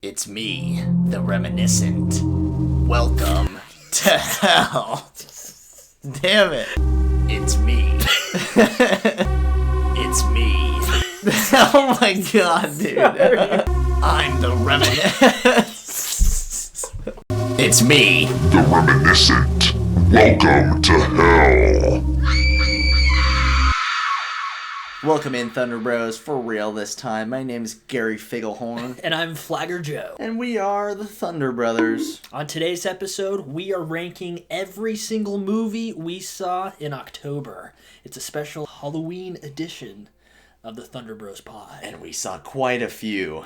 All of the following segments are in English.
It's me, the reminiscent. Welcome to hell. Damn it. It's me. It's me. Oh my god, dude. I'm the reminiscent. It's me, the reminiscent. Welcome to hell. Welcome in, Thunder Bros, for real this time. My name is Gary Figglehorn. And I'm Flagger Joe. And we are the Thunder Brothers. On today's episode, we are ranking every single movie we saw in October. It's a special Halloween edition of the Thunder Bros pod. And we saw quite a few.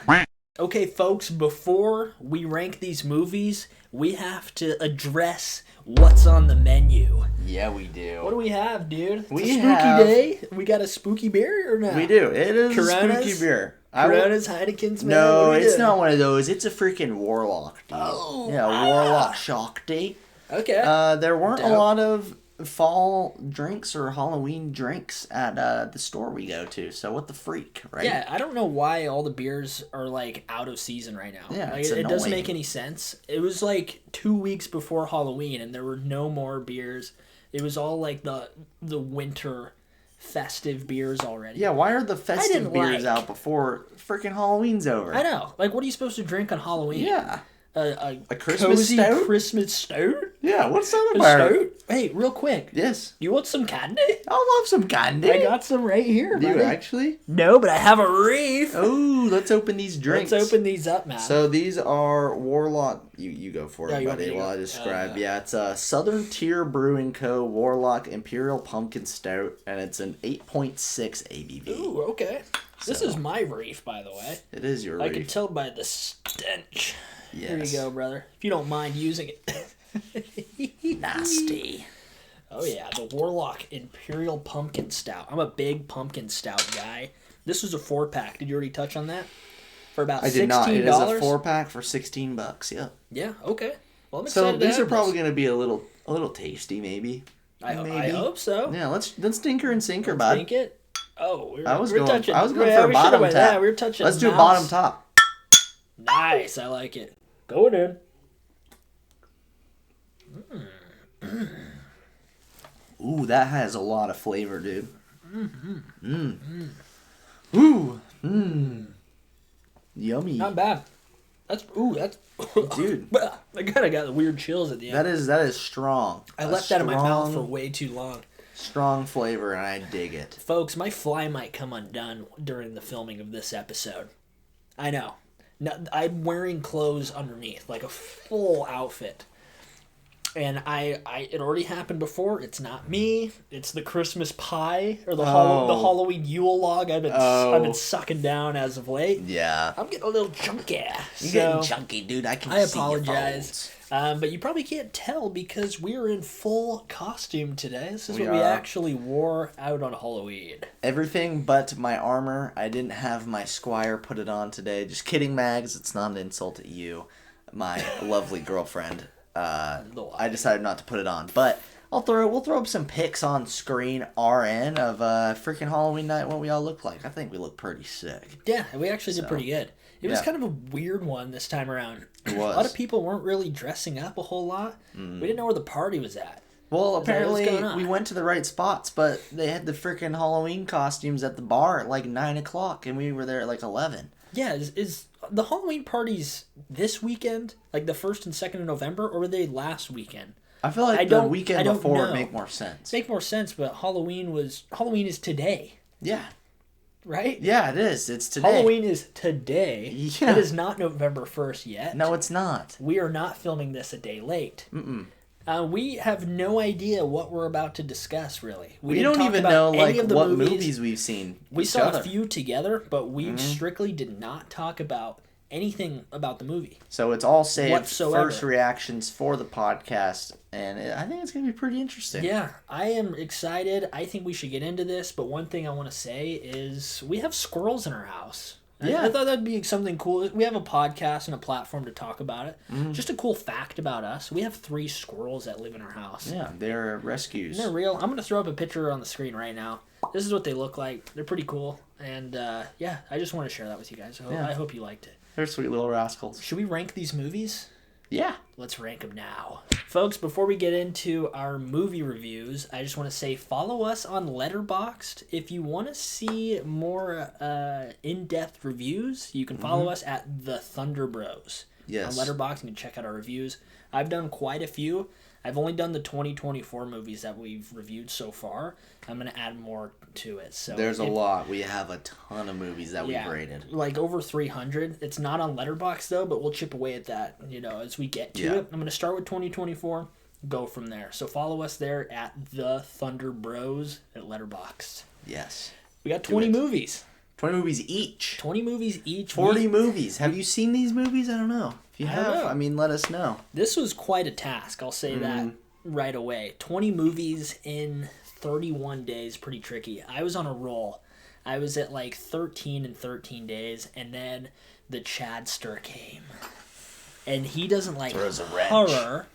Okay, folks, before we rank these movies, we have to address what's on the menu. Yeah, we do. What do we have, dude? It's we a spooky have... day. We got a spooky beer or not? We do. It is Coronas? a spooky beer. Coronas, Heineken's, man. No, it's not one of those. It's a freaking Warlock, dude. Oh. Yeah, Warlock Shock Day. Okay. There weren't Dope. a lot of fall drinks or Halloween drinks at the store we go to, so what the freak, right? Yeah, I don't know why all the beers are, like, out of season right now. Yeah, like, it's it doesn't annoying. make any sense. It was, like, 2 weeks before Halloween, and there were no more beers. It was all, like, the winter festive beers already. Yeah, why are the festive beers like- out before freaking Halloween's over? I know. Like, what are you supposed to drink on Halloween? Yeah. A Christmas cozy stout? Christmas stout? Yeah, what's that A about? stout? Hey, real quick. Yes. You want some candy? I love some candy. I got some right here, Do you buddy. actually? No, but I have a reef. Oh, let's open these drinks. Let's open these up, man. So these are Warlock. You go for it, Yeah, you want me buddy. to While go? I describe. Yeah. Yeah, it's a Southern Tier Brewing Co. Warlock Imperial Pumpkin Stout, and it's an 8.6 ABV. Ooh, okay. This So- is my reef, by the way. It is your I reef. can tell by the stench. Yes. Here you go, brother. If you don't mind using it. Nasty. Oh, yeah. The Warlock Imperial Pumpkin Stout. I'm a big pumpkin stout guy. This was a 4-pack. Did you already touch on that? For about $16. I did not. It is a 4-pack for $16. Yeah. Yeah, okay. Well, I'm So excited to these have are probably this. going to be a little tasty, maybe. I Maybe. hope so. Yeah, let's tinker and sinker, Let's bud. think it. Oh, I was we're going. touching. I was going yeah, for a we should've bottom went- tap. Yeah, we were touching. Let's do a mouse. bottom top. Nice, I like it. Going in. Ooh, that has a lot of flavor, dude. Ooh. Yummy. Not bad. That's Dude. I kind of got the weird chills at the end. That is strong. I left that in my mouth for way too long. Strong flavor, and I dig it. Folks, my fly might come undone during the filming of this episode. I know. No, I'm wearing clothes underneath, like a full outfit. And it already happened before. It's not me. It's the Christmas pie or the Halloween Yule log I've been sucking down as of late. Yeah. I'm getting a little chunky. You're getting chunky, dude. I can I see your apologize. folds. But you probably can't tell because we're in full costume today. This is We what we are. actually wore out on Halloween. Everything but my armor. I didn't have my squire put it on today. Just kidding, Mags. It's not an insult at you, my lovely girlfriend. I decided not to put it on, but we'll throw up some pics on screen RN of freaking Halloween night, what we all look like. I think we look pretty sick. Yeah, we actually did pretty good. It was Yeah. kind of a weird one this time around. It A was. lot of people weren't really dressing up a whole lot. We didn't know where the party was at. Well, Is that what's apparently going on? we went to the right spots, but they had the freaking Halloween costumes at the bar at like 9 o'clock, and we were there at like 11. Yeah, is the Halloween parties this weekend, like the 1st and 2nd of November, or were they last weekend? I feel like I the don't- weekend I don't before know. would make more sense. Make more sense, but Halloween is today, Yeah. right? Yeah, it is. It's today. Halloween is today. Yeah. It is not November 1st yet. No, it's not. We are not filming this a day late. Mm-mm. We have no idea what we're about to discuss, really. We didn't don't talk even about know any like of the what movies we've seen. We each saw other. a few together, but we strictly did not talk about anything about the movie. So it's all saved Whatsoever. first reactions for the podcast, and I think it's going to be pretty interesting. Yeah, I am excited. I think we should get into this, but one thing I want to say is we have squirrels in our house. Yeah. I thought that'd be something cool. We have a podcast and a platform to talk about it. Just a cool fact about us. We have 3 squirrels that live in our house. Yeah, they're rescues. They're real. I'm going to throw up a picture on the screen right now. This is what they look like. They're pretty cool. And yeah, I just want to share that with you guys. Yeah. I hope you liked it. They're sweet little rascals. Should we rank these movies? Yeah. Let's rank them now. Folks, before we get into our movie reviews, I just want to say follow us on Letterboxd. If you want to see more in-depth reviews, you can follow us at The Thunder Bros. Yes. On Letterboxd, you can check out our reviews. I've done quite a few. I've only done the 2024 movies that we've reviewed so far. I'm going to add more to it. So There's a lot. We have a ton of movies that we've rated. Like over 300. It's not on Letterboxd though, but we'll chip away at that, as we get to it. I'm going to start with 2024, go from there. So follow us there at The Thunder Bros at Letterboxd. Yes. We got 20 movies. 20 movies each. 20 movies each. 40 movies. Have you seen these movies? I don't know. If you have, know. I mean, let us know. This was quite a task. I'll say that right away. 20 movies in 31 days, pretty tricky. I was on a roll. I was at like 13 in 13 days, and then the Chadster came. And he doesn't like horror.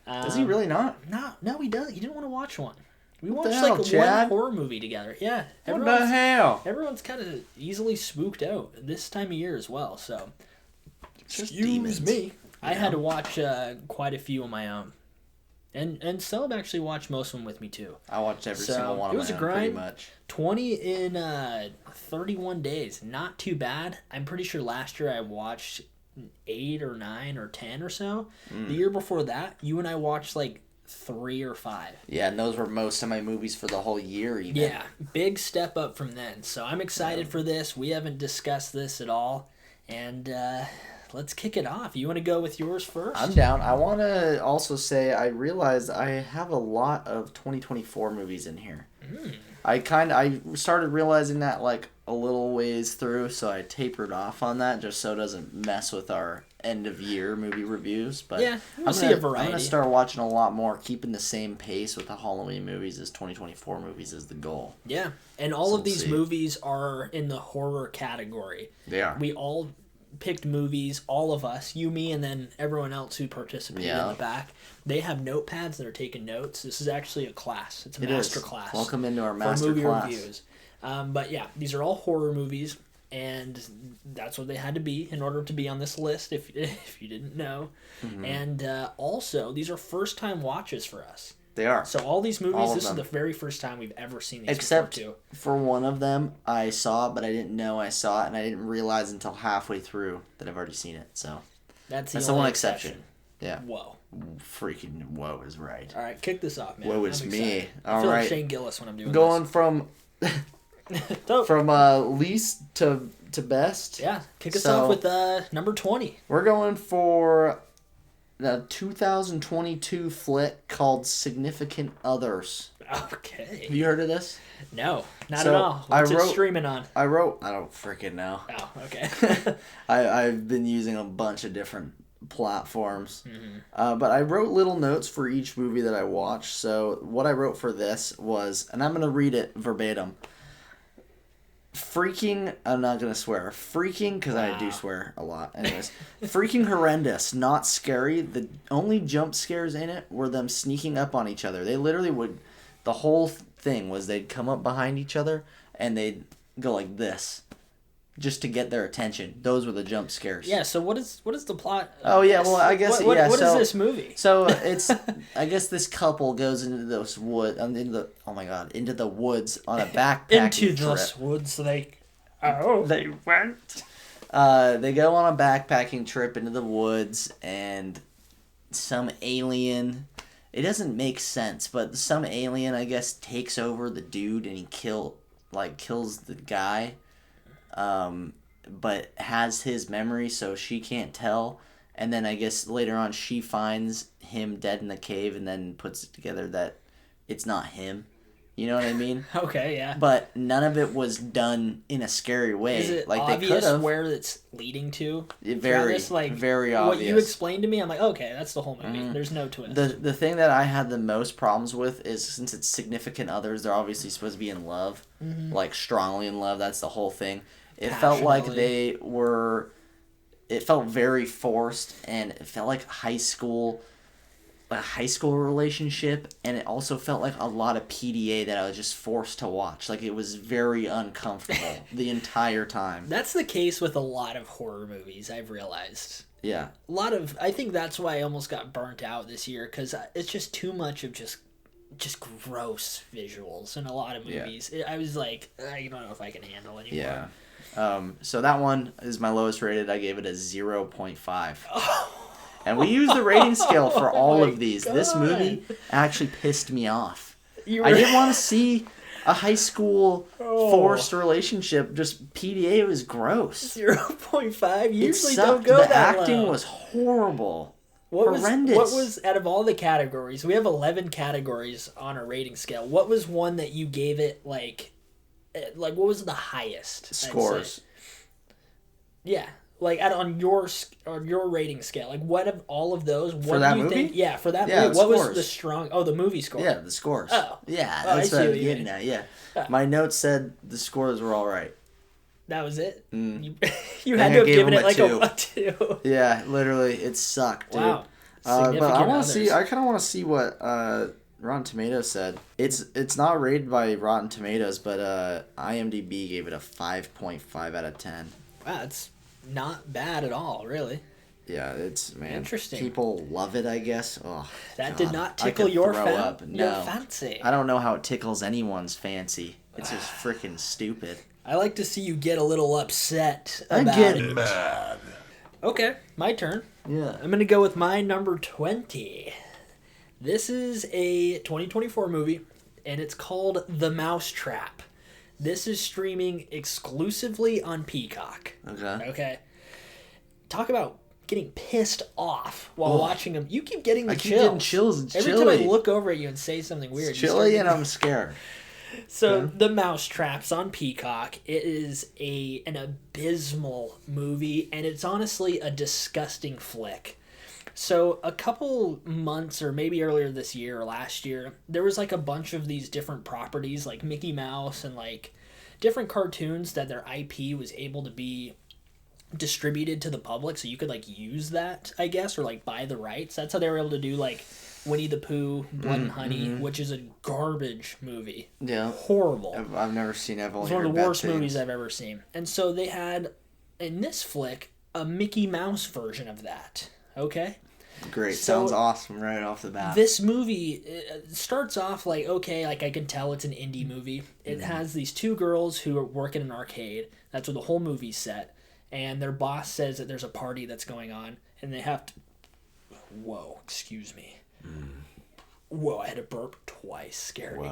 Does he really not? No, he doesn't. He didn't want to watch one. We What watched the hell, like Chad? one horror movie together. Yeah. What the hell? Everyone's kind of easily spooked out this time of year as well, so... Excuse me. I had to watch quite a few on my own. And some actually watched most of them with me too. I watched every single one of them pretty much. 20 in 31 days. Not too bad. I'm pretty sure last year I watched 8 or 9 or 10 or so. The year before that, you and I watched like 3 or 5. Yeah, and those were most of my movies for the whole year even. Yeah, big step up from then. So I'm excited for this. We haven't discussed this at all. And let's kick it off. You want to go with yours first? I'm down. I want to also say I realized I have a lot of 2024 movies in here. I started realizing that like a little ways through, so I tapered off on that just so it doesn't mess with our end of year movie reviews. But yeah, we'll see a variety. I'm gonna start watching a lot more, keeping the same pace with the Halloween movies as 2024 movies is the goal. Yeah, and all of these movies are in the horror category. They are. We all picked movies, all of us, you, me, and then everyone else who participated in the back. They have notepads that are taking notes. This is actually a class. It's a master class. Welcome into our master movie class. Reviews. But yeah, these are all horror movies, and that's what they had to be in order to be on this list, if you didn't know. And also, these are first-time watches for us. They are. So all these movies, this is the very first time we've ever seen these Except before, too. for one of them, I saw it, but I didn't know I saw it, and I didn't realize until halfway through that I've already seen it. So that's the one exception. Yeah. Whoa. Freaking whoa is right. All right, kick this off, man. Whoa is me. I feel All right. like Shane Gillis when I'm doing Going this. from least to best. Yeah, kick us off with number 20. We're going for the 2022 flick called Significant Others. Okay. Have you heard of this? No, not at all. What's it streaming on? I don't freaking know. Oh, okay. I've been using a bunch of different platforms. But I wrote little notes for each movie that I watched. So what I wrote for this was, and I'm going to read it verbatim. Freaking, I'm not going to swear. Freaking, because I do swear a lot. Anyways, freaking horrendous, not scary. The only jump scares in it were them sneaking up on each other. They literally would, the whole thing was they'd come up behind each other and they'd go like this. Just to get their attention. Those were the jump scares. Yeah, so what is the plot? Oh, yeah, well, I guess, what yeah. What is this movie? So, it's, I guess this couple goes into those woods, into the woods on a backpacking Into trip. those woods, they went. They go on a backpacking trip into the woods, and some alien, it doesn't make sense, but some alien, I guess, takes over the dude, and he kills the guy. But has his memory, so she can't tell. And then I guess later on she finds him dead in the cave and then puts it together that it's not him. You know what I mean? Okay, yeah. But none of it was done in a scary way. Is it like obvious they could where it's leading to? Very obvious. What you explained to me, I'm like, okay, that's the whole movie. There's no twist. The thing that I had the most problems with is since it's significant others, they're obviously supposed to be in love. Like strongly in love. That's the whole thing. It felt like they were... It felt very forced, and it felt like high school... a high school relationship, and it also felt like a lot of PDA that I was just forced to watch. Like, it was very uncomfortable the entire time. That's the case with a lot of horror movies, I've realized. Yeah. I think that's why I almost got burnt out this year, because it's just too much of just gross visuals in a lot of movies. Yeah. I was like, I don't know if I can handle anymore. Yeah. So that one is my lowest rated. I gave it a 0.5. And we use the rating scale for all of these. God. This movie actually pissed me off. I didn't want to see a high school forced relationship. Just PDA was gross. 0.5? You usually don't go the that acting low. was horrible. Horrendous. What was, out of all the categories, we have 11 categories on our rating scale. What was one that you gave it, like what was the highest? Scores. Yeah. Like on your rating scale, like what of all of those? What for that do you movie? think? Yeah, for that movie. What was the strong? Oh, the movie score. Yeah, the scores. Oh, yeah, that's what I'm getting at. Yeah, my notes said the scores were all right. That was it. Mm. You had to have given it like a 2. Yeah, literally, it sucked, dude. Wow. But I want to see. I kind of want to see what Rotten Tomatoes said. It's not rated by Rotten Tomatoes, but IMDb gave it a 5.5 out of 10. Wow, it's not bad at all, really. Yeah, it's interesting. People love it, I guess. Oh, that God. did not tickle your No. fancy. I don't know how it tickles anyone's fancy. It's just freaking stupid. I like to see you get a little upset about I get it. Mad. Okay, my turn. Yeah. I'm going to go with my number 20. This is a 2024 movie, and it's called The Mousetrap. This is streaming exclusively on Peacock. Okay. Talk about getting pissed off while watching them. You keep getting the chills. Getting chills. It's Every chilly. time I look over at you and say something weird. It's chilly and I'm scared. So, The Mousetrap's on Peacock. It is an abysmal movie, and it's honestly a disgusting flick. So, a couple months, or maybe earlier this year or last year, there was like a bunch of these different properties, like Mickey Mouse and like different cartoons that their IP was able to be distributed to the public, so you could like use that, I guess, or like buy the rights. That's how they were able to do like Winnie the Pooh, Blood and Honey, which is a garbage movie. Yeah. Horrible. I've never seen it. It's one of the worst movies I've ever seen. And so they had, in this flick, a Mickey Mouse version of that. Okay? Great. Sounds awesome right off the bat. This movie starts off like, okay, like I can tell it's an indie movie. It has these two girls who work in an arcade. That's where the whole movie's set. And their boss says that there's a party that's going on, and they have to... Whoa, excuse me. Whoa, I had to burp twice. Scared me.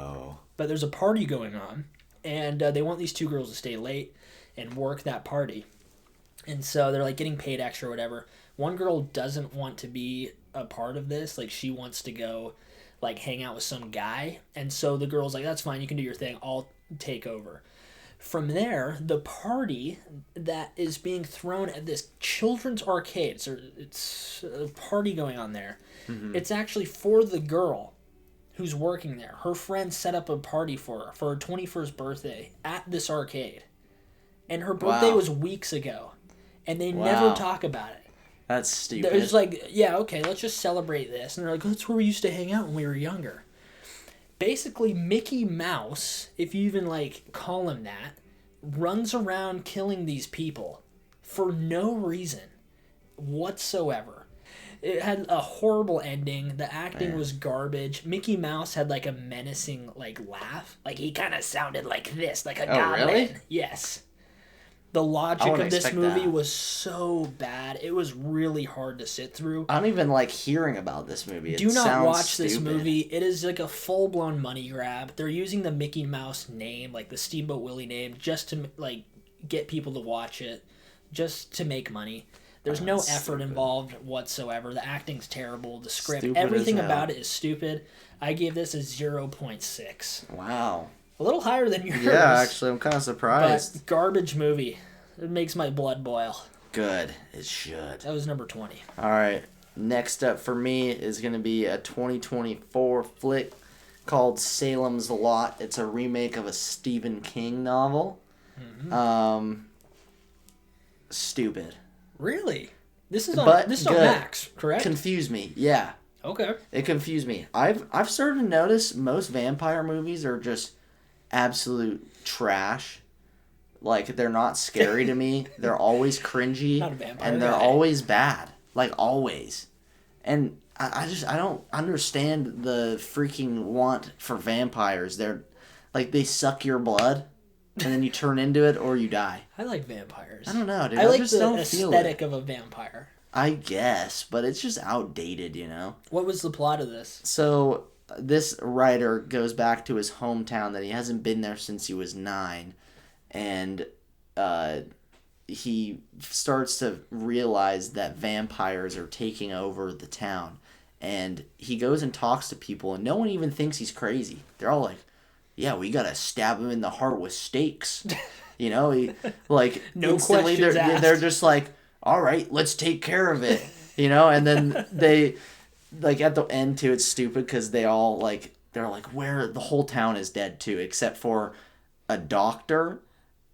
But there's a party going on, and they want these two girls to stay late and work that party. And so they're like getting paid extra or whatever. One girl doesn't want to be a part of this. Like, she wants to go like hang out with some guy. And so the girl's like, that's fine, you can do your thing. I'll take over. From there, the party that is being thrown at this children's arcade, so it's a party going on there. It's actually for the girl who's working there. Her friend set up a party for her 21st birthday at this arcade. And her birthday was weeks ago. And they never talk about it. That's stupid. It's like, yeah, okay, let's just celebrate this. And they're like, that's where we used to hang out when we were younger. Basically, Mickey Mouse, if you even like call him that, runs around killing these people for no reason whatsoever. It had a horrible ending. The acting was garbage. Mickey Mouse had like a menacing like laugh. Like he kind of sounded like this, like a goblin. Really? Yes. The logic of this movie was so bad. It was really hard to sit through. I don't even like hearing about this movie. Do not watch this movie. It is like a full-blown money grab. They're using the Mickey Mouse name, like the Steamboat Willie name, just to like get people to watch it, just to make money. There's no effort involved whatsoever. The acting's terrible. The script, everything about it is stupid. I gave this a 0.6. Wow. A little higher than yours. Yeah, actually, I'm kind of surprised. But garbage movie. It makes my blood boil. Good. It should. That was number 20. All right. Next up for me is going to be a 2024 flick called Salem's Lot. It's a remake of a Stephen King novel. Stupid. Really? This is on Max, correct? Confuse me. Yeah. Okay. It confused me. I've started to notice most vampire movies are just absolute trash. Like, they're not scary to me. They're always cringy. Not a vampire and they're guy. always bad. Like, always. And I don't understand the freaking want for vampires. They're like, they suck your blood and then you turn into it or you die. I like vampires. I don't know, dude. I like just the don't feel aesthetic it. of a vampire. I guess, but it's just outdated, you know? What was the plot of this? So, this writer goes back to his hometown that he hasn't been there since he was 9. And he starts to realize that vampires are taking over the town. And he goes and talks to people, and no one even thinks he's crazy. They're all like, yeah, we gotta stab him in the heart with stakes. You know, like, No instantly questions asked. they're just like, all right, let's take care of it. You know, and then they, like, at the end, too, it's stupid because they all, like, they're like, where the whole town is dead, too, except for a doctor,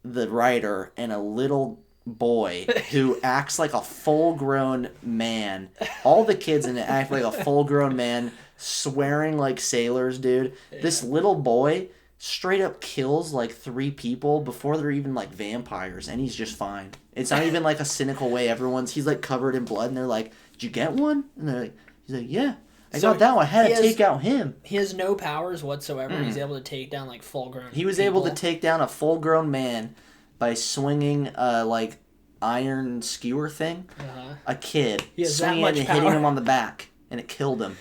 the writer, and a little boy who acts like a full-grown man. All the kids in it act like a full-grown man, swearing like sailors, dude. Yeah. This little boy straight up kills like 3 people before they're even like vampires, and he's just fine. It's not even like a cynical way. He's like covered in blood, and they're like, did you get one? And they're like, he's like, yeah, I got that one. I had to take out him. He has no powers whatsoever. He's able to take down like full-grown He was people. able to take down a full-grown man by swinging like iron skewer thing. A kid swinging it and hitting him on the back, and it killed him.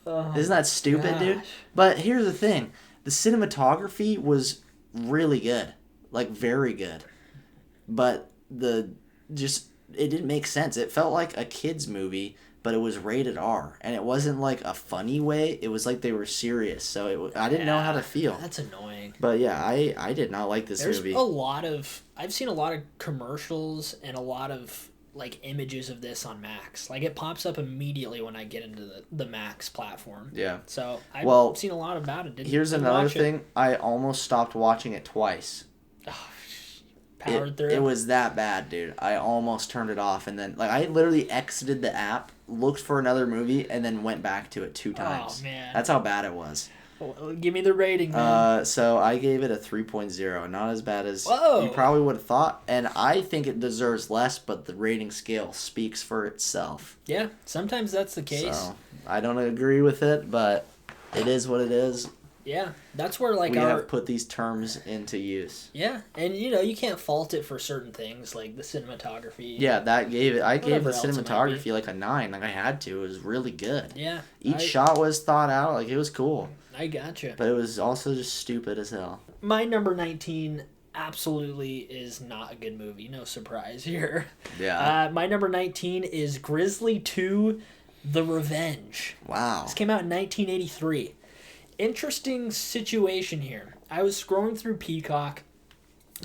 Isn't that stupid, dude? But here's the thing: the cinematography was really good, like very good. But it didn't make sense. It felt like a kids movie, but it was rated R, and it wasn't like a funny way. It was like they were serious. So I didn't know how to feel. That's annoying. But yeah, I did not like this movie. I've seen a lot of commercials and a lot of like images of this on Max. Like, it pops up immediately when I get into the Max platform. Yeah. So I've seen a lot about it. Here's another thing. I almost stopped watching it twice. Powered through. It was that bad, dude. I almost turned it off, and then like I literally exited the app, looked for another movie, and then went back to it 2 times. Oh man. That's how bad it was. Well, give me the rating, man. So I gave it a 3.0. Not as bad as Whoa. you probably would have thought, and I think it deserves less, but the rating scale speaks for itself. Yeah, sometimes that's the case. So I don't agree with it, but it is what it is. Yeah, that's where like we have put these terms into use. Yeah, and you can't fault it for certain things like the cinematography. Yeah, I gave the cinematography like a 9. Like I had to. It was really good. Yeah. Each shot was thought out. Like it was cool. I gotcha. But it was also just stupid as hell. My number 19 absolutely is not a good movie. No surprise here. Yeah. My number 19 is Grizzly 2: The Revenge. Wow. This came out in 1983. Interesting situation here. I was scrolling through Peacock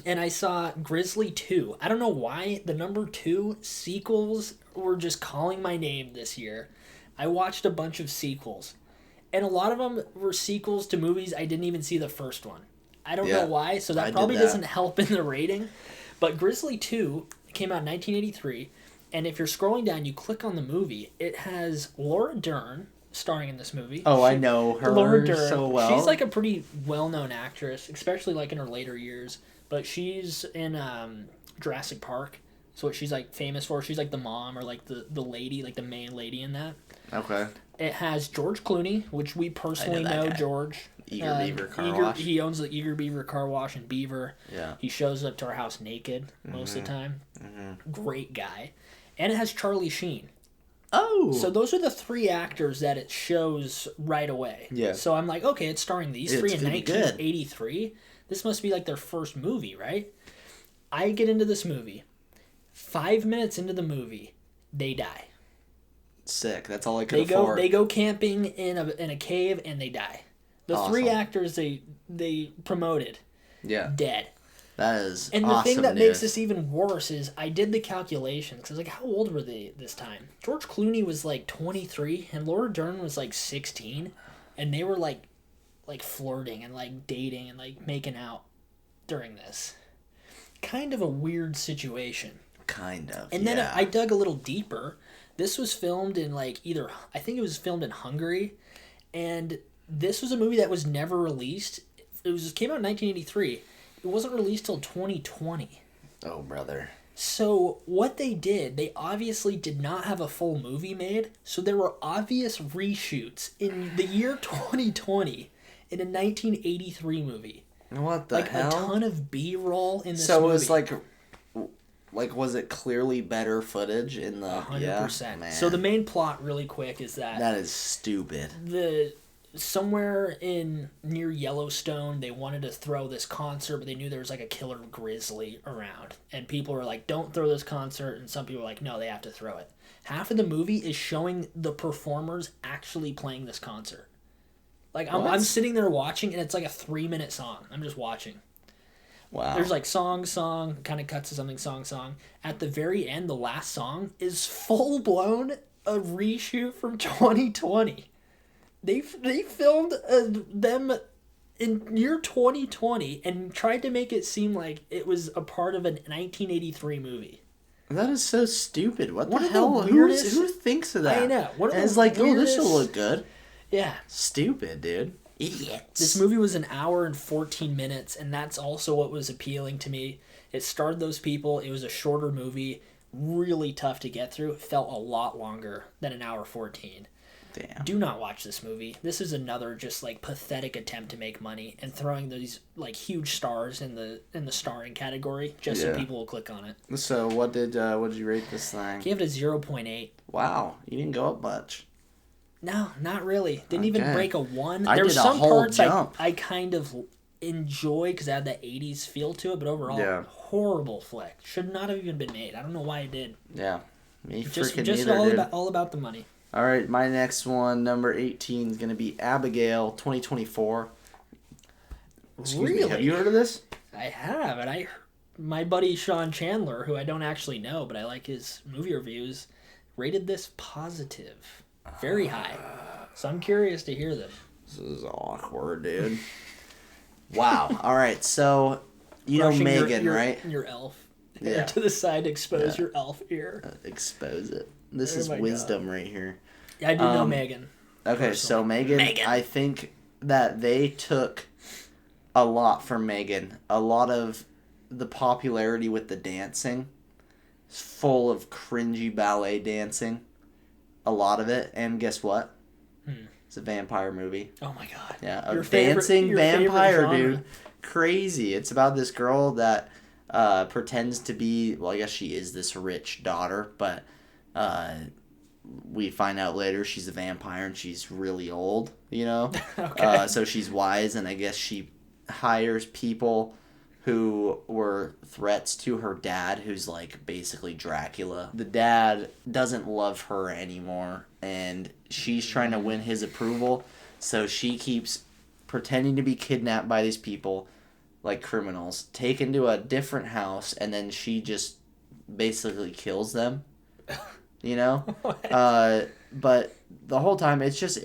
and I saw Grizzly 2. I don't know why the number 2 sequels were just calling my name this year. I watched a bunch of sequels, and a lot of them were sequels to movies I didn't even see the first one. I don't know why, so that probably doesn't help in the rating. But Grizzly 2 came out in 1983, and if you're scrolling down, you click on the movie, it has Laura Dern starring in this movie. Oh, I know her Laura Dern, so well. She's like a pretty well-known actress, especially like in her later years. But she's in Jurassic Park. So what she's like famous for, she's like the mom or like the lady, like the main lady in that. Okay. It has George Clooney, which we personally know George. Eager Beaver Car Wash. He owns the Eager Beaver Car Wash in Beaver. Yeah. He shows up to our house naked most of the time. Great guy. And it has Charlie Sheen. Oh. So those are the 3 actors that it shows right away. Yeah. So I'm like, okay, it's starring these 3 in 1983. This must be like their first movie, right? I get into this movie. 5 minutes into the movie, they die. Sick. That's all I could afford. They go camping in a cave and they die. The awesome. 3 actors they promoted. Yeah. Dead. That is And the awesome thing that news. makes this even worse is I did the calculations. Because, like, how old were they this time? George Clooney was, like, 23, and Laura Dern was, like, 16. And they were, like flirting and, like, dating and, like, making out during this. Kind of a weird situation. Kind of, And then I dug a little deeper. This was filmed in like I think it was filmed in Hungary, and this was a movie that was never released. It came out in 1983. It wasn't released till 2020. Oh, brother. So what they did, they obviously did not have a full movie made, so there were obvious reshoots in the year 2020 in a 1983 movie. What the hell? A ton of B-roll in this movie. So it was like, was it clearly better footage in the... 100%. Yeah, man. So the main plot, really quick, is that... That is stupid. Somewhere near Yellowstone, they wanted to throw this concert, but they knew there was like a killer grizzly around. And people were like, don't throw this concert. And some people were like, no, they have to throw it. Half of the movie is showing the performers actually playing this concert. Like, I'm sitting there watching, and it's like a 3-minute song. I'm just watching. Wow. There's like song, kind of cuts to something, song. At the very end, the last song is full-blown a reshoot from 2020. They filmed them in year 2020 and tried to make it seem like it was a part of a 1983 movie. That is so stupid. What the One of hell? the weirdest- Who thinks of that? I know. And it's like, oh, this will look good. Yeah. Stupid, dude. Idiots. This movie was an hour and 14 minutes, and that's also what was appealing to me. It starred those people. It was a shorter movie, really tough to get through. It felt a lot longer than an hour 14. Damn. Do not watch this movie. This is another just like pathetic attempt to make money and throwing these like huge stars in the starring category just so people will click on it. So what did you rate this thing? Gave it a 0.8. Wow, you didn't go up much. No, not really. Didn't even break a 1. I There were did a some whole parts jump. I kind of enjoy because it had that 80s feel to it, but overall, horrible flick. Should not have even been made. I don't know why it did. Yeah, me Just freaking neither, all about the money. All right, my next one, number 18, is going to be Abigail, 2024. Excuse me, have you heard of this? I have, and my buddy Sean Chandler, who I don't actually know, but I like his movie reviews, rated this positive. Very high. So I'm curious to hear this. This is awkward, dude. Wow. All right, so you Brushing know Megan, right? Your elf. Yeah. To the side, expose your elf ear. Expose it. This is my wisdom right here. Yeah, I do know Megan. Okay, so Megan, I think that they took a lot from Megan. A lot of the popularity with the dancing. It's full of cringy ballet dancing. A lot of it. And guess what? It's a vampire movie. Oh my god. Yeah, a dancing vampire, dude. Crazy. It's about this girl that pretends to be, well, I guess she is this rich daughter, but we find out later she's a vampire and she's really old, you know? Okay. So she's wise, and I guess she hires people who were threats to her dad, who's like basically Dracula. The dad doesn't love her anymore, and she's trying to win his approval, so she keeps pretending to be kidnapped by these people, like criminals, taken to a different house, and then she just basically kills them. You know? But the whole time, it's just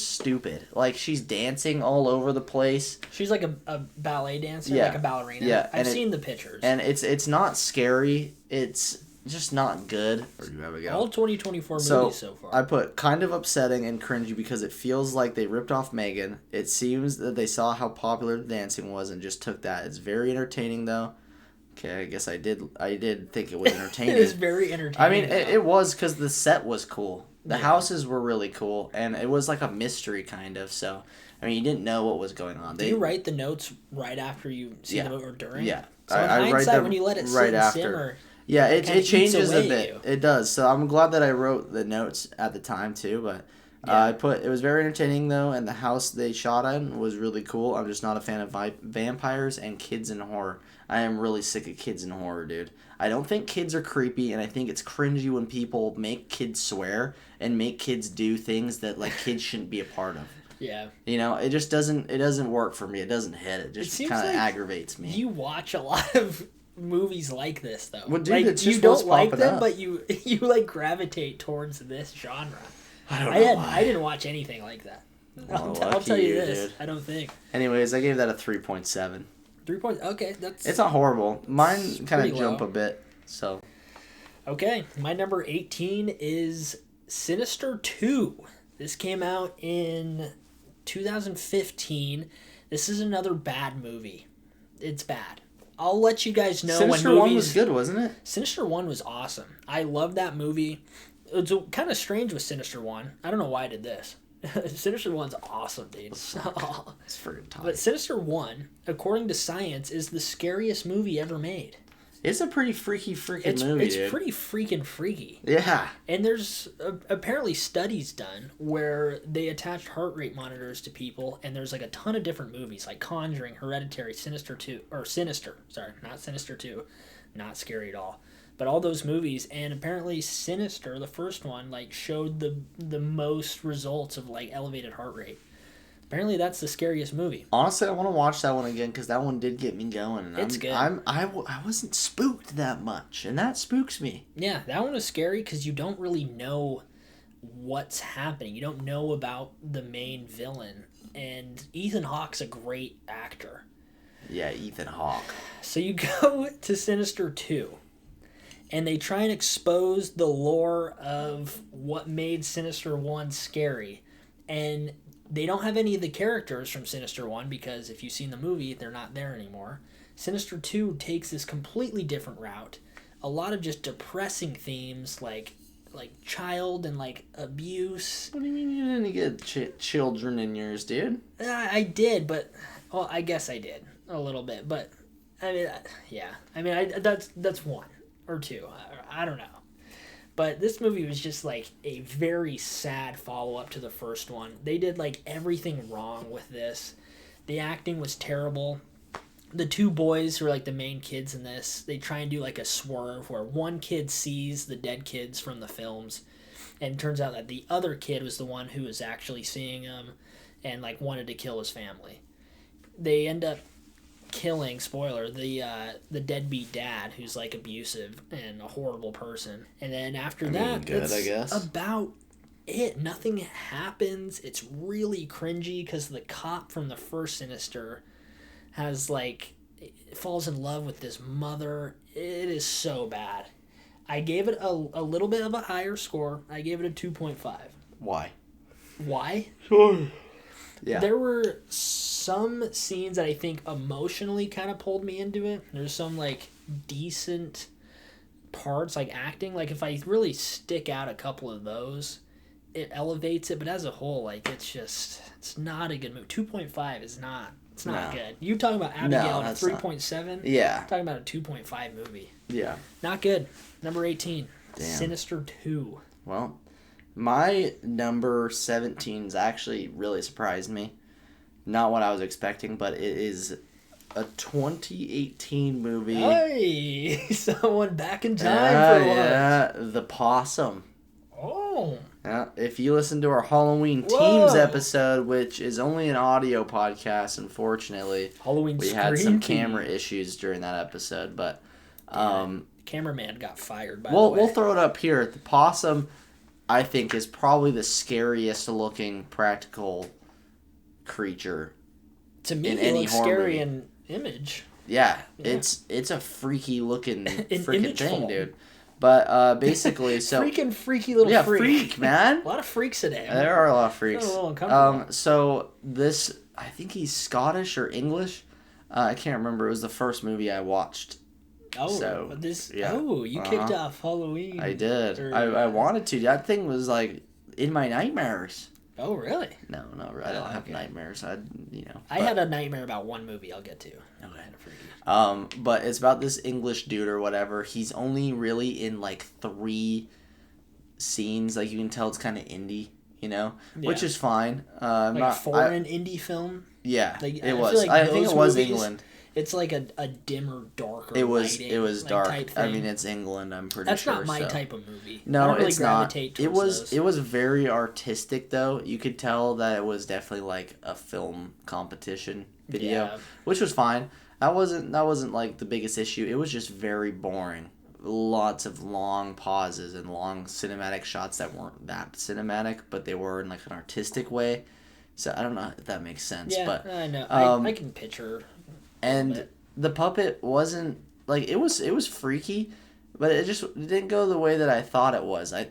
stupid. Like, she's dancing all over the place. She's like a ballet dancer, like a ballerina. Yeah, I've seen the pictures. And it's not scary. It's just not good. Or you have a go. All 2024 movies so far. I put kind of upsetting and cringy because it feels like they ripped off Megan. It seems that they saw how popular the dancing was and just took that. It's very entertaining, though. Okay, I guess I did think it was entertaining. It was very entertaining. I mean, it was because the set was cool. The houses were really cool, and it was like a mystery kind of. So, I mean, you didn't know what was going on. Do you write the notes right after you see the movie or during? Yeah. So in hindsight, when you let it sit and simmer, yeah, it changes a away bit. you. It does. So I'm glad that I wrote the notes at the time too. But I put it was very entertaining though, and the house they shot in was really cool. I'm just not a fan of vampires and kids in horror. I am really sick of kids in horror, dude. I don't think kids are creepy, and I think it's cringy when people make kids swear and make kids do things that like kids shouldn't be a part of. Yeah. You know, it just doesn't work for me. It doesn't hit. It just kind of aggravates me. You watch a lot of movies like this though. Well, dude, like, it's just you don't what's like popping them, up. but you like gravitate towards this genre. I don't know why. I didn't watch anything like that. Well, I'll tell you lucky this. dude. I don't think. Anyways, I gave that a 3.7. 3 points. Okay, that's. It's not horrible. Mine kind pretty of jump low. a bit, so. Okay, my number 18 is Sinister 2. This came out in 2015. This is another bad movie. It's bad. I'll let you guys know Sinister when movies... 1 was good, wasn't it? Sinister 1 was awesome. I love that movie. It's kind of strange with Sinister 1. I don't know why I did this. Sinister 1's awesome, dude. It's freaking tight. But Sinister 1, according to science, is the scariest movie ever made. It's a pretty freaky movie, It's dude. pretty freaking freaky. Yeah. And there's apparently studies done where they attached heart rate monitors to people, and there's like a ton of different movies like Conjuring, Hereditary, Sinister 2, or Sinister, sorry, not Sinister 2, not scary at all. But all those movies, and apparently Sinister, the first one, like showed the most results of like elevated heart rate. Apparently that's the scariest movie. Honestly, I want to watch that one again because that one did get me going. And It's good. I wasn't spooked that much, and that spooks me. Yeah, that one was scary because you don't really know what's happening. You don't know about the main villain. And Ethan Hawke's a great actor. Yeah, Ethan Hawke. So you go to Sinister 2, and they try and expose the lore of what made Sinister 1 scary. And they don't have any of the characters from Sinister 1 because if you've seen the movie, they're not there anymore. Sinister 2 takes this completely different route. A lot of just depressing themes like child and like abuse. What do you mean you didn't get children in yours, dude? I did, but well, I guess I did a little bit. But I mean, yeah, I mean, that's one or two. I don't know. But this movie was just like a very sad follow-up to the first one. They did like everything wrong with this. The acting was terrible. The two boys who are like the main kids in this, they try and do like a swerve where one kid sees the dead kids from the films, and it turns out that the other kid was the one who was actually seeing them and like wanted to kill his family. They end up killing, spoiler, the deadbeat dad who's like abusive and a horrible person. And then after that, good, I guess. About it. Nothing happens. It's really cringy because the cop from the first Sinister has like falls in love with this mother. It is so bad. I gave it a little bit of a higher score. I gave it a 2.5. Why? Why? Sure. Yeah. There were some scenes that I think emotionally kind of pulled me into it. There's some like decent parts, like acting. Like if I really stick out a couple of those, it elevates it. But as a whole, like it's not a good movie. 2.5 is not. It's not good. You talking about Abigail at 3.7? Yeah. Talking about a 2.5 movie. Yeah. Not good. Number 18. Damn. Sinister 2. Well, my number 17's actually really surprised me. Not what I was expecting, but it is a 2018 movie. Hey, someone back in time for once. Yeah, The Possum. Oh. Yeah, if you listen to our Halloween Teams episode, which is only an audio podcast, unfortunately, Halloween we had some Team. camera issues during that episode, but Cameraman got fired, by the way. we'll throw it up here. The Possum, I think, is probably the scariest looking practical creature to me, in it any looks horror scary movie. in image. Yeah, it's a freaky looking freaking image thing, form. dude. But basically, so Freaking freaky little freak, man. A lot of freaks today. There are a lot of freaks. A little uncomfortable. So this, I think he's Scottish or English. I can't remember. It was the first movie I watched. Oh, you kicked off Halloween. I did. I wanted to. That thing was like in my nightmares. Oh, really? No, I don't have nightmares. I had a nightmare about one movie I'll get to. Okay. But it's about this English dude or whatever. He's only really in like 3 scenes. Like you can tell it's kind of indie, which is fine. Like a foreign indie film. Yeah, Like, it was. I think it was England. It's like a dimmer, darker. It was lighting, dark. Type I thing. mean, it's England. I'm pretty That's sure. not my type of movie. No, I don't really it's not. gravitate It towards was very artistic though. You could tell that it was definitely like a film competition video, which was fine. That wasn't like the biggest issue. It was just very boring. Lots of long pauses and long cinematic shots that weren't that cinematic, but they were in like an artistic way. So I don't know if that makes sense. Yeah, but I know. I can picture. And the puppet wasn't like it was freaky, but it didn't go the way that I thought it was. I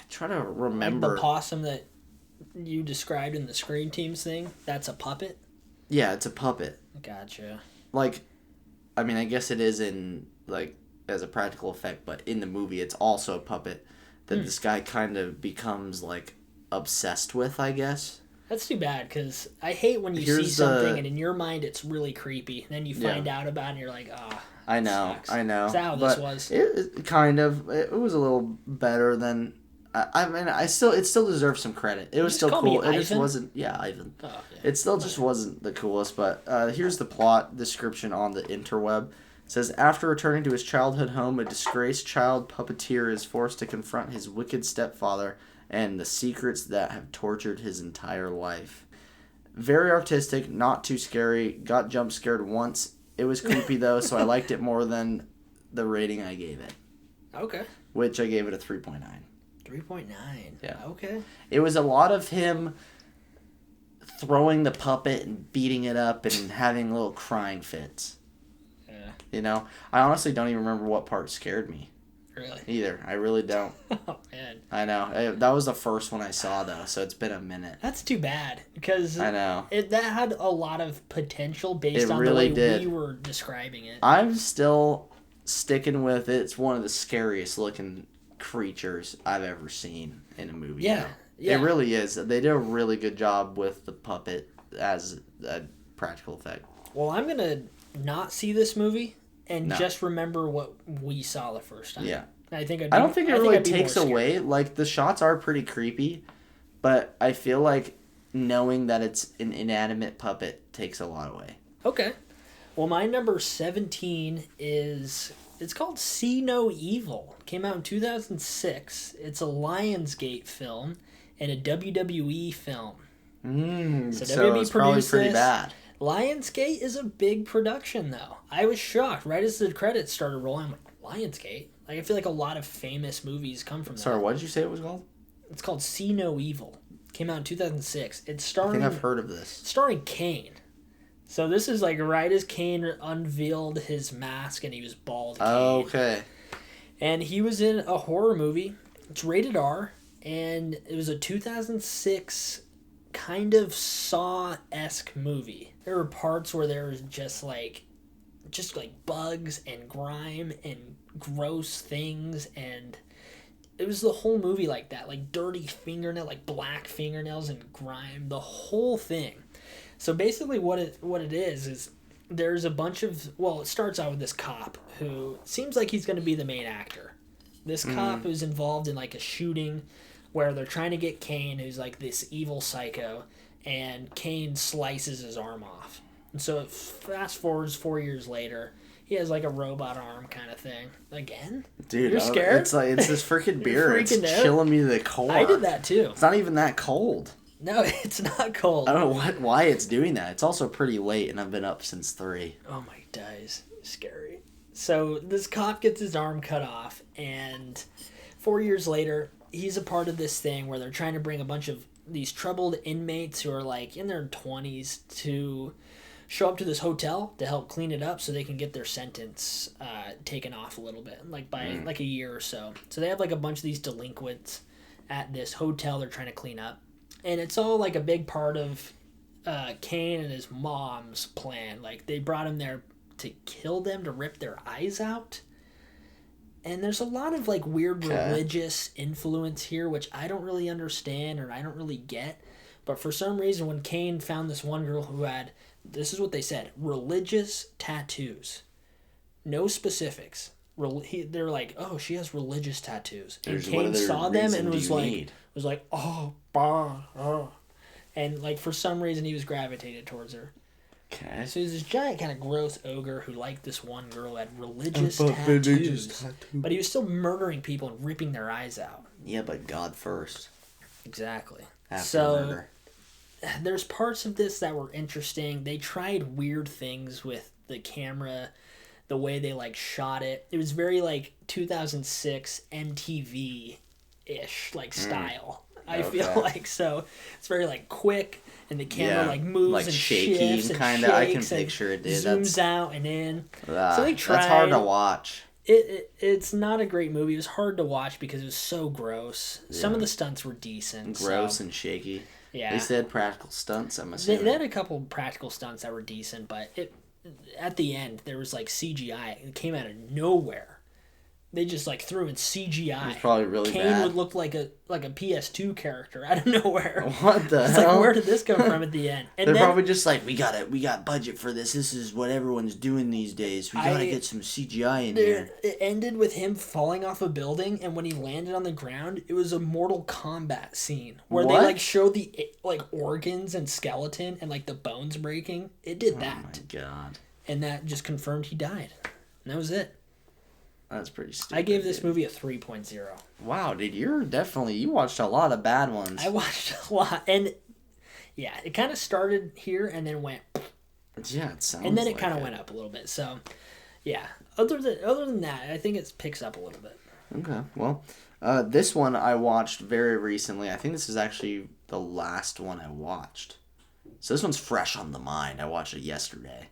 try to remember. Like the possum that you described in the Scream Teams thing, that's a puppet? Yeah, it's a puppet. Gotcha. Like, I mean, I guess it is in, like, as a practical effect, but in the movie it's also a puppet that this guy kind of becomes, like, obsessed with, I guess. That's too bad, because I hate when you see something and in your mind it's really creepy, and then you find out about it and you're like, I know. Is that how this was? It kind of, it was a little better than, I mean, it still deserves some credit. It was still cool. It just wasn't, Ivan. Oh, yeah. It still just wasn't the coolest, but here's the plot description on the interweb. It says, after returning to his childhood home, a disgraced child puppeteer is forced to confront his wicked stepfather and the secrets that have tortured his entire life. Very artistic, not too scary, got jump scared once. It was creepy though, so I liked it more than the rating I gave it. Okay. Which I gave it a 3.9. 3.9. Yeah. Okay. It was a lot of him throwing the puppet and beating it up and having little crying fits. Yeah. You know? I honestly don't even remember what part scared me. Really? Either. I really don't. Oh, man. I know. That was the first one I saw, though, so it's been a minute. That's too bad, because I know. That had a lot of potential based on really the way did. we were describing it. I'm still sticking with it. It's one of the scariest looking creatures I've ever seen in a movie. Yeah. Yeah. It really is. They did a really good job with the puppet as a practical effect. Well, I'm going to not see this movie and just remember what we saw the first time. Yeah. I think I don't think it really takes away. Like, the shots are pretty creepy, but I feel like knowing that it's an inanimate puppet takes a lot away. Okay. Well, my number 17 is... It's called See No Evil. Came out in 2006. It's a Lionsgate film and a WWE film. So it's probably pretty bad. Lionsgate is a big production, though. I was shocked. Right as the credits started rolling, I'm like, Lionsgate? Like, I feel like a lot of famous movies come from that. Sorry, what did you say it was called? It's called See No Evil. Came out in 2006. It's starring... I think I've heard of this. It's starring Kane. So this is like right as Kane unveiled his mask and he was bald. Oh, okay. And he was in a horror movie. It's rated R. And it was a 2006 kind of Saw-esque movie. There were parts where there was just like bugs and grime and gross things, and it was the whole movie like that, like dirty fingernail, like black fingernails and grime, the whole thing. So basically what it is there's a bunch of, well, it starts out with this cop who seems like he's going to be the main actor. This cop is involved in like a shooting where they're trying to get Kane, who's like this evil psycho, and Kane slices his arm off. And so it fast forwards 4 years later, he has like a robot arm kind of thing. Again? Dude, you're scared? It's this freaking beer. It's out? chilling me to the core. I did that too. It's not even that cold. No, it's not cold. I don't know why it's doing that. It's also pretty late, and I've been up since 3. Oh my days. Scary. So this cop gets his arm cut off, and 4 years later, he's a part of this thing where they're trying to bring a bunch of these troubled inmates who are like in their 20s to show up to this hotel to help clean it up so they can get their sentence taken off a little bit, like by like a year or so. So they have like a bunch of these delinquents at this hotel they're trying to clean up. And it's all like a big part of Kane and his mom's plan. Like, they brought him there to kill them, to rip their eyes out. And there's a lot of like weird religious influence here, which I don't really understand or I don't really get. But for some reason, when Kane found this one girl who had, this is what they said, religious tattoos. No specifics. They're like, oh, she has religious tattoos. And Kane saw them and was like, oh, bah, oh. And like for some reason he was gravitated towards her. Okay. So he's this giant kind of gross ogre who liked this one girl who had religious tattoos. But he was still murdering people and ripping their eyes out. Yeah, but God first. Exactly. After murder. There's parts of this that were interesting. They tried weird things with the camera, the way they like shot it. It was very like 2006 MTV-ish like style. I feel like, so it's very like quick, and the camera like moves like and shaky shifts and kinda. I can shakes picture it. Dude. Zooms out and in. So they tried. That's hard to watch. It's not a great movie. It was hard to watch because it was so gross. Some of the stunts were decent. Gross and shaky. Yeah. They said practical stunts, I'm They assuming. had a couple practical stunts that were decent, but at the end there was like CGI. It came out of nowhere. They just like threw in CGI. It was probably really Kane bad. would look like a PS2 character out of nowhere. What the It's hell? like, where did this come from at the end? And They're then, probably just like, we got budget for this. This is what everyone's doing these days. We gotta get some CGI in here. it ended with him falling off a building, and when he landed on the ground, it was a Mortal Kombat scene where they What? like showed the like organs and skeleton and like the bones breaking. It did that, Oh my god. and that just confirmed he died. And that was it. That's pretty stupid. I gave this dude. movie a 3.0. Wow, dude, you watched a lot of bad ones. I watched a lot, and yeah, it kind of started here and then went, Yeah, it sounds and then it like kind of went up a little bit. So, yeah. Other than that, I think it picks up a little bit. Okay, well, this one I watched very recently. I think this is actually the last one I watched. So this one's fresh on the mind. I watched it yesterday.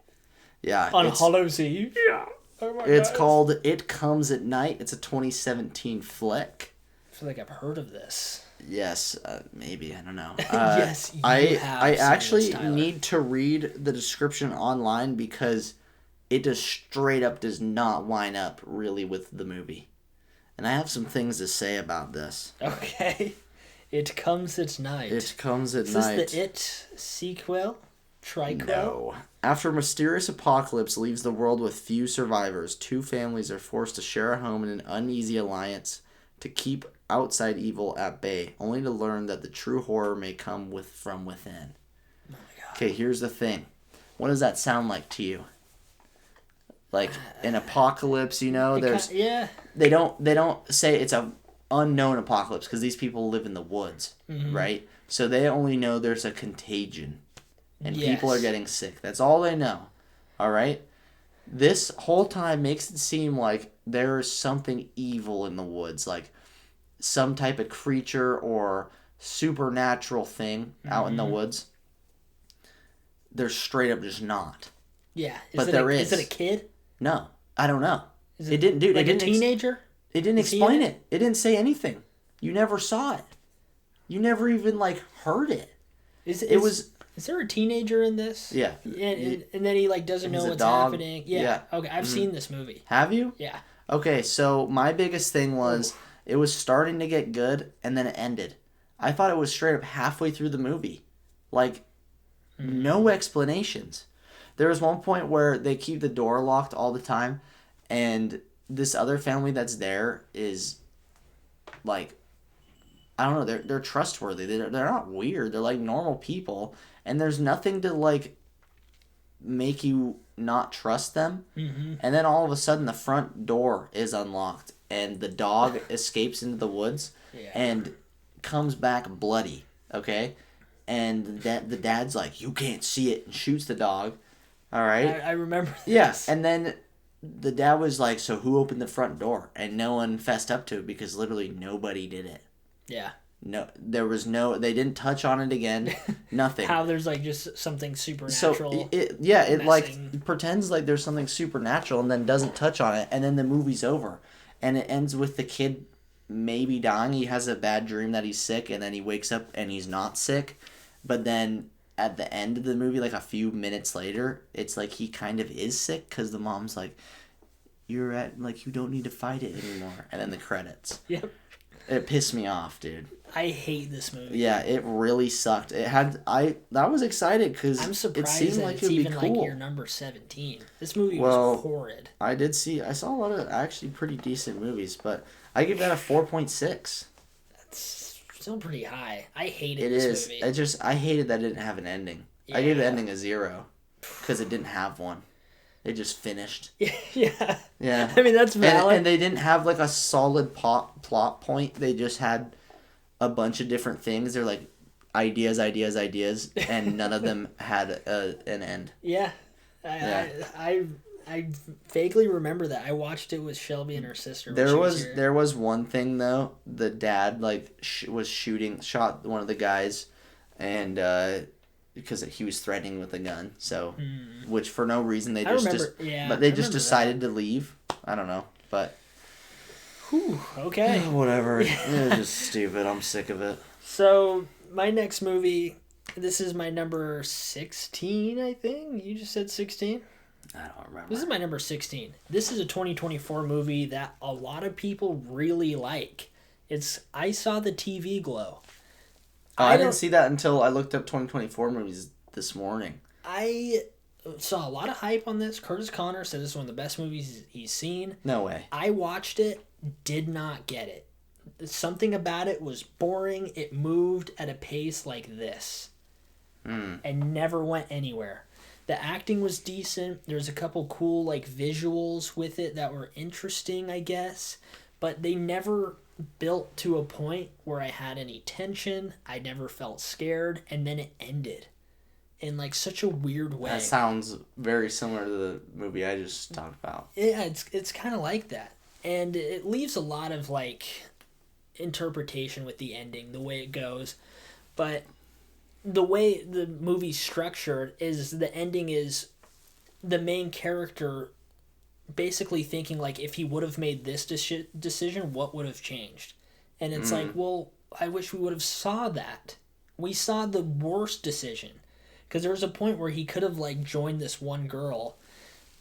Yeah. On Hallows Eve. Yeah. Oh my It's God. called It Comes at Night. It's a 2017 flick. I feel like I've heard of this. Yes, maybe, I don't know. Yes, you I have I seen actually this, Tyler. need to read the description online because it just straight up does not line up really with the movie. And I have some things to say about this. Okay. It Comes at Night. It Comes at Is Night. this the It sequel? Triquel? No. After a mysterious apocalypse leaves the world with few survivors, two families are forced to share a home in an uneasy alliance to keep outside evil at bay, only to learn that the true horror may come from within. Oh my God. Okay, here's the thing. What does that sound like to you? Like an apocalypse, you know? Yeah. They don't say it's a unknown apocalypse because these people live in the woods, right? So they only know there's a contagion and people are Yes. getting sick. That's all they know. All right? This whole time makes it seem like there is something evil in the woods, like some type of creature or supernatural thing out in the woods. There's straight up just not. Yeah. But there Is is. it a kid? No, I don't know. Is It didn't, dude. Like it didn't a teenager? It didn't Is he in explain it? it. It didn't say anything. You never saw it. You never even like heard it. Is there a teenager in this? Yeah. And then he like doesn't He's know a what's dog. happening. Yeah. Yeah. Okay, I've seen this movie. Have you? Yeah. Okay, so my biggest thing was it was starting to get good and then it ended. I thought it was straight up halfway through the movie. Like no explanations. There was one point where they keep the door locked all the time and this other family that's there is like I don't know, they're trustworthy. They're not weird. They're like normal people and there's nothing to like make you not trust them. Mm-hmm. And then all of a sudden the front door is unlocked and the dog escapes into the woods and comes back bloody, okay? And the dad's like, "You can't see it," and shoots the dog. All right? I remember this. Yes. And then the dad was like, "So who opened the front door?" And no one fessed up to it because literally nobody did it. Yeah. No, there was no. They didn't touch on it again. Nothing. How there's like just something supernatural. So it like messing. pretends like there's something supernatural and then doesn't touch on it, and then the movie's over, and it ends with the kid maybe dying. He has a bad dream that he's sick, and then he wakes up and he's not sick, but then at the end of the movie, like a few minutes later, it's like he kind of is sick because the mom's like, "You're at like you don't need to fight it anymore," and then the credits. Yep. It pissed me off, dude. I hate this movie. Yeah, it really sucked. It had I was excited because I'm it surprised seemed that like it's it would be even cool. like your number 17. This movie Well, was horrid. I saw a lot of actually pretty decent movies, but I give that a 4.6. That's still pretty high. I hated It this is. movie. I hated that it didn't have an ending. I gave the Yeah. ending a 0 because it didn't have one. It just finished. Yeah. Yeah. I mean, that's valid. And they didn't have like a solid plot point. They just had a bunch of different things. They're like ideas, and none of them had an end. Yeah. Yeah. I vaguely remember that. I watched it with Shelby and her sister. When There she was here. there was one thing though. The dad like shot one of the guys, and because he was threatening with a gun. So, which for no reason they I just remember- yeah, but they I just remember decided to leave. I don't know. But Whew, okay. whatever. It's just stupid. I'm sick of it. So, my next movie, this is my number 16, I think. You just said 16? I don't remember. This is my number 16. This is a 2024 movie that a lot of people really like. It's I Saw the TV Glow. Oh, I didn't see that until I looked up 2024 movies this morning. I saw a lot of hype on this. Curtis Connor said this is one of the best movies he's seen. No way. I watched it, did not get it. Something about it was boring. It moved at a pace like this. And never went anywhere. The acting was decent. There's a couple cool like visuals with it that were interesting, I guess. But they never built to a point where I had any tension. I never felt scared. And then it ended in like such a weird way. That sounds very similar to the movie I just talked about. Yeah, it's kind of like that. And it leaves a lot of like interpretation with the ending, the way it goes. But the way the movie's structured is the ending is the main character basically thinking like if he would have made this decision, what would have changed? And it's like, well, I wish we would have saw that. We saw the worst decision. Because there was a point where he could have like joined this one girl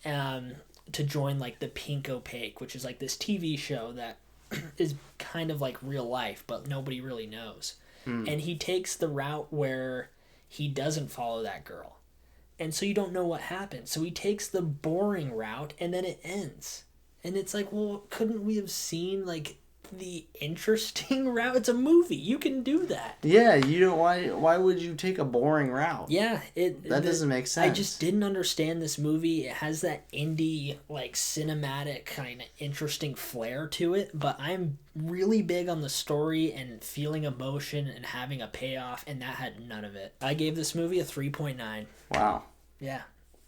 to join like the Pink Opaque, which is like this TV show that is kind of like real life, but nobody really knows. And he takes the route where he doesn't follow that girl. And so you don't know what happened. So he takes the boring route and then it ends. And it's like, well, couldn't we have seen like the interesting route? It's a movie. You can do that. Yeah, you don't. Why would you take a boring route? Yeah, that doesn't make sense. I just didn't understand this movie. It has that indie, like cinematic kind of interesting flair to it, but I'm really big on the story and feeling emotion and having a payoff, and that had none of it. I gave this movie a 3.9. Wow. Yeah.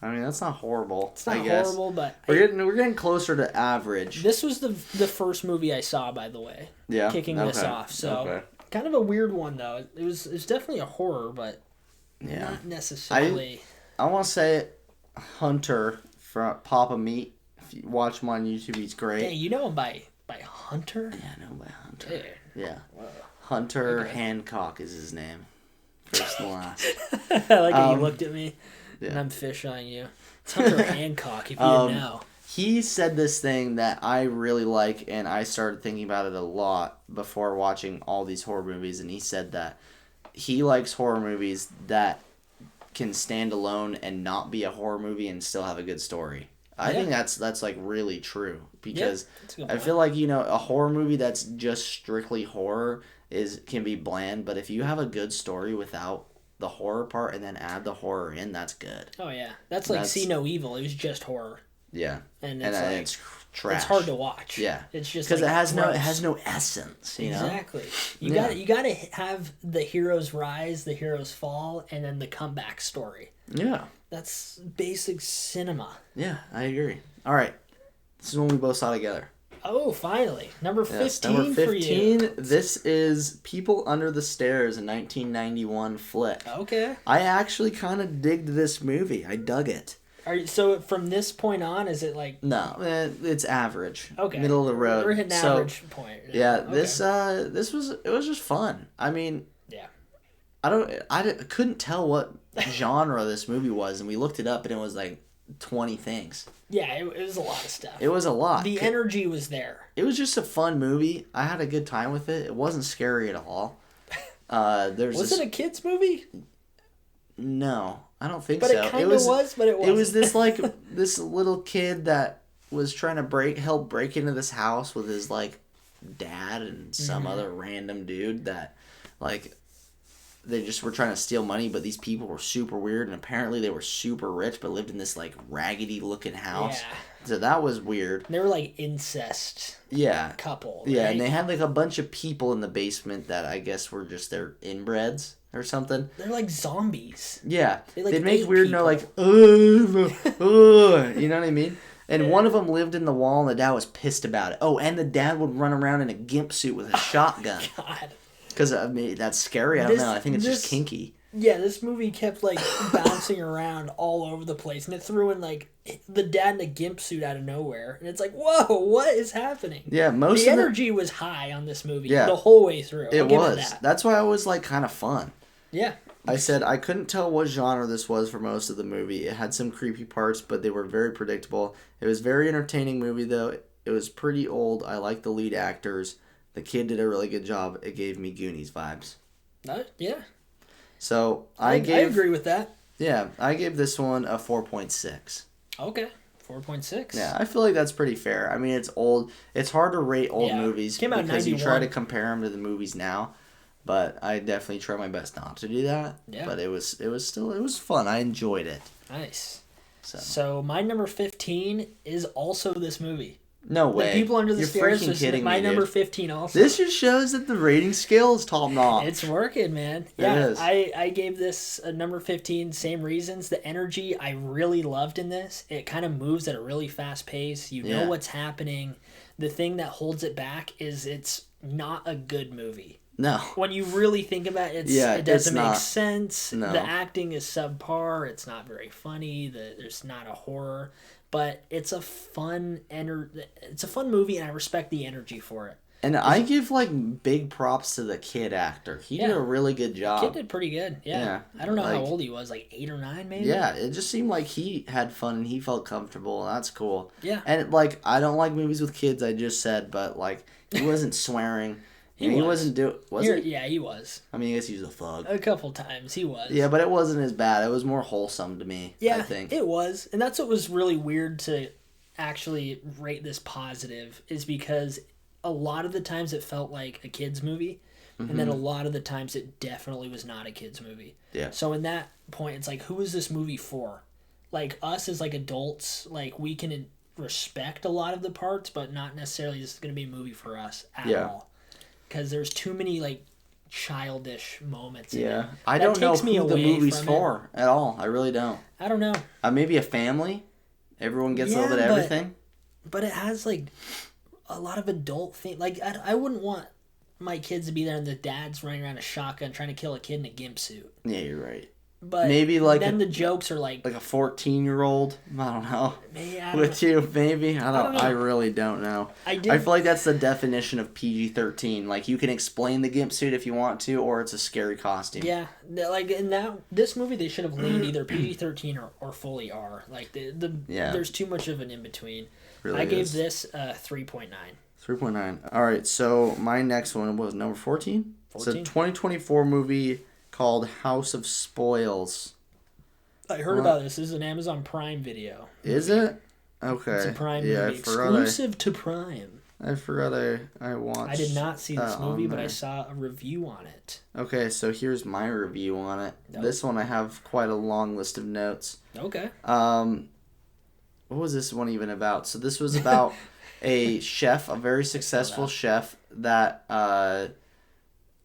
I mean, that's not horrible. It's not horrible, but we're getting closer to average. This was the first movie I saw, by the way. Yeah. Kicking this off. So kind of a weird one though. It was definitely a horror, but not necessarily. I want to say Hunter from Papa Meat. If you watch him on YouTube, he's great. Yeah, you know him by Hunter? Yeah, I know by Hunter. Dude. Yeah. Wow. Hunter Hancock is his name. First and last. I like how you looked at me. Yeah. And I'm fish on you. It's Hunter Hancock, if you didn't know. He said this thing that I really like, and I started thinking about it a lot before watching all these horror movies, and he said that he likes horror movies that can stand alone and not be a horror movie and still have a good story. I think that's like really true, because I feel like, you know, a horror movie that's just strictly horror can be bland, but if you have a good story without the horror part and then add the horror in, that's good. Oh yeah, that's like See No Evil. It was just horror. Yeah, and it's trash. It's hard to watch. Yeah, it's just because like it has no essence. You know? Exactly. You gotta have the hero's rise, the hero's fall, and then the comeback story. Yeah, that's basic cinema. Yeah, I agree. All right, this is one we both saw together. Oh, finally. Number 15, yes, number 15 for you. This is People Under the Stairs, a 1991 flick. Okay. I actually kind of digged this movie. I dug it. So from this point on, is it like... No, it's average. Okay. Middle of the road. We're hitting average point. Yeah, okay. This was just fun. I mean... Yeah. I couldn't tell what genre this movie was, and we looked it up, and it was like 20 things. Yeah, it was a lot of stuff. It was a lot. The energy was there. It was just a fun movie. I had a good time with it. It wasn't scary at all. Was it a kid's movie? No, I don't think so. But it kind of was, but it wasn't. It was this like this little kid that was trying to help break into this house with his like dad and some other random dude that like they just were trying to steal money, but these people were super weird, and apparently they were super rich, but lived in this like raggedy looking house. Yeah. So that was weird. They were like incest. Yeah. Couple. Yeah, right? and they had like a bunch of people in the basement that I guess were just their inbreds or something. They're like zombies. Yeah. They'd make weird no like you know what I mean? And one of them lived in the wall, and the dad was pissed about it. Oh, and the dad would run around in a gimp suit with a shotgun. God. Because I mean, that's scary. I don't know. I think it's just kinky. Yeah, this movie kept like bouncing around all over the place, and it threw in like the dad in a gimp suit out of nowhere, and it's like, whoa, what is happening? Yeah, The energy was high on this movie the whole way through. It was. That's why it was like kind of fun. Yeah. I said I couldn't tell what genre this was for most of the movie. It had some creepy parts, but they were very predictable. It was a very entertaining movie, though. It was pretty old. I liked the lead actors. The kid did a really good job. It gave me Goonies vibes. Yeah. So I agree with that. Yeah, I gave this one a 4.6. Okay. 4.6. Yeah, I feel like that's pretty fair. I mean, it's old. It's hard to rate old movies Came out because 91. you try to compare them to the movies now. But I definitely try my best not to do that. Yeah. But it was fun. I enjoyed it. Nice. So my number 15 is also this movie. No way. The People Under the Stairs was my number 15 also. This just shows that the rating scale is top notch. It's working, man. Yeah, it is. I gave this a number 15, same reasons. The energy I really loved in this. It kind of moves at a really fast pace. You know what's happening. The thing that holds it back is it's not a good movie. No. When you really think about it, it doesn't make sense. No. The acting is subpar. It's not very funny. There's not a horror. But it's a fun movie, and I respect the energy for it. And I give like big props to the kid actor. He did a really good job. The kid did pretty good. Yeah. I don't know how old he was, like 8 or 9 maybe. Yeah, it just seemed like he had fun and he felt comfortable, and that's cool. Yeah. And like I don't like movies with kids. I just said, but like he wasn't swearing. He wasn't doing. Was he? Yeah, he was. I mean, I guess he was a thug. A couple times he was. Yeah, but it wasn't as bad. It was more wholesome to me. Yeah, I think it was, and that's what was really weird to actually rate this positive is because a lot of the times it felt like a kids movie, and then a lot of the times it definitely was not a kids movie. Yeah. So in that point, it's like, who is this movie for? Like us as like adults, like we can respect a lot of the parts, but not necessarily this is going to be a movie for us at all. Because there's too many like childish moments. Yeah, I don't know who the movie's for at all. I really don't. I don't know. Maybe a family. Everyone gets a little bit of everything. But it has like a lot of adult things. Like I wouldn't want my kids to be there and the dad's running around a shotgun trying to kill a kid in a gimp suit. Yeah, you're right. But maybe like then the jokes are like a 14-year-old. I don't know. With you, maybe I don't know. I really don't know. I feel like that's the definition of PG-13. Like you can explain the gimp suit if you want to, or it's a scary costume. Yeah, like in this movie, they should have leaned either PG-13 or fully R. Like there's too much of an in between. Really I gave this 3.9. 3.9. All right, so my next one was number 14. It's a 2024 movie called House of Spoils. I heard about this. This is an Amazon Prime video. Is it? Okay. It's a Prime movie. Exclusive to Prime. I forgot I watched. I did not see this movie, but I saw a review on it. Okay, so here's my review on it. Nope. This one I have quite a long list of notes. Okay. What was this one even about? So this was about a chef, a very successful chef that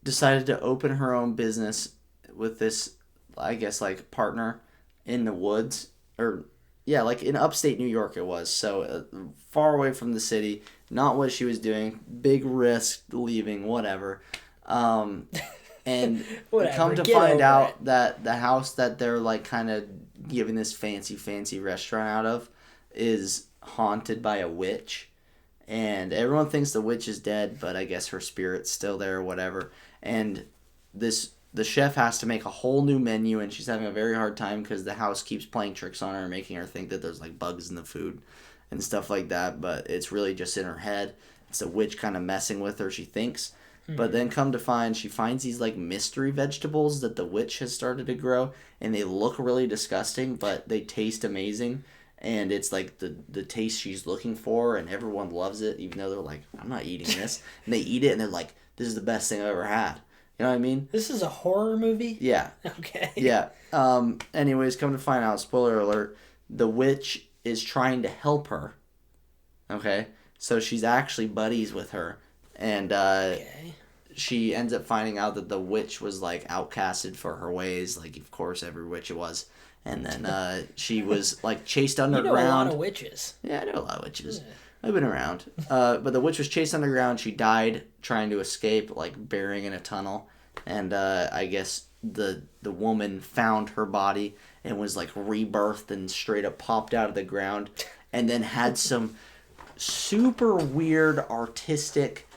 decided to open her own business with this, I guess, like partner in the woods, or like in upstate New York it was. So far away from the city, not what she was doing, big risk leaving, whatever. And come to find out that the house that they're like kind of giving this fancy restaurant out of is haunted by a witch. And everyone thinks the witch is dead, but I guess her spirit's still there or whatever. And the chef has to make a whole new menu, and she's having a very hard time because the house keeps playing tricks on her and making her think that there's like bugs in the food and stuff like that. But it's really just in her head. It's a witch kind of messing with her, she thinks. But then come to find, she finds these like mystery vegetables that the witch has started to grow, and they look really disgusting, but they taste amazing. And it's like the taste she's looking for, and everyone loves it, even though they're like, I'm not eating this. And they eat it, and they're like, this is the best thing I've ever had. You know what I mean? This is a horror movie? Yeah. Okay. Yeah. Anyways, come to find out, spoiler alert, the witch is trying to help her. Okay? So she's actually buddies with her. And she ends up finding out that the witch was like outcasted for her ways. Like, of course, every witch it was. And then she was like chased underground. You know a lot of witches. Yeah, I know a lot of witches. Yeah. I've been around. But the witch was chased underground. She died trying to escape, like burying in a tunnel. And I guess the woman found her body and was like rebirthed and straight up popped out of the ground, and then had some super weird artistic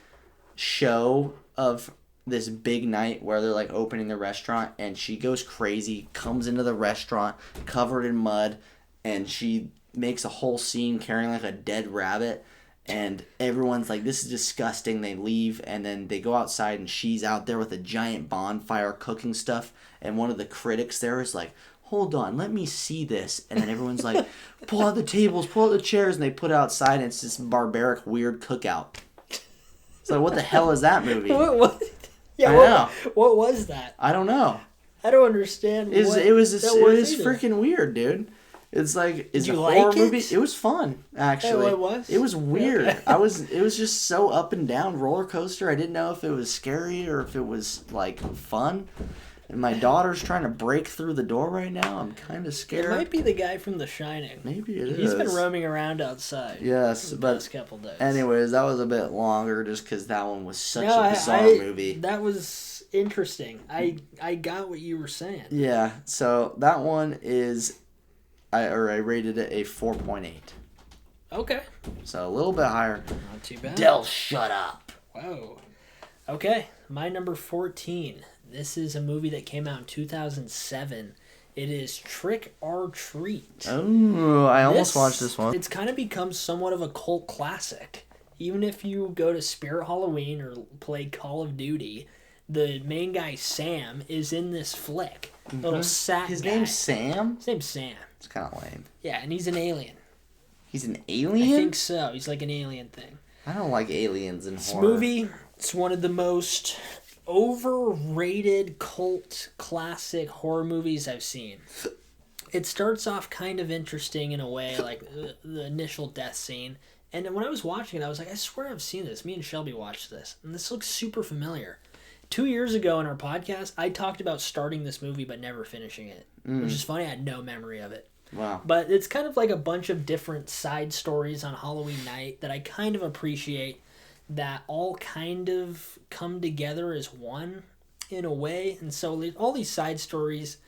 show of this big night where they're like opening the restaurant, and she goes crazy, comes into the restaurant covered in mud, and she makes a whole scene carrying like a dead rabbit, and everyone's like, this is disgusting. They leave, and then they go outside, and she's out there with a giant bonfire cooking stuff, and one of the critics there is like, hold on, let me see this. And then everyone's like, pull out the tables, pull out the chairs, and they put it outside, and it's this barbaric weird cookout. It's like, what the hell is that movie? What? Yeah, I know. What was that? I don't know. I don't understand. It was freaking weird, dude. It's like, it's a horror movie. It was fun, actually. Oh, it was? It was weird. Okay. It was just so up and down roller coaster. I didn't know if it was scary or if it was like fun. And my daughter's trying to break through the door right now. I'm kind of scared. It might be the guy from The Shining. Maybe it is. He's been roaming around outside. Yes, the but past couple days. anyways, that was a bit longer just because that one was such a bizarre movie. That was interesting. I got what you were saying. Yeah, so that one is, I rated it a 4.8. Okay. So a little bit higher. Not too bad. Del, shut up. Whoa. Okay, my number 14. This is a movie that came out in 2007. It is Trick or Treat. Oh, I almost watched this one. It's kind of become somewhat of a cult classic. Even if you go to Spirit Halloween or play Call of Duty, the main guy, Sam, is in this flick. Mm-hmm. Little sat His guy. name's Sam? His name's Sam. It's kind of lame. Yeah, and he's an alien. He's an alien? I think so. He's like an alien thing. I don't like aliens in This horror. movie, it's one of the most overrated cult classic horror movies I've seen. It starts off kind of interesting in a way, like the initial death scene. And then when I was watching it, I was like, I swear I've seen this. Me and Shelby watched this. And this looks super familiar. 2 years ago in our podcast, I talked about starting this movie but never finishing it. Which is funny, I had no memory of it. Wow. But it's kind of like a bunch of different side stories on Halloween night that I kind of appreciate, that all kind of come together as one in a way. And so all these side stories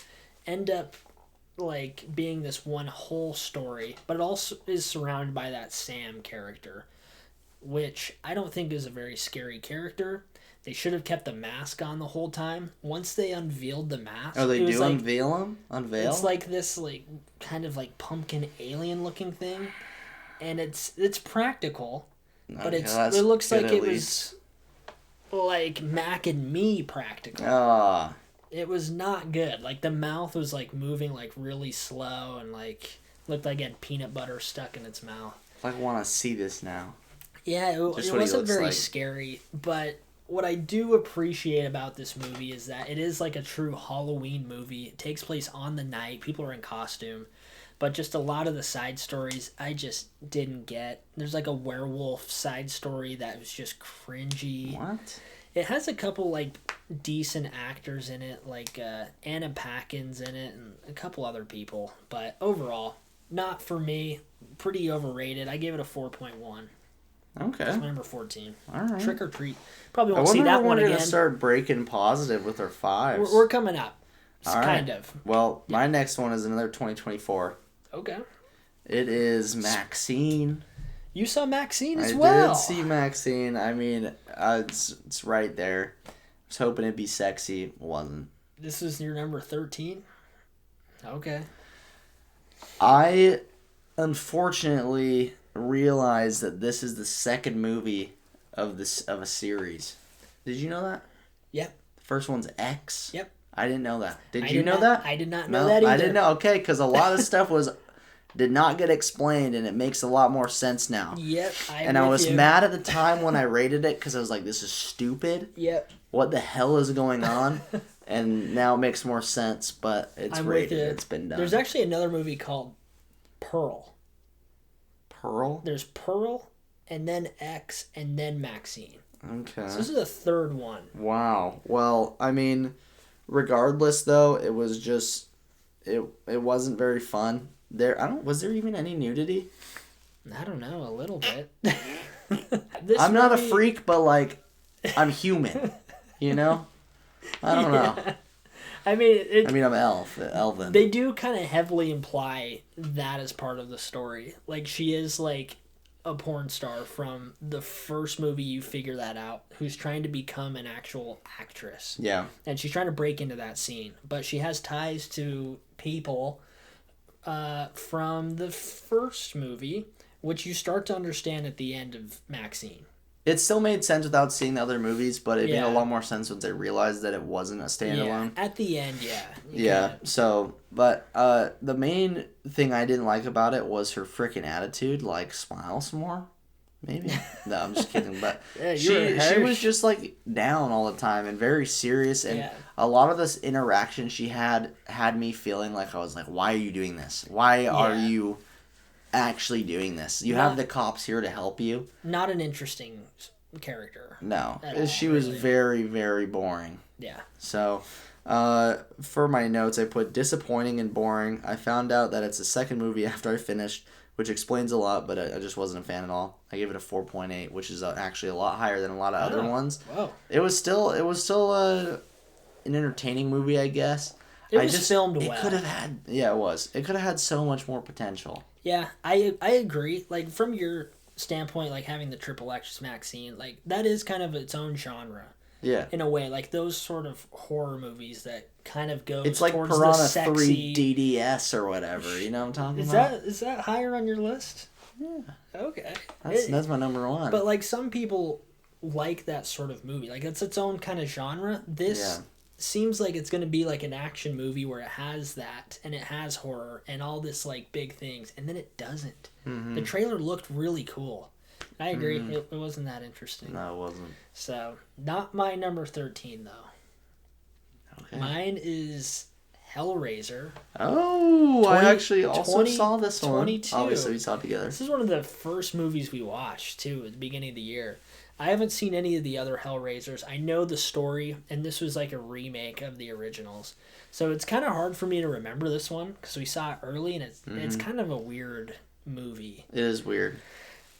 end up like being this one whole story, but it also is surrounded by that Sam character, which I don't think is a very scary character. They should have kept the mask on the whole time. Once they unveiled the mask, Oh, they do like, unveil him? Unveil? it's like this like kind of like pumpkin alien looking thing, and it's practical, but Okay, it looks good like at it least. was like Mac and Me practical. Ah. It was not good. Like the mouth was like moving like really slow and like looked like it had peanut butter stuck in its mouth. I want to see this now. Yeah, it Just what he wasn't looks very like. scary, but what I do appreciate about this movie is that it is like a true Halloween movie. It takes place on the night. People are in costume. But just a lot of the side stories I just didn't get. There's like a werewolf side story that was just cringy. What? It has a couple like decent actors in it, like Anna Paquin's in it and a couple other people. But overall, not for me. Pretty overrated. I gave it a 4.1. Okay. That's my number 14. All right. Trick or Treat. Probably I won't see wonder that when one we're again. going to start breaking positive with our fives. We're coming up. All right. Kind of. Well, my next one is another 2024. Okay. It is Maxine. You saw Maxine as I well. did see Maxine. I mean, it's right there. I was hoping it'd be sexy. It wasn't. This is your number 13? Okay. I unfortunately realized that this is the second movie of a series. Did you know that? Yep. The first one's X. Yep. I didn't know that. Did I you did know not- that? I did not know that I either. didn't know. Okay, because a lot of stuff did not get explained, and it makes a lot more sense now. Yep. And I was mad at the time when I rated it because I was like, "This is stupid. Yep. What the hell is going on?" And now it makes more sense, but it's I'm rated. with you. It's been done. There's actually another movie called Pearl. Pearl. There's Pearl, and then X, and then Maxine. Okay. So this is the third one. Wow. Well, I mean, regardless though, it was just it wasn't very fun. Was there even any nudity? I don't know, a little bit. I'm not a freak, but like I'm human. You know? I don't know. I mean, I'm Elvin. They do kind of heavily imply that as part of the story. Like, she is like a porn star from the first movie. You figure that out. Who's trying to become an actual actress. Yeah. And she's trying to break into that scene, but she has ties to people from the first movie, which you start to understand at the end of Maxine. It still made sense without seeing the other movies, but it made a lot more sense once I realized that it wasn't a standalone. Yeah, at the end, yeah. Yeah, so, but the main thing I didn't like about it was her freaking attitude, like, smile some more, maybe? No, I'm just kidding, but yeah, she was just, like, down all the time and very serious, and a lot of this interaction she had me feeling like I was like, why are you doing this? Why are you actually doing this? You have the cops here to help you. Not an interesting character. No, she was very, very boring. Yeah. So, for my notes, I put disappointing and boring. I found out that it's the second movie after I finished, which explains a lot, but I just wasn't a fan at all. I gave it a 4.8, which is actually a lot higher than a lot of other ones. Wow. It was still an entertaining movie, I guess. It was filmed well. It could have had, it was. It could have had so much more potential. Yeah, I agree. Like, from your standpoint, like, having the Triple X Maxine, like, that is kind of its own genre. Yeah. In a way, like, those sort of horror movies that kind of goes it's like towards Piranha the sexy... 3 DDS or whatever, you know what I'm talking about? Is that higher on your list? Yeah. Okay. That's my number one. But, like, some people like that sort of movie. Like, it's its own kind of genre. This seems like it's going to be like an action movie where it has that and it has horror and all this like big things, and then it doesn't. The trailer looked really cool. I agree. It wasn't that interesting. No, it wasn't. So, not my number 13 though. Okay. Mine is Hellraiser. Oh, I actually also saw this 22. one. Obviously, we saw it together. This is one of the first movies we watched too at the beginning of the year. I haven't seen any of the other Hellraisers. I know the story, and this was like a remake of the originals. So it's kind of hard for me to remember this one because we saw it early, and it's kind of a weird movie. It is weird.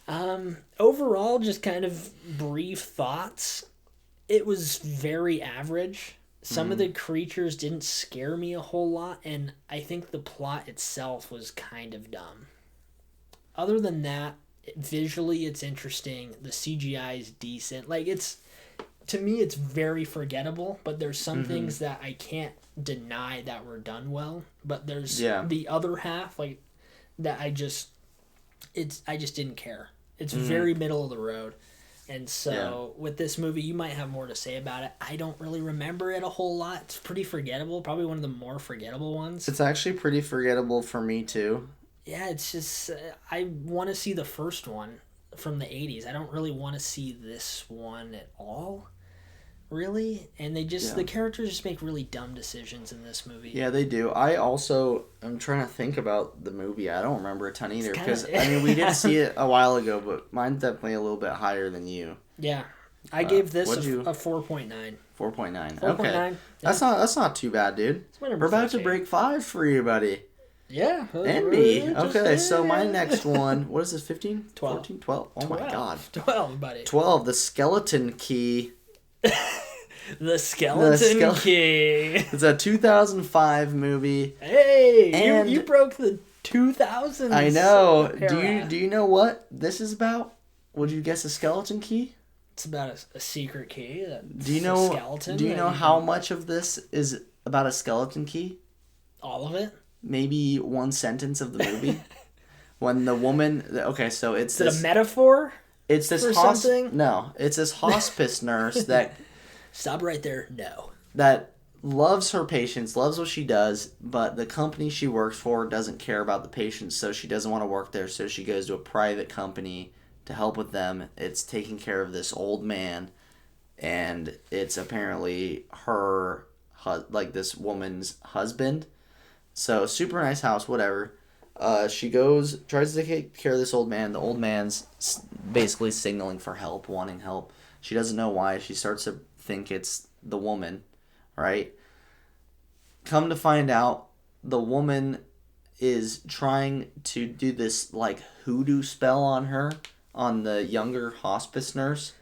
Overall, just kind of brief thoughts. It was very average. Some of the creatures didn't scare me a whole lot, and I think the plot itself was kind of dumb. Other than that, visually it's interesting. The CGI is decent. Like, to me it's very forgettable, but there's some things that I can't deny that were done well, but there's the other half like that I just didn't care. It's very middle of the road. And so with this movie, you might have more to say about it. I don't really remember it a whole lot. It's pretty forgettable, probably one of the more forgettable ones. It's actually pretty forgettable for me too. Yeah, it's just, I want to see the first one from the 80s. I don't really want to see this one at all, really. And they just, the characters just make really dumb decisions in this movie. Yeah, they do. I'm trying to think about the movie. I don't remember a ton either. Because, I mean, we did see it a while ago, but mine's definitely a little bit higher than you. Yeah. I gave this a 4.9. 4.9. Okay. Yeah. That's not too bad, dude. We're about to break 5 for you, buddy. Yeah. And me. Okay, so my next one, what is this, 15? 12. 14? 12? Oh 12. My God. 12, buddy. 12, the skeleton key. The skeleton key. It's a 2005 movie. Hey, and you broke the 2000s. I know. Do you know what this is about? Would you guess a skeleton key? It's about a secret key. Do you know how much of this is about a skeleton key? All of it? Maybe one sentence of the movie. When the woman... Okay, so it's this... Is it a metaphor? It's this something? No. It's this hospice nurse that... Stop right there. No. That loves her patients, loves what she does, but the company she works for doesn't care about the patients, so she doesn't want to work there, so she goes to a private company to help with them. It's taking care of this old man, and it's apparently her... like this woman's husband. So, super nice house, whatever. She tries to take care of this old man. The old man's basically signaling for help, wanting help. She doesn't know why. She starts to think it's the woman, right? Come to find out, the woman is trying to do this, like, hoodoo spell on the younger hospice nurse,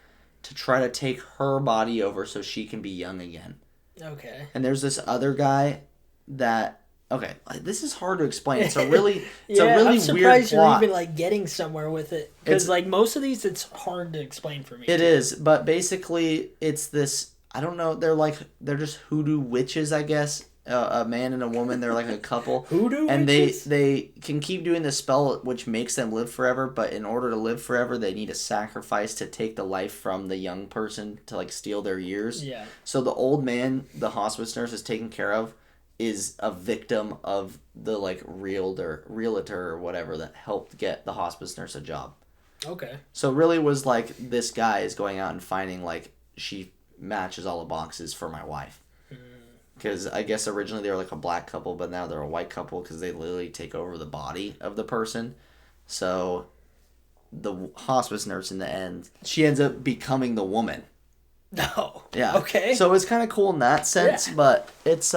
to try to take her body over so she can be young again. Okay. And there's this other guy that. Okay, this is hard to explain. It's a really, it's a really I'm weird surprised you're plot. even like getting somewhere with it because like most of these, it's hard to explain for me. It is, but basically, it's this. I don't know. They're just hoodoo witches, I guess. A man and a woman. They're like a couple. Hoodoo and witches? they can keep doing this spell, which makes them live forever. But in order to live forever, they need a sacrifice to take the life from the young person to like steal their years. Yeah. So the old man, the hospice nurse is taken care of, is a victim of the like realtor or whatever that helped get the hospice nurse a job. Okay. So it really was like this guy is going out and finding like she matches all the boxes for my wife. Because I guess originally they were like a black couple, but now they're a white couple because they literally take over the body of the person. So the hospice nurse in the end, she ends up becoming the woman. No. Yeah. Okay. So it's kind of cool in that sense, but it's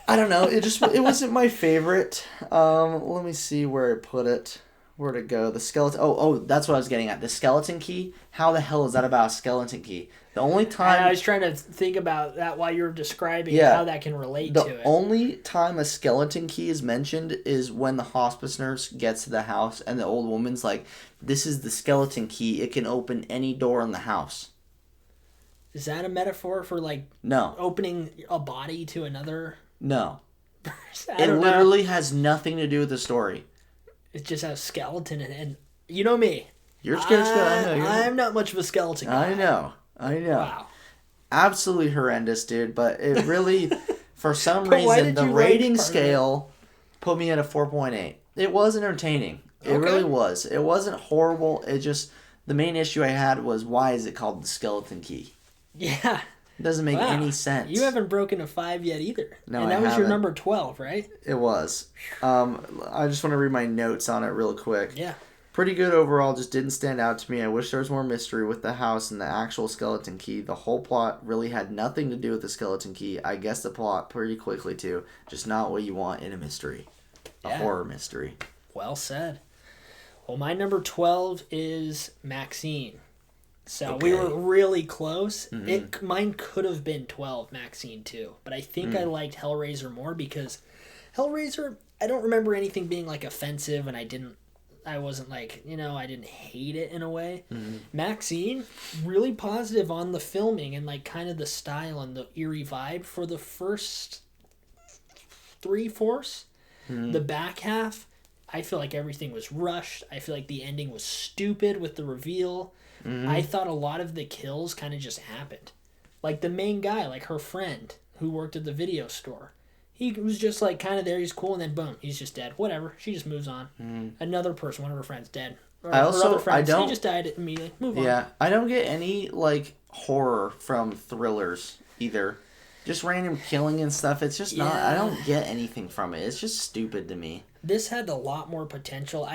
I don't know. It wasn't my favorite. Let me see where I put it. Where'd it go? The skeleton. Oh, that's what I was getting at. The skeleton key. How the hell is that about a skeleton key? The only time I was trying to think about that while you were describing how that can relate to it. The only time a skeleton key is mentioned is when the hospice nurse gets to the house and the old woman's like, "This is the skeleton key. It can open any door in the house." Is that a metaphor for like No. opening a body to another? No. It literally has nothing to do with the story. It just has skeleton and you know me. You're scared of skeleton. I know. I'm not much of a skeleton guy. I know. Wow. Absolutely horrendous, dude. But it really, for some But why reason, did the you like rating part of scale put me at a 4.8. It was entertaining. It Okay. really was. It wasn't horrible. It just, the main issue I had was why is it called the skeleton key? Yeah. It doesn't make Wow. any sense. You haven't broken a 5 yet either. No, and that I was your haven't. number 12, right? It was. I just want to read my notes on it real quick. Yeah. Pretty good overall, just didn't stand out to me. I wish there was more mystery with the house and the actual skeleton key. The whole plot really had nothing to do with the skeleton key. I guessed the plot pretty quickly too. Just not what you want in a mystery. A horror mystery. Well said. Well, my number 12 is Maxine. So we were really close. Mm-hmm. Mine could have been 12, Maxine too. But I think I liked Hellraiser more because Hellraiser, I don't remember anything being like offensive, and I wasn't like, I didn't hate it in a way. Mm-hmm. Maxine, really positive on the filming and like kind of the style and the eerie vibe for the first 3/4. The back half, I feel like everything was rushed. I feel like the ending was stupid with the reveal. I thought a lot of the kills kind of just happened. Like the main guy, like her friend who worked at the video store. He was just like kind of there, he's cool, and then boom, he's just dead. Whatever, she just moves on. Another person, one of her friends, dead. Or I her also- other friends, I don't- he just died immediately. Move on. Yeah, I don't get any like horror from thrillers either. Just random killing and stuff. It's just not. I don't get anything from it. It's just stupid to me. This had a lot more potential.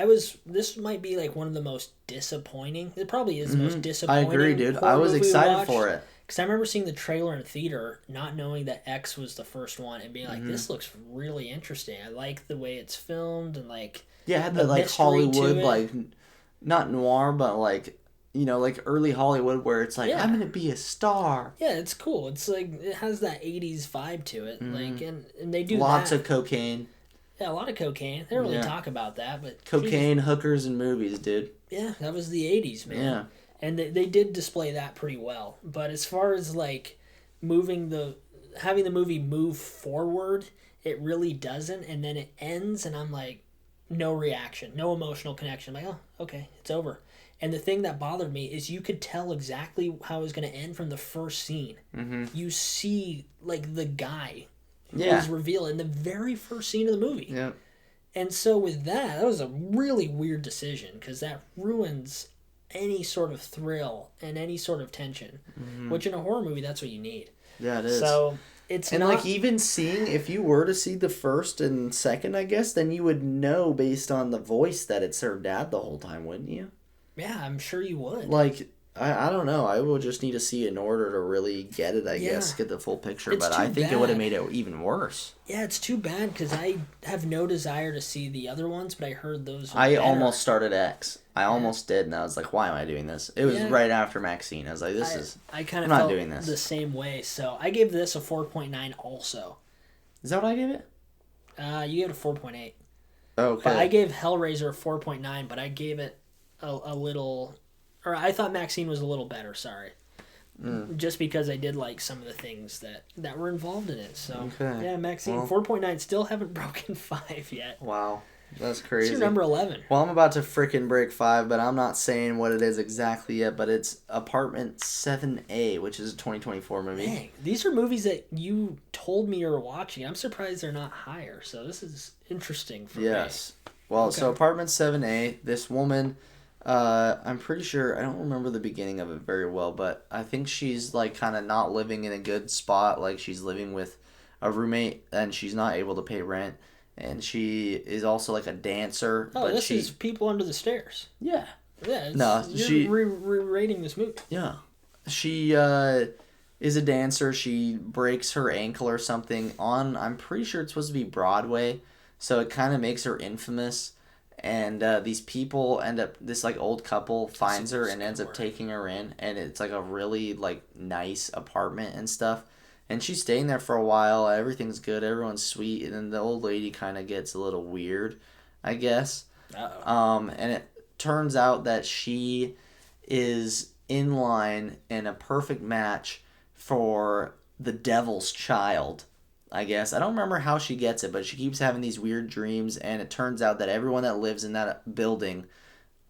This might be like one of the most disappointing. It probably is the most I disappointing. agree, dude. horror I was movie we excited watched. for it. Because I remember seeing the trailer in theater, not knowing that X was the first one, and being like, "This looks really interesting. I like the way it's filmed, and like Yeah, it had the the like mystery Hollywood, to it. like not noir, but like like early Hollywood where it's like Yeah. I'm gonna be a star. yeah, it's cool. It's like it has that '80s vibe to it, like and they do Lots that. of cocaine, Yeah, a lot of cocaine. They don't really Yeah. talk about that, but cocaine, hookers, and movies, dude. yeah, that was the '80s, man. Yeah. And they did display that pretty well. But as far as like having the movie move forward, it really doesn't. And then it ends, and I'm like, no reaction, no emotional connection. I'm like, oh, okay, it's over. And the thing that bothered me is you could tell exactly how it was going to end from the first scene. Mm-hmm. You see like the guy was revealed in the very first scene of the movie. Yeah. And so with that was a really weird decision because that ruins any sort of thrill and any sort of tension, which in a horror movie, that's what you need. Yeah, it is. So it's And not... like even seeing, if you were to see the first and second, I guess, then you would know based on the voice that it's her dad the whole time, wouldn't you? Yeah, I'm sure you would. Like I don't know. I will just need to see it in order to really get it, I guess, get the full picture. It's but too I think it bad. would have made it even worse. Yeah, it's too bad because I have no desire to see the other ones, but I heard those were I better. almost started X. I almost did, and I was like, why am I doing this? It was right after Maxine. I was like, I kind I'm of not felt doing this. the same way, so I gave this a 4.9 also. Is that what I gave it? You gave it a 4.8. Okay. But I gave Hellraiser a 4.9, but I gave it a little... Or I thought Maxine was a little better, sorry. Just because I did like some of the things that were involved in it. So, yeah, Maxine, 4.9. Still haven't broken 5 yet. Wow. That's crazy. It's your number 11. Well, I'm about to frickin' break 5, but I'm not saying what it is exactly yet, but it's Apartment 7A, which is a 2024 movie. Dang, these are movies that you told me you were watching. I'm surprised they're not higher, so this is interesting for me. Yes. Well, so Apartment 7A, this woman, I'm pretty sure, I don't remember the beginning of it very well, but I think she's like kind of not living in a good spot. Like she's living with a roommate and she's not able to pay rent. And she is also like a dancer. Oh, this is People Under the Stairs. Yeah. Yeah. You're re-rating this movie. Yeah. She is a dancer. She breaks her ankle or something on, I'm pretty sure it's supposed to be Broadway. So it kind of makes her infamous. And these people this like old couple finds her and ends up taking her in. And it's like a really like nice apartment and stuff. And she's staying there for a while. Everything's good. Everyone's sweet. And then the old lady kind of gets a little weird, I guess. And it turns out that she is in line in a perfect match for the devil's child, I guess. I don't remember how she gets it, but she keeps having these weird dreams. And it turns out that everyone that lives in that building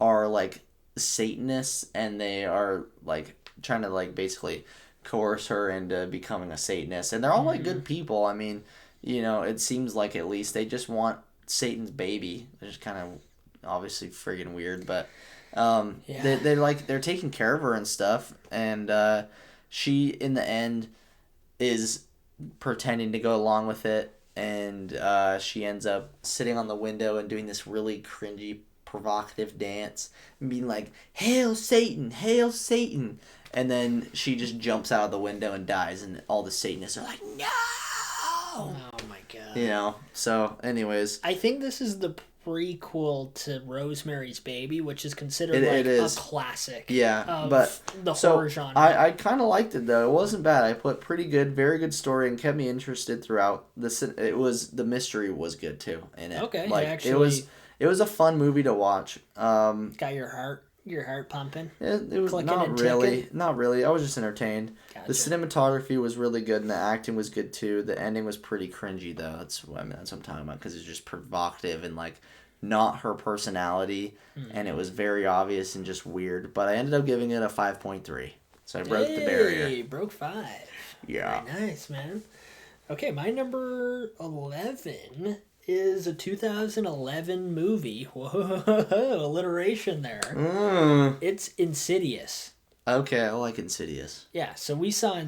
are like Satanists. And they are like trying to like basically coerce her into becoming a Satanist. And they're all like good people. I mean, you know, it seems like at least they just want Satan's baby. They're just kind of obviously friggin' weird, but they're taking care of her and stuff. And she in the end is pretending to go along with it, and she ends up sitting on the window and doing this really cringy provocative dance and being like, "Hail Satan, hail Satan." And then she just jumps out of the window and dies, and all the Satanists are like, "No!" Oh my god. You know, so anyways. I think this is the prequel to Rosemary's Baby, which is considered a classic. Yeah, of but the horror genre. I kind of liked it, though. It wasn't bad. I put pretty good, very good story, and kept me interested throughout. The mystery was good, too, in it. Okay, like, actually... It was a fun movie to watch. Got your heart pumping? It was not really. I was just entertained. Gotcha. The cinematography was really good, and the acting was good too. The ending was pretty cringy though. That's what I'm talking about, because it's just provocative and like not her personality, and it was very obvious and just weird. But I ended up giving it a 5.3, so I broke the barrier. Broke 5. Yeah. Very nice, man. Okay, my number 11 is a 2011 movie. Whoa, alliteration there. It's Insidious. Okay, I like Insidious. Yeah, so we saw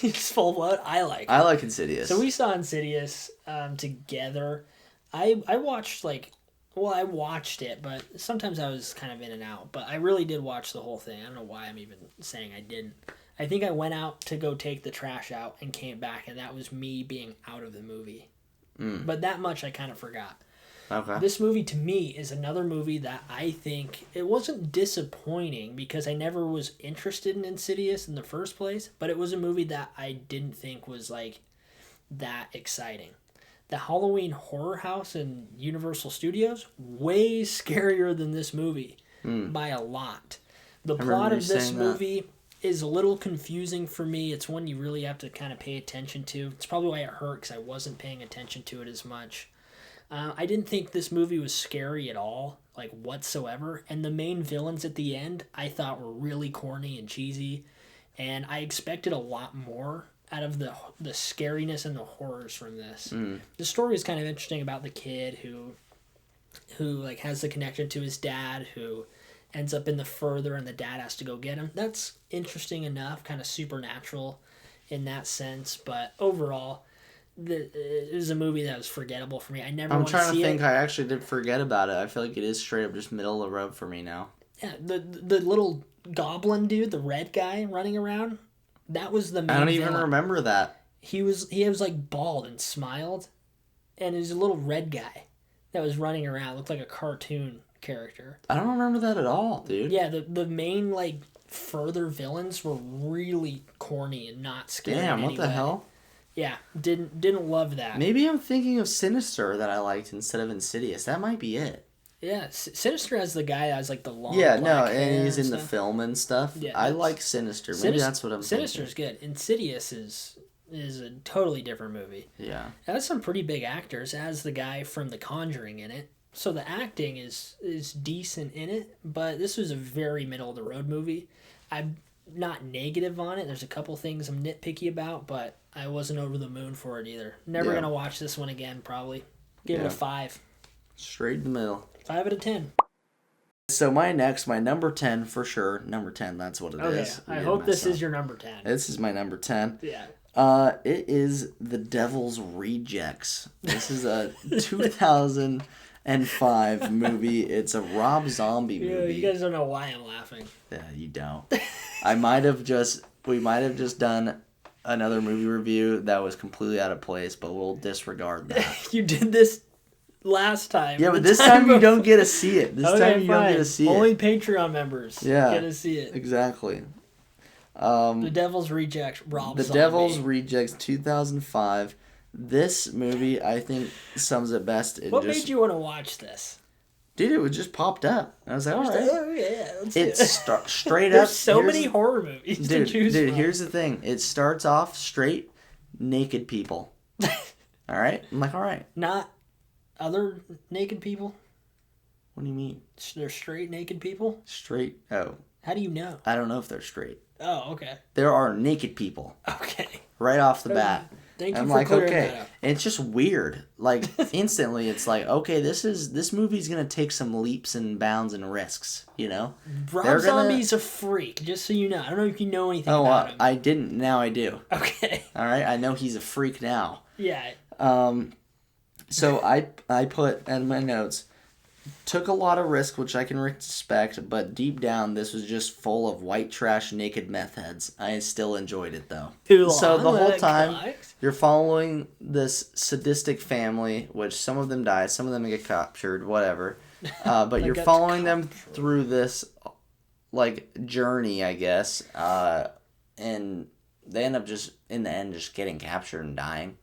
it's full blood. I like Insidious. So we saw Insidious together. I watched I watched it, but sometimes I was kind of in and out. But I really did watch the whole thing. I don't know why I'm even saying I didn't. I think I went out to go take the trash out and came back, and that was me being out of the movie. But that much I kind of forgot. Okay. This movie, to me, is another movie that I think... It wasn't disappointing because I never was interested in Insidious in the first place, but it was a movie that I didn't think was, like, that exciting. The Halloween Horror House in Universal Studios, way scarier than this movie by a lot. The plot of this movie is a little confusing for me. It's one you really have to kind of pay attention to. It's probably why it hurt, because I wasn't paying attention to it as much. I didn't think this movie was scary at all, like whatsoever. And the main villains at the end, I thought were really corny and cheesy. And I expected a lot more out of the scariness and the horrors from this. The story is kind of interesting about the kid who like has the connection to his dad, who ends up in the further, and the dad has to go get him. That's interesting enough, kind of supernatural in that sense. But overall, it was a movie that was forgettable for me. I never want to see it. I'm trying to think. I actually did forget about it. I feel like it is straight up just middle of the road for me now. Yeah, the little goblin dude, the red guy running around, that was the main I don't even villain. remember that. He was like bald and smiled, and he's a little red guy that was running around, looked like a cartoon character. I don't remember that at all, dude. Yeah, the main like further villains were really corny and not scary. Damn, in what any the way. hell? Yeah, didn't love that. Maybe I'm thinking of Sinister that I liked instead of Insidious. That might be it. Yeah, Sinister has the guy that has like the long Yeah, no, black hair and he's in the stuff. film and stuff. Yeah, I that's- like Sinister. Maybe that's what I'm Sinister's thinking. good. Insidious is a totally different movie. Yeah. It has some pretty big actors. It has the guy from The Conjuring in it. So the acting is decent in it, but this was a very middle of the road movie. I'm not negative on it. There's a couple things I'm nitpicky about, but I wasn't over the moon for it either. Never Yeah. gonna watch this one again, probably. Give it Yeah. a 5. Straight in the middle. 5 out of 10. So my number 10 for sure. Number 10, that's what it Okay, is. I hope this is your number 10. This is my number 10. Yeah. It is The Devil's Rejects. This is a 2005 movie. It's a Rob Zombie Yeah, movie. you guys don't know why I'm laughing. Yeah, you don't. we might have just done another movie review that was completely out of place, but we'll disregard that. You did this last time. Yeah, The but this time you before- don't get to see it. This Okay, time you don't get to fine. see Only it. Patreon members Yeah. get to see it. Exactly. The Devil's Rejects, Rob The Zombie. Devil's Rejects 2005. This movie, I think, sums it best. In What just, made you want to watch this? Dude, it just popped up. I was like, all right. Oh, yeah, let's do it. It's straight up. There's so here's- many horror movies to Dude, choose dude, from. here's the thing. It starts off straight naked people. All right? I'm like, all right. Not other naked people? What do you mean? They're straight naked people? Straight? Oh, How do you know? I don't know if they're straight. Oh, okay. There are naked people Okay. right off the bat. Thank you I'm for like, clearing okay. that up. And it's just weird. Like, instantly, it's like, okay, this movie's going to take some leaps and bounds and risks, you know? Rob They're gonna- Zombie's a freak, just so you know. I don't know if you know anything Oh, about him. I didn't. Now I do. Okay. All right? I know he's a freak now. Yeah. So I put in my notes, took a lot of risk, which I can respect, but deep down, this was just full of white trash, naked meth heads. I still enjoyed it, though. Too So the long, whole that time, collects. you're following this sadistic family, which some of them die, some of them get captured, whatever. But you're got following them captured. through this, like, journey, I guess. And they end up just, in the end, just getting captured and dying.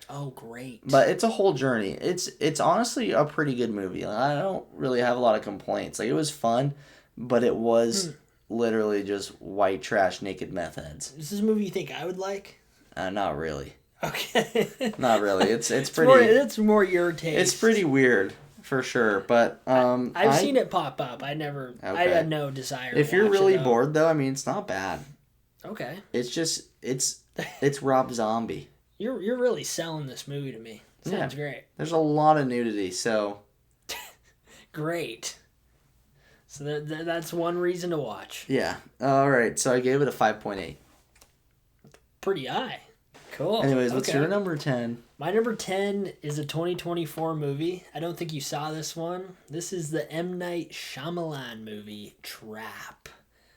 Oh, great. But it's a whole journey. It's honestly a pretty good movie. I don't really have a lot of complaints. Like, it was fun, but it was literally just white trash, naked meth heads. Is this a movie you think I would like? Not really. Okay. Not really. It's pretty. It's more your taste. It's pretty weird for sure. But I've seen it pop up. I Okay. had no desire. If to you're watch really it, though. bored though, I mean, it's not bad. Okay. It's just it's Rob Zombie. You're really selling this movie to me. Sounds great. There's a lot of nudity, so Great. So that's one reason to watch. yeah. All right. So I gave it a 5.8. Pretty high. Cool. Anyways, what's Okay. your number 10? My number 10 is a 2024 movie. I don't think you saw this one. This is the M. Night Shyamalan movie, Trap.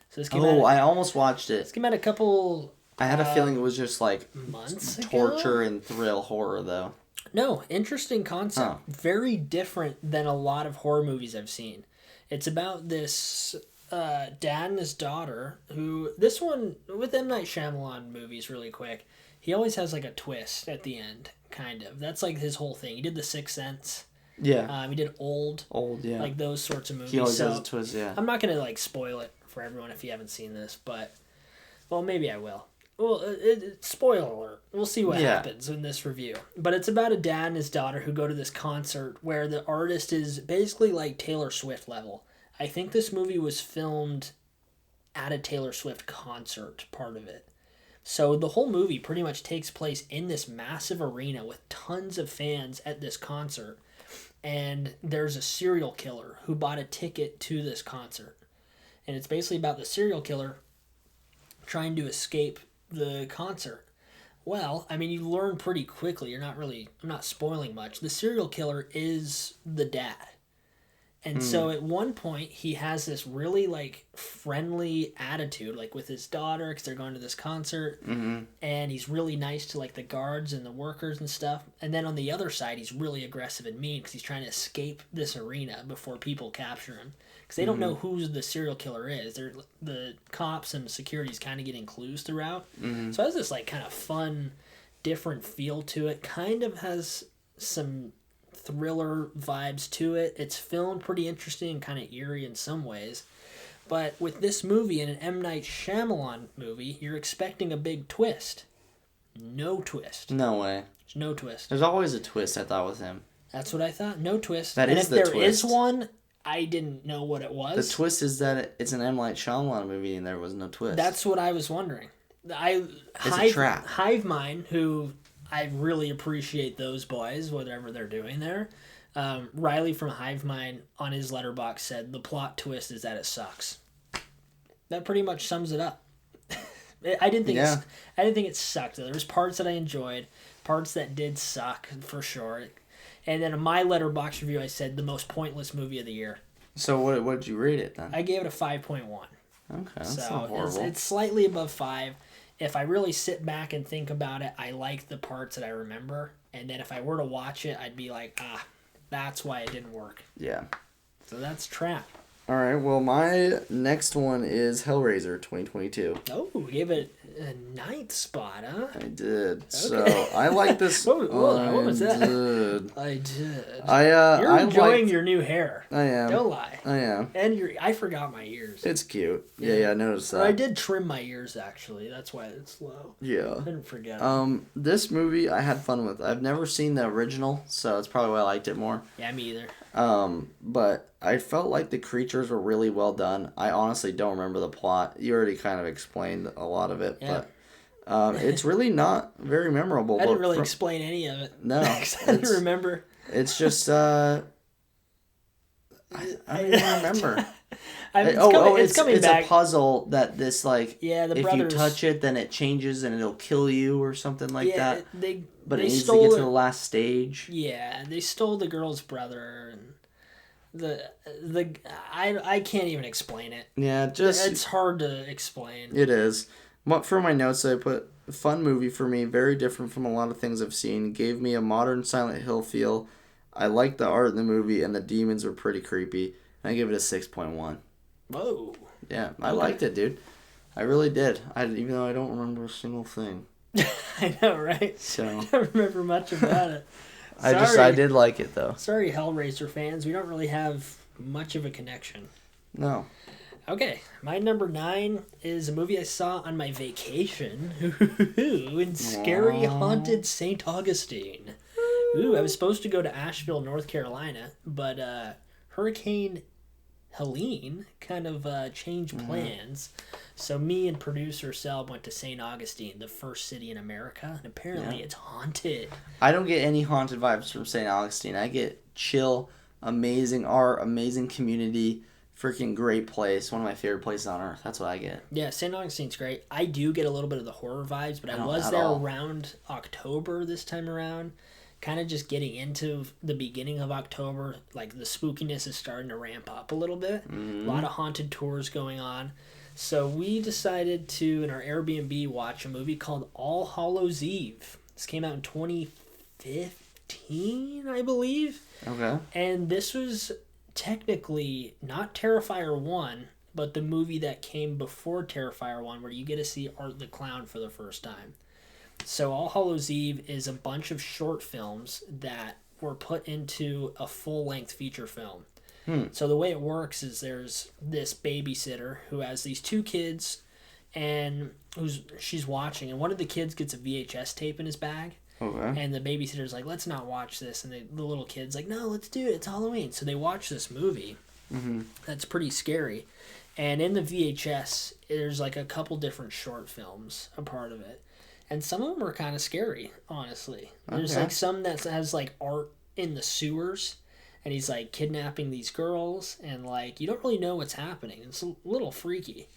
So this came Oh, out, I almost watched it. this came out a couple I had a feeling it was just like months ago. torture and thrill horror though. No, interesting concept. Huh. Very different than a lot of horror movies I've seen. It's about this dad and his daughter who, this one, with M. Night Shyamalan movies really quick, he always has like a twist at the end, kind of. That's like his whole thing. He did The Sixth Sense. Yeah. He did Old. Old, yeah. Like those sorts of movies. He always So has a twist, yeah. I'm not going to like spoil it for everyone if you haven't seen this, but, well, maybe I will. Well, spoiler alert. We'll see what Yeah. happens in this review. But it's about a dad and his daughter who go to this concert where the artist is basically like Taylor Swift level. I think this movie was filmed at a Taylor Swift concert, part of it. So the whole movie pretty much takes place in this massive arena with tons of fans at this concert. And there's a serial killer who bought a ticket to this concert. And it's basically about the serial killer trying to escape the concert. Well, I mean, you learn pretty quickly. I'm not spoiling much. The serial killer is the dad. And so at one point, he has this really, like, friendly attitude, like, with his daughter, because they're going to this concert. Mm-hmm. And he's really nice to, like, the guards and the workers and stuff. And then on the other side, he's really aggressive and mean because he's trying to escape this arena before people capture him. Because they don't know who the serial killer is. The cops and security's kind of getting clues throughout. Mm-hmm. So it has this, like, kind of fun, different feel to it. Kind of has some thriller vibes to it. It's filmed pretty interesting, kind of eerie in some ways. But with this movie and an M. Night Shyamalan movie, you're expecting a big twist. No twist. No way. There's no twist. There's always a twist, I thought, with him. That's what I thought. No twist. That and is if the there twist. is one, I didn't know what it was. The twist is that it's an M. Night Shyamalan movie and there was no twist. That's what I was wondering. It's a trap. Hive Mind, who I really appreciate those boys, whatever they're doing there. Riley from Hive Mind on his letterbox said the plot twist is that it sucks. That pretty much sums it up. I didn't think it sucked. There was parts that I enjoyed, parts that did suck for sure. And then in my letterbox review, I said the most pointless movie of the year. So what did you rate it then? I gave it a 5.1. Okay, that's So not horrible. it's slightly above 5. If I really sit back and think about it, I like the parts that I remember. And then if I were to watch it, I'd be like, that's why it didn't work. Yeah. So that's Trap. All right, well, my next one is Hellraiser 2022. Oh, we gave it a 9th spot, huh? I did. Okay. So I like this. What was that? Did. I did. You're enjoying your new hair. I am. Don't lie. I am. And I forgot my ears. It's cute. Yeah, I noticed that. Or I did trim my ears, actually. That's why it's low. Yeah. I didn't forget. This movie I had fun with. I've never seen the original, so that's probably why I liked it more. Yeah, me either. But I felt like the creatures were really well done. I honestly don't remember the plot. You already kind of explained a lot of it, Yeah. but it's really not very memorable. I didn't really explain any of it. No. I didn't remember. It's just, I don't even remember. It's coming back. It's a puzzle that this, like, the if brothers, you touch it, then it changes and it'll kill you or something like that. But they it needs to stole get to the last stage. Yeah, they stole the girl's brother, and I can't even explain it. Yeah, it's hard to explain. It is. For my notes, I put fun movie for me, very different from a lot of things I've seen. Gave me a modern Silent Hill feel. I liked the art in the movie, and the demons were pretty creepy. I give it a 6.1. Whoa. Yeah, I liked it, dude. I really did. Even though I don't remember a single thing. I know, right? So I don't remember much about it. I did like it though. Sorry, Hellraiser fans. We don't really have much of a connection. No. Okay, my number 9 is a movie I saw on my vacation in scary haunted St. Augustine. Ooh, I was supposed to go to Asheville, North Carolina, but Hurricane Helene kind of changed plans. So me and producer Selb went to St. Augustine, the first city in America, and apparently it's haunted. I don't get any haunted vibes from St. Augustine. I get chill, amazing art, amazing community, freaking great place. One of my favorite places on earth. That's what I get. Yeah, St. Augustine's great. I do get a little bit of the horror vibes, but I was there around October this time around. Kind of just getting into the beginning of October, like the spookiness is starting to ramp up a little bit. Mm-hmm. A lot of haunted tours going on. So we decided to, in our Airbnb, watch a movie called All Hallows Eve. This came out in 2015, I believe. Okay. And this was technically not Terrifier 1, but the movie that came before Terrifier 1, where you get to see Art the Clown for the first time. So All Hallows Eve is a bunch of short films that were put into a full-length feature film. So the way it works is there's this babysitter who has these 2 kids, and she's watching, and one of the kids gets a VHS tape in his bag. Okay. And the babysitter's like, let's not watch this. And the little kid's like, no, let's do it. It's Halloween. So they watch this movie. Mm-hmm. That's pretty scary. And in the VHS, there's like a couple different short films a part of it. And some of them are kind of scary, honestly. There's like some that has like art in the sewers. And he's like kidnapping these girls. And like, you don't really know what's happening. It's a little freaky.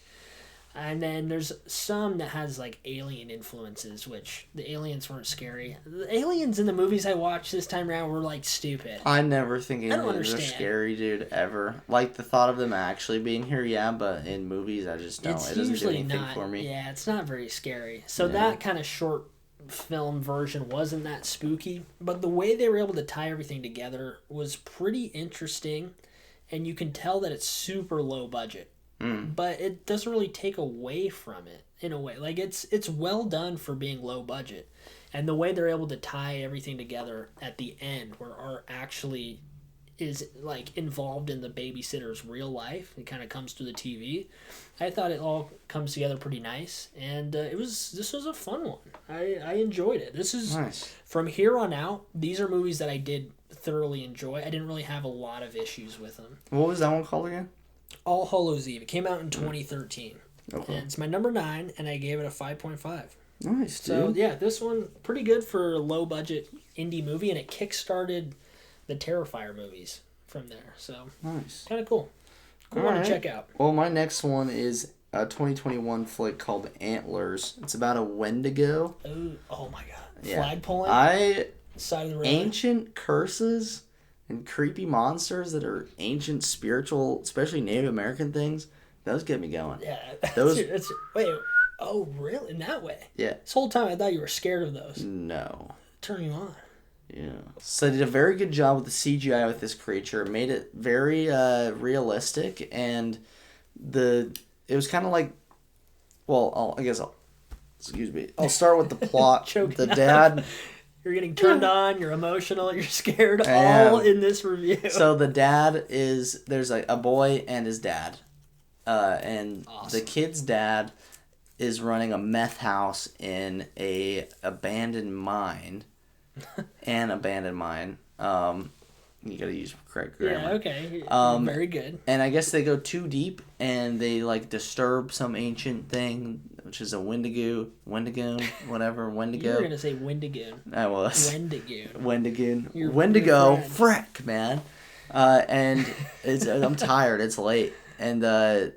And then there's some that has like alien influences, which the aliens weren't scary. The aliens in the movies I watched this time around were like stupid. I never think don't aliens are understand. scary, dude, ever. Like the thought of them actually being here, yeah, but in movies I just don't. It's It doesn't do usually anything not. for me. Yeah, it's not very scary. So Yeah. that kind of short film version wasn't that spooky, but the way they were able to tie everything together was pretty interesting, and you can tell that it's super low budget. But it doesn't really take away from it in a way. Like it's well done for being low budget, and the way they're able to tie everything together at the end, where Art actually is like involved in the babysitter's real life, it kind of comes through the TV. I thought it all comes together pretty nice, and this was a fun one. I enjoyed it. This is Nice. From here on out. These are movies that I did thoroughly enjoy. I didn't really have a lot of issues with them. What was that one called again? All Hallows Eve. It came out in 2013. Okay. And it's my number 9, and I gave it a 5.5. Nice, dude. So, yeah, this one, pretty good for a low-budget indie movie, and it kickstarted the Terrifier movies from there. So, Nice. kind of cool. Cool All one right. to check out. Well, my next one is a 2021 flick called Antlers. It's about a Wendigo. Oh my God. Yeah. Flag pulling? Side of the road? Ancient curses and creepy monsters that are ancient spiritual, especially Native American things, those get me going. Yeah. Those- Wait. Oh, really? In that way? Yeah. This whole time I thought you were scared of those. No. Turn you on. Yeah. So they did a very good job with the CGI with this creature. Made it very realistic, and it was kind of like, well, excuse me. I'll start with the plot. Choking The up. dad. You're getting turned on, you're emotional, you're scared, I all am. in this review. So the dad is, there's a boy and his dad, and Awesome. the kid's dad is running a meth house in a abandoned mine. You gotta use correct grammar. Yeah, okay. Very good. And I guess they go too deep and they like disturb some ancient thing, which is a Wendigo, whatever, You Wendigo. were going to say Wendigoon. I was. Wendigoon. Wendigo. Your Wendigo. friend. Frick, man. And I'm tired. It's late. And the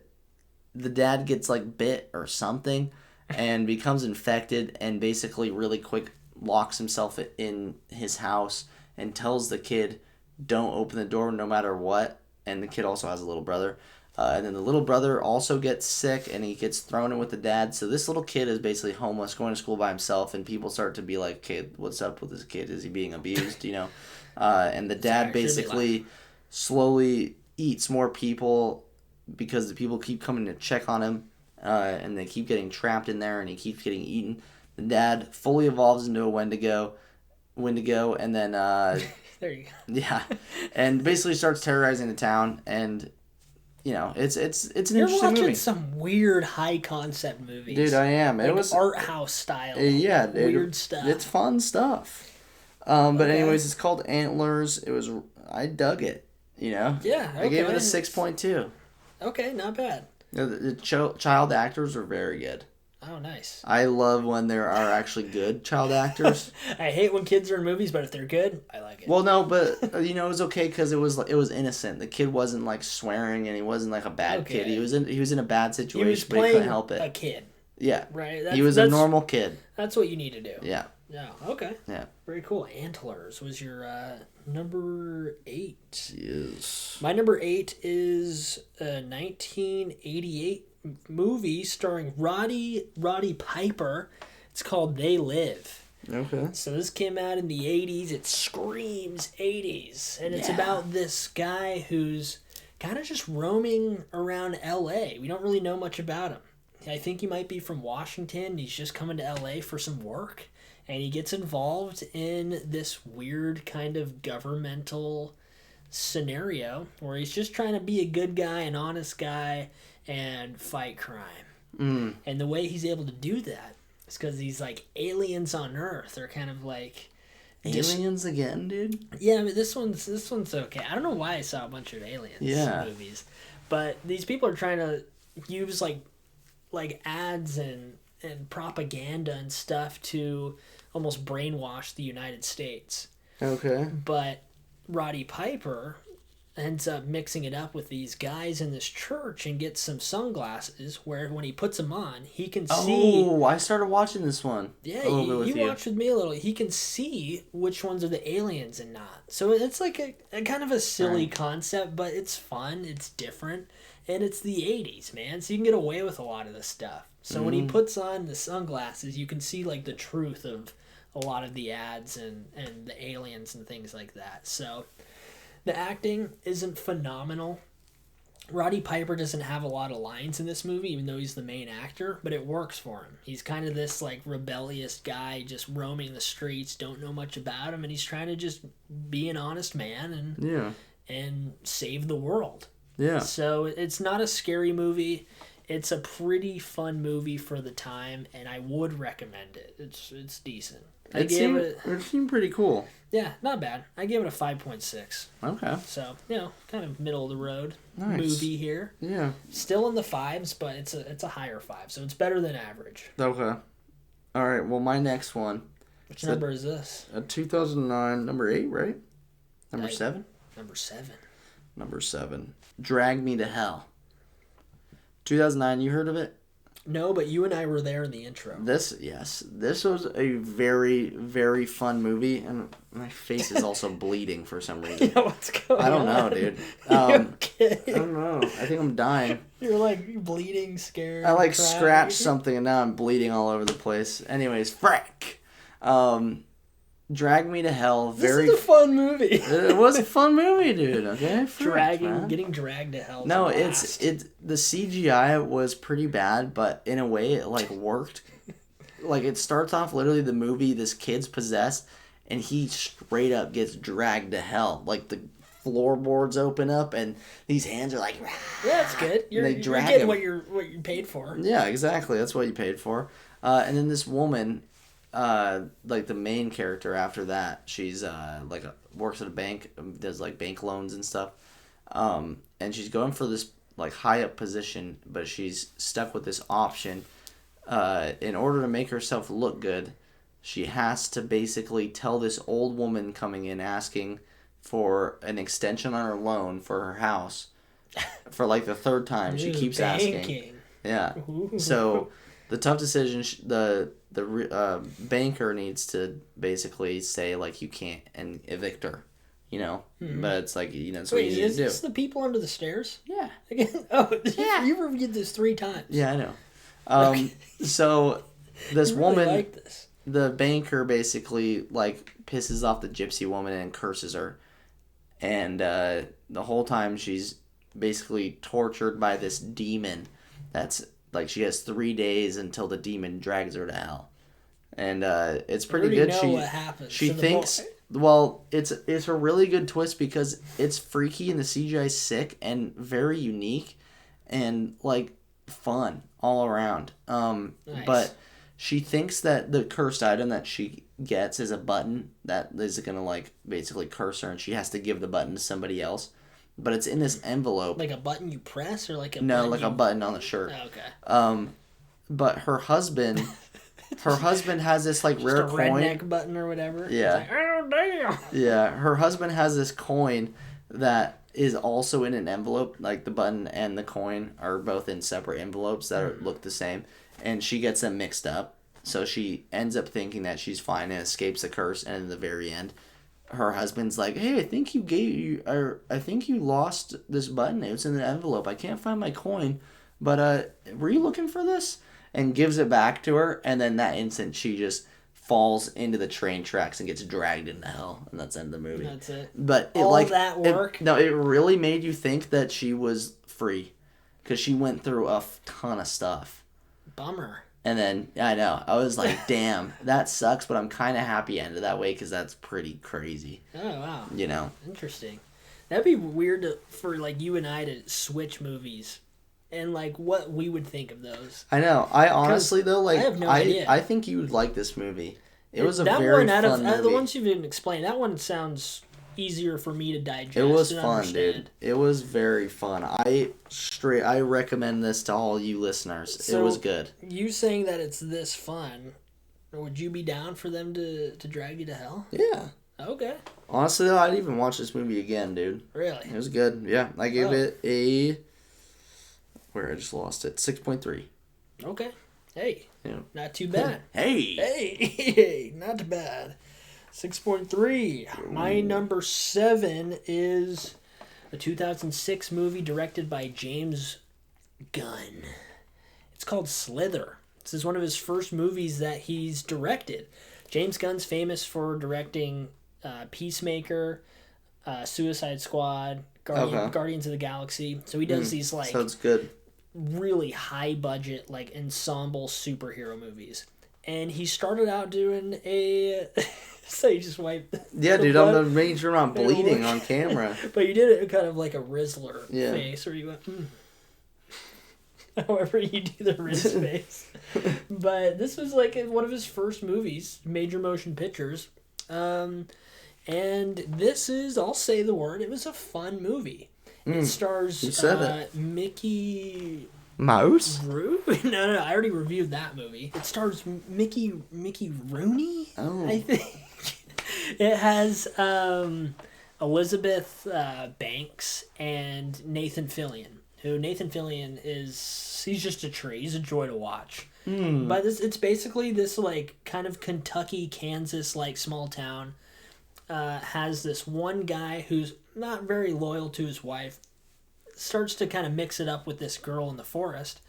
dad gets like bit or something and becomes infected and basically really quick locks himself in his house and tells the kid, don't open the door no matter what. And the kid also has a little brother. And then the little brother also gets sick and he gets thrown in with the dad. So this little kid is basically homeless, going to school by himself, and people start to be like, "Kid, what's up with this kid? Is he being abused?" You know? And the dad basically slowly eats more people because the people keep coming to check on him, and they keep getting trapped in there, and he keeps getting eaten. The dad fully evolves into a Wendigo, and then There you go. yeah, and basically starts terrorizing the town, and you know it's an You're interesting watching movie. some weird high concept movies. Dude, I am. It like was art house style. yeah, Weird stuff. It's fun stuff. But Okay. anyways, it's called Antlers. I dug it. You know. Yeah, I gave it a okay. 6.2. Okay, not bad. The child actors were very good. Oh, nice. I love when there are actually good child actors. I hate when kids are in movies, but if they're good, I like it. Well, no, but it was okay because it was innocent. The kid wasn't like swearing, and he wasn't like a bad kid. Okay. He was in a bad he was situation, but he playing couldn't help a it. kid, Yeah, right? he was a normal kid. That's what you need to do. Yeah, Yeah. Okay. yeah. Very cool. Antlers was your number 8. Yes. My number 8 is a 1988 movie starring Roddy Piper. It's called They Live. Okay. So this came out in the 80s. It screams 80s. And it's Yeah. about this guy who's kind of just roaming around LA. We don't really know much about him. I think he might be from Washington. He's just coming to LA for some work. And he gets involved in this weird kind of governmental scenario where he's just trying to be a good guy, an honest guy, and fight crime. And the way he's able to do that is because these like aliens on Earth are kind of like Aliens again, dude. yeah, I mean, this one's okay. I don't know why I saw a bunch of aliens movies, but these people are trying to use like ads and propaganda and stuff to almost brainwash the United States. Okay. But Roddy Piper ends up mixing it up with these guys in this church and gets some sunglasses where when he puts them on, he can see. Oh, I started watching this one. Yeah, a little bit with you watched with me a little. He can see which ones are the aliens and not. So it's like a kind of a silly concept, but it's fun. It's different, and it's the 80s, man. So you can get away with a lot of this stuff. So when he puts on the sunglasses, you can see like the truth of a lot of the ads and the aliens and things like that. So the acting isn't phenomenal. Roddy Piper doesn't have a lot of lines in this movie, even though he's the main actor, but it works for him. He's kind of this like rebellious guy just roaming the streets, don't know much about him, and he's trying to just be an honest man and save the world. Yeah. So it's not a scary movie. It's a pretty fun movie for the time, and I would recommend it. It's decent. It seemed pretty cool. Yeah, not bad. I gave it a 5.6. Okay. So, kind of middle of the road Nice. movie here. Yeah. Still in the 5s, but it's a higher 5, so it's better than average. Okay. All right. Well, my next one. Which number is this? A 2009, number 8, right? Number 7? Number 7. Number 7. Drag Me to Hell. 2009, you heard of it? No, but you and I were there in the intro. This was a very, very fun movie, and my face is also bleeding for some reason. Yeah, what's going on? I don't know, dude. Okay. I don't know. I think I'm dying. You're like bleeding, scared. I like crying. scratched something, and now I'm bleeding all over the place. Anyways, frack. Drag Me to Hell. This is a fun movie. It was a fun movie, dude. Okay, Getting dragged to hell. No, it's the CGI was pretty bad, but in a way it like worked. Like it starts off literally the movie. This kid's possessed, and he straight up gets dragged to hell. Like the floorboards open up, and these hands are like. Yeah, that's good. You're getting him. what you paid for. Yeah, exactly. That's what you paid for. And then this woman. Like the main character after that, she's works at a bank, does like bank loans and stuff, and she's going for this like high up position, but she's stuck with this option. In order to make herself look good, she has to basically tell this old woman coming in asking for an extension on her loan for her house for like the third time. She keeps asking. Yeah. Ooh. So the tough decision, the banker needs to basically say like you can't and evict her, Mm-hmm. But it's like it's Wait, what you is do. this the people under the stairs? Yeah. Again? Oh, Yeah. You reviewed this 3 times. Yeah, I know. So this You really woman, like this. the banker basically like pisses off the gypsy woman and curses her, and the whole time she's basically tortured by this demon that's. Like, she has 3 days until the demon drags her to hell. And it's pretty good. Know what happens. She thinks... Well, it's a really good twist because it's freaky and the CGI is sick and very unique and, like, fun all around. Nice. But she thinks that the cursed item that she gets is a button that is going to, like, basically curse her, and she has to give the button to somebody else. But it's in this envelope. Like a button you press, or like a no, button like a button on the shirt. Oh, okay. But her husband has this like Just rare a coin. redneck button or whatever. Yeah. It's like, oh damn. Yeah, her husband has this coin that is also in an envelope. Like the button and the coin are both in separate envelopes that look the same, and she gets them mixed up. So she ends up thinking that she's fine and escapes the curse. And in the very end, her husband's like, "Hey, I think you lost this button. It was in the envelope. I can't find my coin, but were you looking for this?" And gives it back to her, and then that instant she just falls into the train tracks and gets dragged into hell, and that's the end of the movie. That's it. But it, all like that work. it really made you think that she was free, because she went through a ton of stuff. Bummer. And then, I know, I was like, damn, that sucks, but I'm kind of happy I ended that way because that's pretty crazy. Oh, wow. Interesting. That'd be weird for, like, you and I to switch movies and, like, what we would think of those. I know. I honestly, though, like, I have no idea. I think you would like this movie. It was a that very one, fun movie. the ones you've even explained, that one sounds easier for me to digest. It was and fun, understand. dude. It was very fun. I recommend this to all you listeners. So, it was good. You saying that it's this fun, would you be down for them to drag you to hell? Yeah. Okay. Honestly, though, I'd even watch this movie again, dude. Really? It was good. Yeah, I gave it a... Where I just lost it. 6.3. Okay. Hey. Yeah. Not too bad. Hey! Hey, not bad. 6.3. My number 7 is a 2006 movie directed by James Gunn. It's called Slither. This is one of his first movies that he's directed. James Gunn's famous for directing Peacemaker, Suicide Squad, Guardians of the Galaxy. So he does these like Sounds good. really high budget like ensemble superhero movies. And he started out doing a so you just wiped Yeah, dude, I'm making sure I'm not bleeding on camera. But you did it kind of like a Rizzler Yeah. face where you went however you do the Riz face. But this was like one of his first movies, major motion pictures. And this is, I'll say the word, it was a fun movie. It stars Mickey Mouse? No, I already reviewed that movie. It stars Mickey Rooney, I think. It has Elizabeth Banks and Nathan Fillion. Who Nathan Fillion he's just a tree. He's a joy to watch. But it's basically this like kind of Kentucky, Kansas like small town. Has this one guy who's not very loyal to his wife, starts to kind of mix it up with this girl in the forest,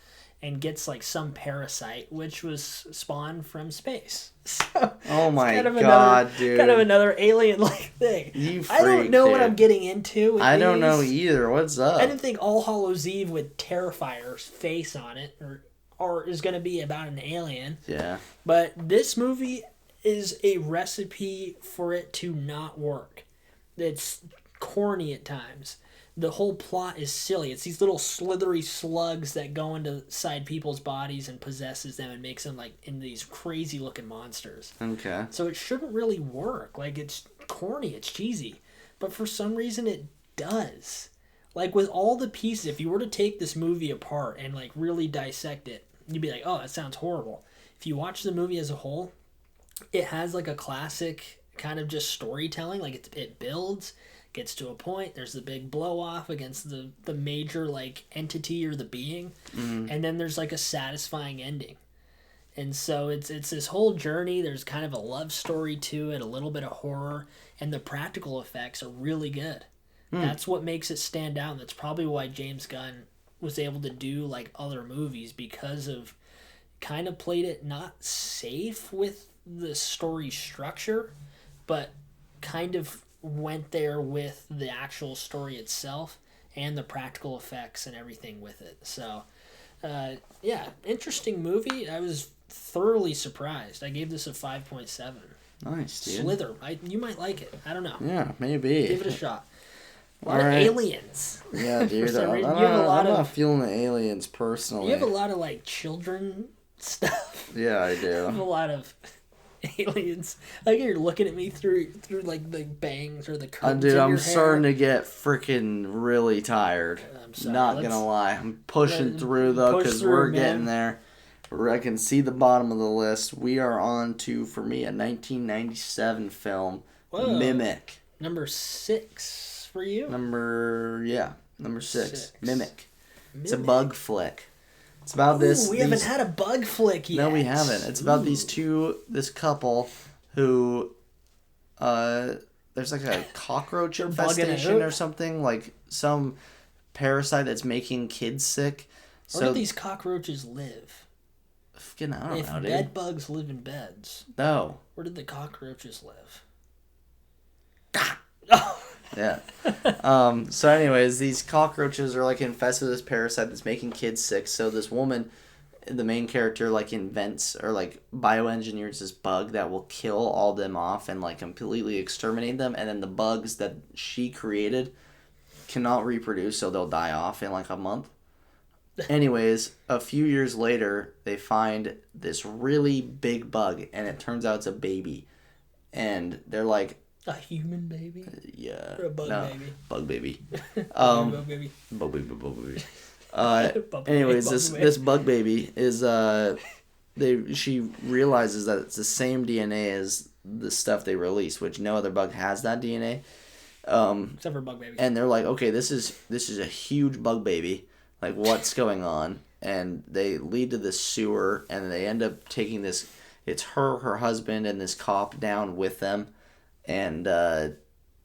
and gets like some parasite which was spawned from space. So Oh my god, dude. Kind of another alien like thing. I don't know what I'm getting into with I don't know either. What's up? I didn't think All Hallows Eve with Terrifier's face on it or is going to be about an alien. Yeah. But this movie is a recipe for it to not work. It's corny at times. The whole plot is silly. It's these little slithery slugs that go inside people's bodies and possesses them and makes them like into these crazy looking monsters. Okay. So it shouldn't really work. Like, it's corny, it's cheesy. But for some reason it does. Like, with all the pieces, if you were to take this movie apart and like really dissect it, you'd be like, oh, that sounds horrible. If you watch the movie as a whole, it has like a classic kind of just storytelling. Like it builds, gets to a point, there's the big blow off against the major like entity or the being, and then there's like a satisfying ending. And so it's this whole journey. There's kind of a love story to it, a little bit of horror, and the practical effects are really good. That's what makes it stand out. That's probably why James Gunn was able to do like other movies, because of kind of played it not safe with the story structure, but kind of went there with the actual story itself and the practical effects and everything with it. So yeah, interesting movie. I was thoroughly surprised. I gave this a 5.7. Nice, dude. Slither. You might like it. I don't know. Yeah, maybe. Give it a shot. A lot of aliens. Yeah, dude. For some reason. I'm not feeling the aliens personally. You have a lot of like children stuff. Yeah, I do. You have a lot of aliens. Like, you're looking at me through like the bangs or the curtains. Dude, in I'm your starting hair. to get freaking really tired. I'm sorry. Not gonna lie. I'm pushing through though, push because through, we're man. getting there. I can see the bottom of the list. We are on to, for me, a 1997 film, Whoa. Mimic. Number 6 for you? Number 6. Six. Mimic. It's a bug flick. It's about We haven't had a bug flick yet. No, we haven't. It's about this couple who, there's like a cockroach They're bugging infestation out. or something, like some parasite that's making kids sick. Where do these cockroaches live? Fucking, I don't If know, dude. bed bugs live in beds, No. where did the cockroaches live? Yeah. So anyways, these cockroaches are like infested with this parasite that's making kids sick. So this woman, the main character, like invents or like bioengineers this bug that will kill all them off and like completely exterminate them. And then the bugs that she created cannot reproduce, so they'll die off in like a month. Anyways, a few years later, they find this really big bug, and it turns out it's a baby. And they're like, A human baby? yeah. Or a bug baby? Bug baby. Bug baby. Bug baby, bug baby. Bug Anyways, baby. this bug baby is she realizes that it's the same DNA as the stuff they release, which no other bug has that DNA. Except for bug babies. And they're like, okay, this is a huge bug baby. Like, what's going on? And they lead to this sewer, and they end up taking this. It's her husband, and this cop down with them, and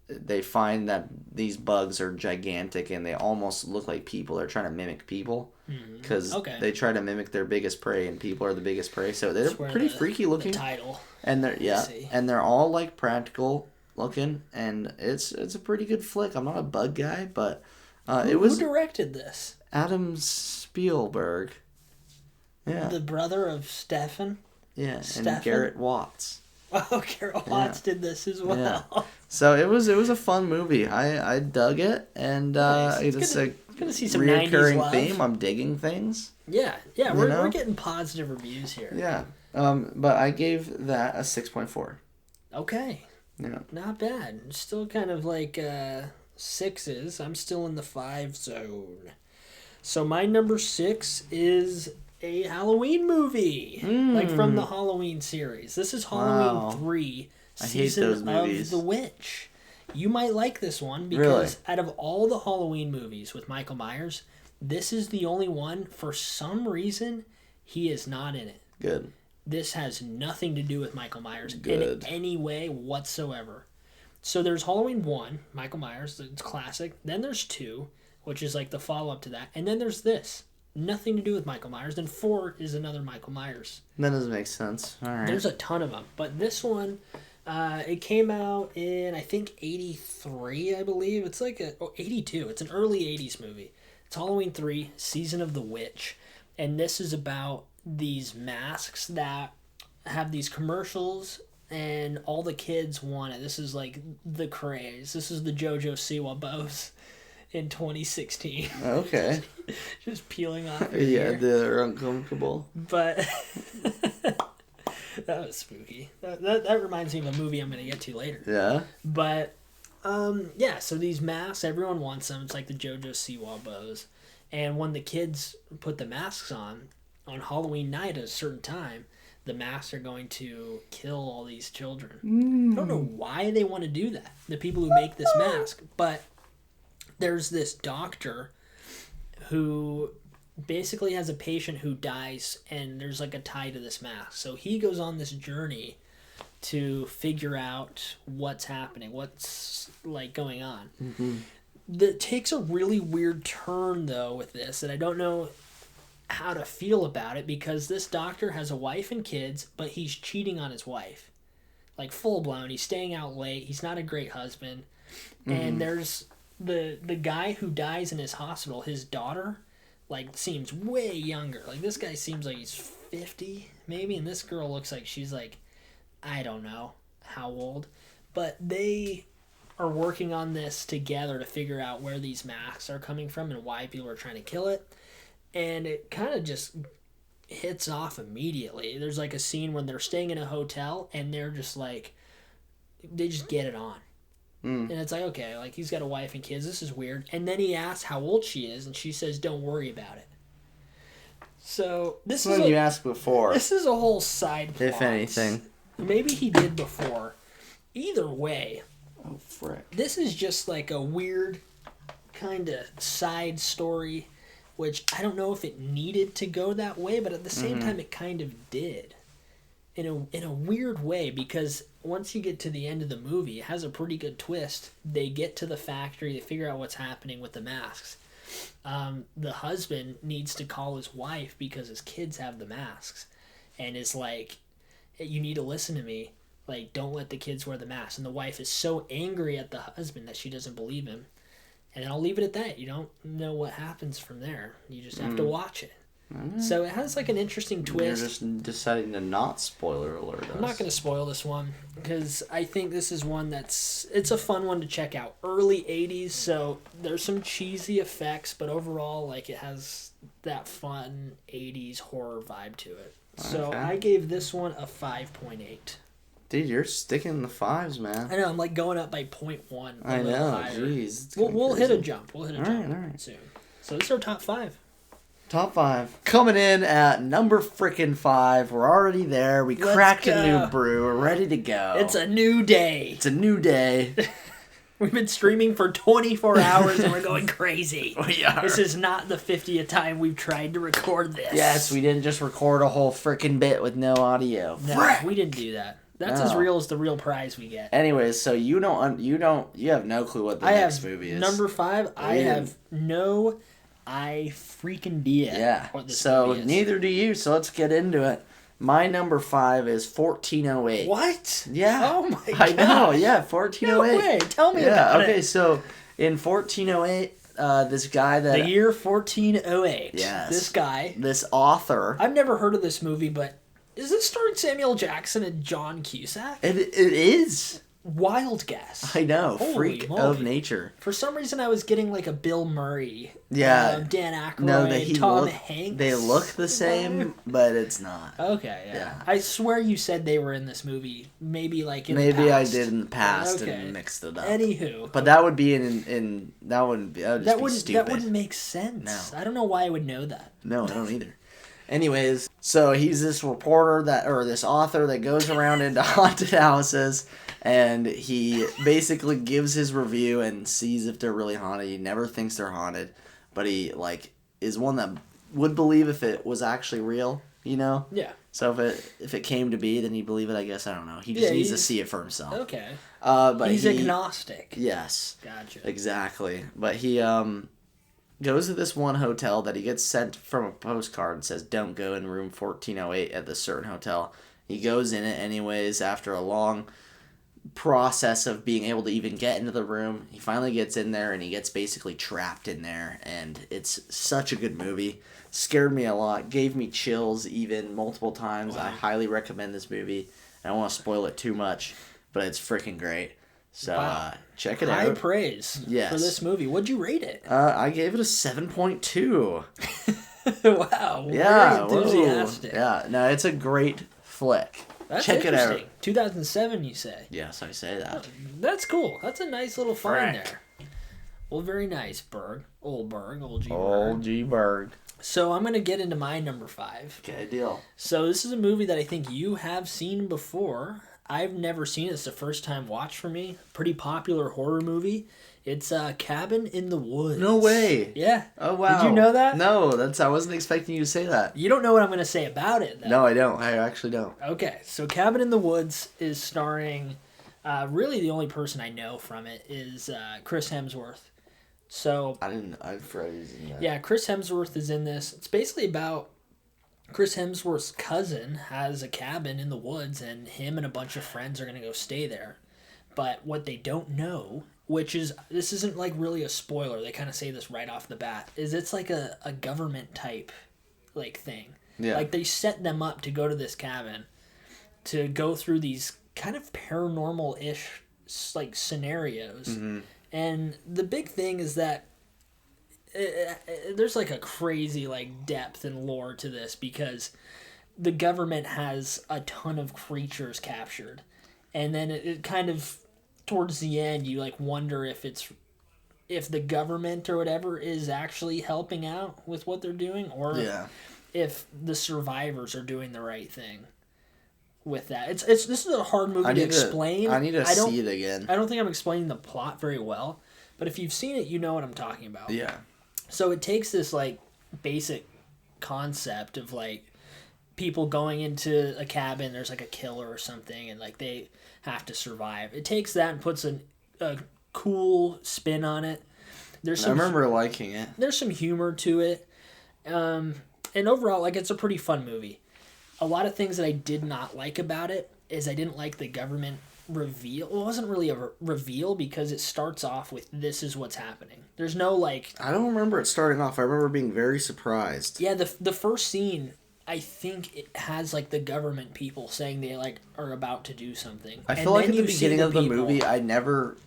they find that these bugs are gigantic, and they almost look like people. They're trying to mimic people, because they try to mimic their biggest prey, and people are the biggest prey. So they're pretty freaky looking. The title. And they're all like practical looking, and it's a pretty good flick. I'm not a bug guy, but who directed this? Adam Spielberg. Yeah. The brother of Stefan? Yeah, and Garrett Watts. Oh, Garrett Watts did this as well. Yeah. So it was a fun movie. I dug it, and it's gonna see some reoccurring theme. I'm digging things. Yeah, we're getting positive reviews here. Yeah, but I gave that a 6.4. Okay. Yeah. Not bad. Still kind of like 6s. I'm still in the 5 zone. So my number 6 is a Halloween movie, like from the Halloween series. This is Halloween 3, Season of the Witch. You might like this one because out of all the Halloween movies with Michael Myers, this is the only one, for some reason, he is not in it. Good. This has nothing to do with Michael Myers in any way whatsoever. So there's Halloween 1, Michael Myers, it's classic. Then there's 2, which is like the follow-up to that. And then there's this. Nothing to do with Michael Myers. Then 4 is another Michael Myers. That doesn't make sense. All right. There's a ton of them. But this one, it came out in, I think, 83, I believe. It's like 82. It's an early 80s movie. It's Halloween 3, Season of the Witch. And this is about these masks that have these commercials, and all the kids want it. This is like the craze. This is the JoJo Siwa bows in 2016. Okay. Just peeling off your ear. Ear. They're uncomfortable. But that was spooky. That reminds me of a movie I'm going to get to later. Yeah. But so these masks, everyone wants them. It's like the JoJo Siwa bows. And when the kids put the masks on Halloween night at a certain time, the masks are going to kill all these children. I don't know why they want to do that, the people who make this mask, but there's this doctor who basically has a patient who dies, and there's like a tie to this mask. So he goes on this journey to figure out what's happening, what's like going on. That takes a really weird turn though with this, and I don't know how to feel about it, because this doctor has a wife and kids, but he's cheating on his wife, like full blown. He's staying out late. He's not a great husband. And there's the guy who dies in his hospital. His daughter like seems way younger. Like this guy seems like he's 50 maybe, and this girl looks like she's like, I don't know how old. But they are working on this together to figure out where these masks are coming from and why people are trying to kill it. And it kind of just hits off immediately. There's like a scene when they're staying in a hotel, and they're just like, they just get it on. And it's like, okay, like he's got a wife and kids. This is weird. And then he asks how old she is, and she says, don't worry about it. So this is what you asked before. This is a whole side plot. If anything. Maybe he did before. Either way. Oh, frick. This is just like a weird kind of side story, which I don't know if it needed to go that way, but at the same time it kind of did. In a weird way, because once you get to the end of the movie, it has a pretty good twist. They get to the factory, they figure out what's happening with the masks. The husband needs to call his wife because his kids have the masks, and is like, hey, you need to listen to me. Like, don't let the kids wear the mask. And the wife is so angry at the husband that she doesn't believe him. And I'll leave it at that. You don't know what happens from there. You just have to watch it. So it has like an interesting twist. You're just deciding to not spoiler alert us. I'm not going to spoil this one, because I think this is one it's a fun one to check out. Early 80s, so there's some cheesy effects, but overall, like, it has that fun 80s horror vibe to it. So I gave this one a 5.8. Dude, you're sticking in the 5s, man. I know, I'm like going up by 0.1. I know, jeez. We'll hit a jump. We'll hit a jump all right. soon. So this is our top 5. Top 5. Coming in at number frickin' 5. We're already there. We cracked a new brew. We're ready to go. It's a new day. It's a new day. We've been streaming for 24 hours and we're going crazy. We are. This is not the 50th time we've tried to record this. Yes, we didn't just record a whole frickin' bit with no audio. No, we didn't do that. That's as real as the real prize we get. Anyways, so you have no clue what the next movie is. Number 5, I have no freaking idea what this movie is. Neither do you, so let's get into it. My number 5 is 1408. What? Yeah. Oh my god. I know, yeah, 1408. No way. Tell me about it. Okay, so in 1408, this guy that... The year 1408. Yes. This guy. This author. I've never heard of this movie, but is this starring Samuel Jackson and John Cusack? It is. Wild guess. I know. Holy Freak moly. of nature. For some reason, I was getting like a Bill Murray. Yeah. Dan Aykroyd, Tom look, Hanks. They look the same, but it's not. Okay, yeah. I swear you said they were in this movie. Maybe like in the past. Maybe I did in the past and mixed it up. Anywho. But that would be that would be stupid. That wouldn't make sense. No. I don't know why I would know that. No, I don't either. Anyways, so he's this reporter this author that goes around into haunted houses, and he basically gives his review and sees if they're really haunted. He never thinks they're haunted, but he is one that would believe if it was actually real, you know? Yeah. So if it came to be, then he'd believe it, I guess. I don't know. He just needs to see it for himself. Okay. But he's agnostic. Yes. Gotcha. Exactly. But he goes to this one hotel that he gets sent from a postcard and says, don't go in room 1408 at this certain hotel. He goes in it anyways after a long process of being able to even get into the room. He finally gets in there and he gets basically trapped in there, and it's such a good movie. Scared me a lot, gave me chills even multiple times. Wow. I highly recommend this movie. I don't want to spoil it too much, but it's freaking great. So check it out. High praise for this movie. What'd you rate it? I gave it a 7.2. Wow. Yeah. Very enthusiastic. Yeah. No, it's a great flick. That's check it out. 2007, you say? Yes, I say that. That's cool. That's a nice little find there. Well, very nice, Berg. Old G. Berg. Old G. Berg. So I'm going to get into my number 5. Okay, deal. So this is a movie that I think you have seen before. I've never seen it. It's the first time watch for me. Pretty popular horror movie. It's Cabin in the Woods. No way. Yeah. Oh, wow. Did you know that? No, I wasn't expecting you to say that. You don't know what I'm going to say about it, though. No, I don't. I actually don't. Okay, so Cabin in the Woods is starring, really the only person I know from it is Chris Hemsworth. So I forgot he was in that. Yeah, Chris Hemsworth is in this. It's basically about Chris Hemsworth's cousin has a cabin in the woods, and him and a bunch of friends are going to go stay there. But what they don't know, this isn't like really a spoiler, they kind of say this right off the bat, is it's like a government type like thing. Yeah. Like they set them up to go to this cabin to go through these kind of paranormal-ish like scenarios. Mm-hmm. And the big thing is that there's like a crazy like depth and lore to this, because the government has a ton of creatures captured, and then it kind of towards the end you like wonder if the government or whatever is actually helping out with what they're doing, or if the survivors are doing the right thing with that. This is a hard movie to explain. I need to see it again. I don't think I'm explaining the plot very well, but if you've seen it, you know what I'm talking about. Yeah. So it takes this like basic concept of like people going into a cabin, there's like a killer or something, and like they have to survive. It takes that and puts a cool spin on it. I remember liking it. There's some humor to it. And overall, like, it's a pretty fun movie. A lot of things that I did not like about it is I didn't like the government reveal. Well, it wasn't really a reveal, because it starts off with, this is what's happening. There's no, like... I don't remember it starting off. I remember being very surprised. Yeah, the first scene, I think it has, like, the government people saying they, like, are about to do something. I feel like at the beginning of the movie, I never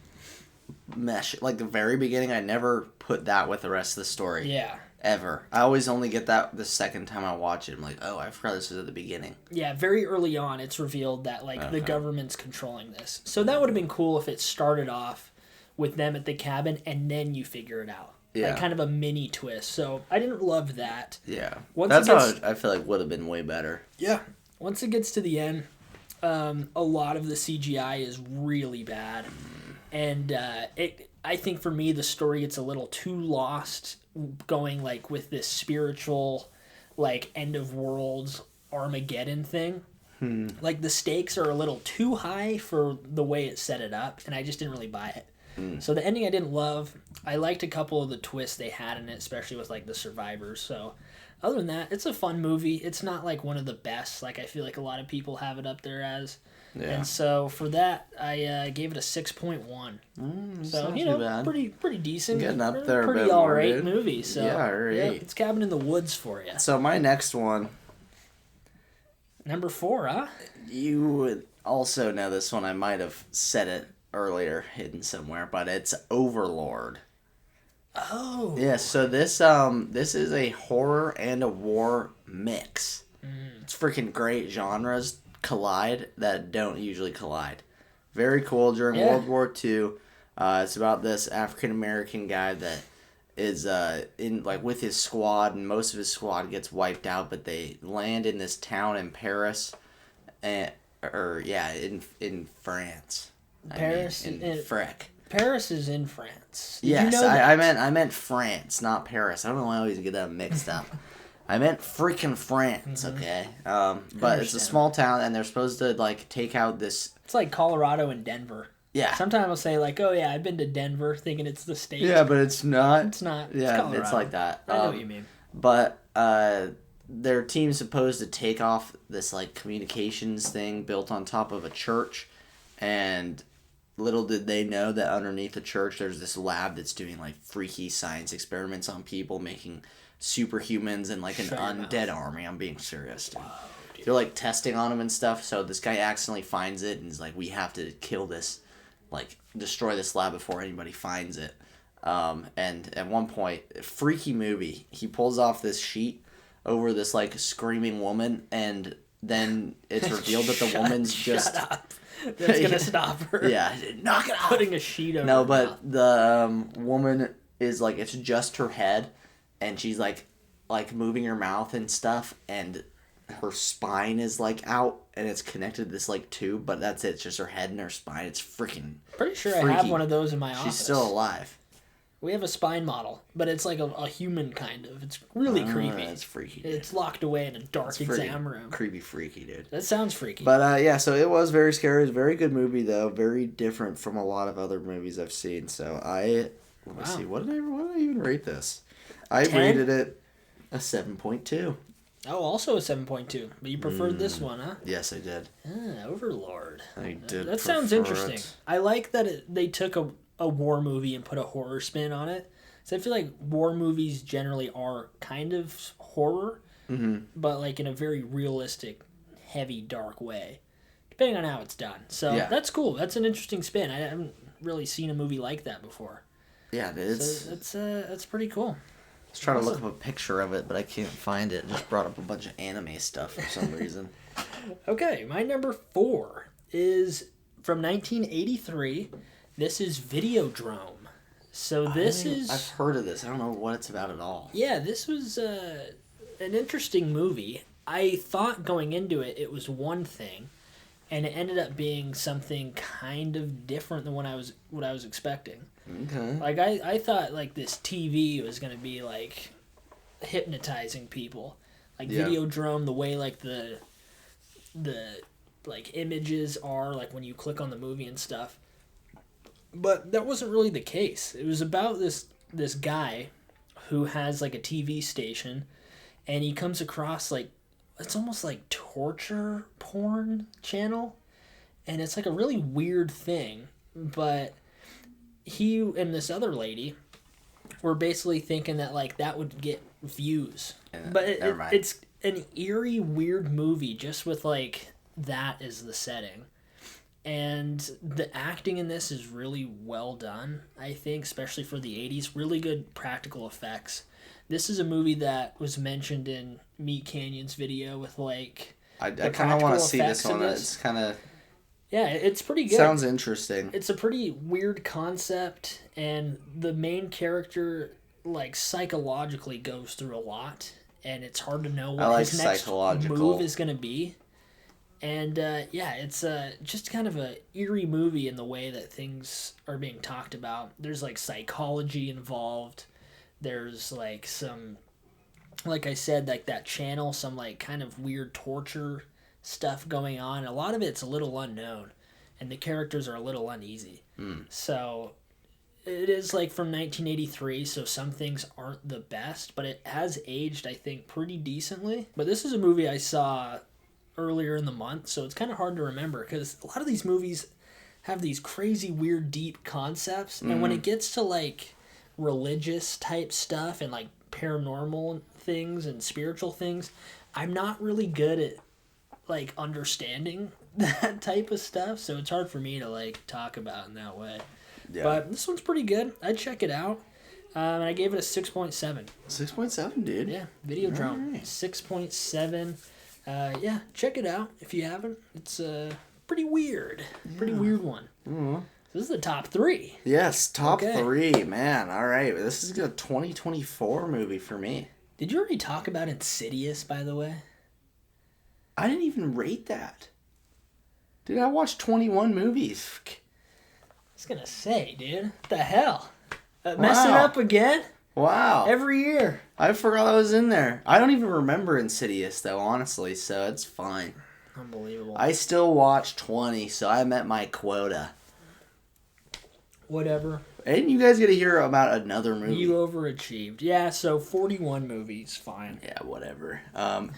like, the very beginning, I never put that with the rest of the story. Yeah. Ever. I always only get that the second time I watch it. I'm like, oh, I forgot this was at the beginning. Yeah, very early on, it's revealed that, like, the government's controlling this. So that would have been cool if it started off with them at the cabin, and then you figure it out. Yeah. Like kind of a mini twist. So I didn't love that. Yeah. Once That's it gets, how I feel like would have been way better. Yeah. Once it gets to the end, a lot of the CGI is really bad. And I think for me, the story gets a little too lost going like with this spiritual, like end of worlds Armageddon thing. Like the stakes are a little too high for the way it set it up, and I just didn't really buy it. So the ending I didn't love. I liked a couple of the twists they had in it, especially with like the survivors. So other than that, it's a fun movie. It's not like one of the best. Like I feel like a lot of people have it up there as. Yeah. And so for that, I gave it a 6.1. So not too bad. pretty decent. Getting up there, pretty a bit all more, right dude. movie. So Yeah, right. yeah, it's Cabin in the Woods for you. So my next one, Number 4, huh? you would also know this one. I might have said it earlier, hidden somewhere, but it's Overlord. Oh. Yeah. So this is a horror and a war mix. It's freaking great. Genres collide that don't usually collide. Very cool. During World War II, it's about this African American guy that is in like with his squad, and most of his squad gets wiped out, but they land in this town in Paris, in France. Paris in Freck. Paris is in France. Did Yes, you know I meant France, not Paris. I don't know why I always get that mixed up. I meant freaking France, okay? But it's a small town, and they're supposed to like take out this. It's like Colorado and Denver. Yeah. Sometimes I'll say like, oh yeah, I've been to Denver, thinking it's the state. Yeah, but it's not. It's not. Yeah, it's like that. I know what you mean. But their team's supposed to take off this like communications thing built on top of a church, and little did they know that underneath the church there's this lab that's doing like freaky science experiments on people, making superhumans and like an undead army. I'm being serious, dude. Whoa, dude. They're like testing on them and stuff. So this guy accidentally finds it and is like, we have to kill this, like destroy this lab before anybody finds it. And at one point, freaky movie, he pulls off this sheet over this like screaming woman, and then it's revealed that the woman's just. Shut up. That's gonna stop her. Yeah, knock it off. Putting a sheet over. No, but the woman is like, it's just her head, and she's like moving her mouth and stuff, and her spine is like out, and it's connected to this like tube, but that's it. It's just her head and her spine. It's freaking. Pretty sure freaky. I have one of those in my office. She's still alive. We have a spine model, but it's like a human kind of. It's really creepy. That's freaky. Dude. It's locked away in a dark exam room. Creepy, freaky, dude. That sounds freaky. But yeah, so it was very scary. It was a very good movie, though. Very different from a lot of other movies I've seen. So let me see. What did I even rate this? I 10? rated it a 7.2. Oh, also a 7.2. But you preferred this one, huh? Yes, I did. Overlord. I did. That sounds interesting. I like that they took a war movie and put a horror spin on it. So I feel like war movies generally are kind of horror, but like in a very realistic, heavy, dark way, depending on how it's done. So that's cool. That's an interesting spin. I haven't really seen a movie like that before. Yeah, it is. So that's pretty cool. I was trying to look up a picture of it, but I can't find it. It just brought up a bunch of anime stuff for some reason. Okay, my number 4 is from 1983. This is Videodrome. So I've heard of this. I don't know what it's about at all. Yeah, this was an interesting movie. I thought going into it, it was one thing, and it ended up being something kind of different than what I was expecting. Okay. Like I thought like this TV was gonna be like hypnotizing people, like Videodrome, the way like the like images are like when you click on the movie and stuff. But that wasn't really the case. It was about this guy who has like a TV station, and he comes across like, it's almost like torture porn channel, and it's like a really weird thing. But he and this other lady were basically thinking that like that would get views. But it's an eerie, weird movie just with like that as the setting. And the acting in this is really well done, I think, especially for the 80s. Really good practical effects. This is a movie that was mentioned in Meat Canyon's video with, like, I kind of want to see this one. It's kind of... Yeah, it's pretty good. Sounds interesting. It's a pretty weird concept, and the main character like psychologically goes through a lot, and it's hard to know what like his next psychological move is going to be. And it's just kind of a eerie movie in the way that things are being talked about. There's like psychology involved. There's like some, like I said, like that channel, some like kind of weird torture stuff going on. A lot of it's a little unknown, and the characters are a little uneasy. So it is like from 1983, so some things aren't the best, but it has aged, I think, pretty decently. But this is a movie I saw earlier in the month, so it's kind of hard to remember because a lot of these movies have these crazy, weird, deep concepts, and when it gets to like religious type stuff and like paranormal things and spiritual things, I'm not really good at like understanding that type of stuff, so it's hard for me to like talk about in that way. Yeah. But this one's pretty good. I'd check it out. And I gave it a 6.7. 6.7, dude. Yeah, Videodrome. Right. 6.7. Yeah, check it out if you haven't. It's pretty weird. Pretty weird one. Mm-hmm. This is the top 3. Yes, top 3, man. All right, this is a 2024 movie for me. Did you already talk about Insidious, by the way? I didn't even rate that. Dude, I watched 21 movies. I was gonna say, dude. What the hell? Messing up again? Wow. Every year. I forgot I was in there. I don't even remember Insidious, though, honestly, so it's fine. Unbelievable. I still watched 20, so I met my quota. Whatever. And you guys get to hear about another movie. You overachieved. Yeah, so 41 movies, fine. Yeah, whatever.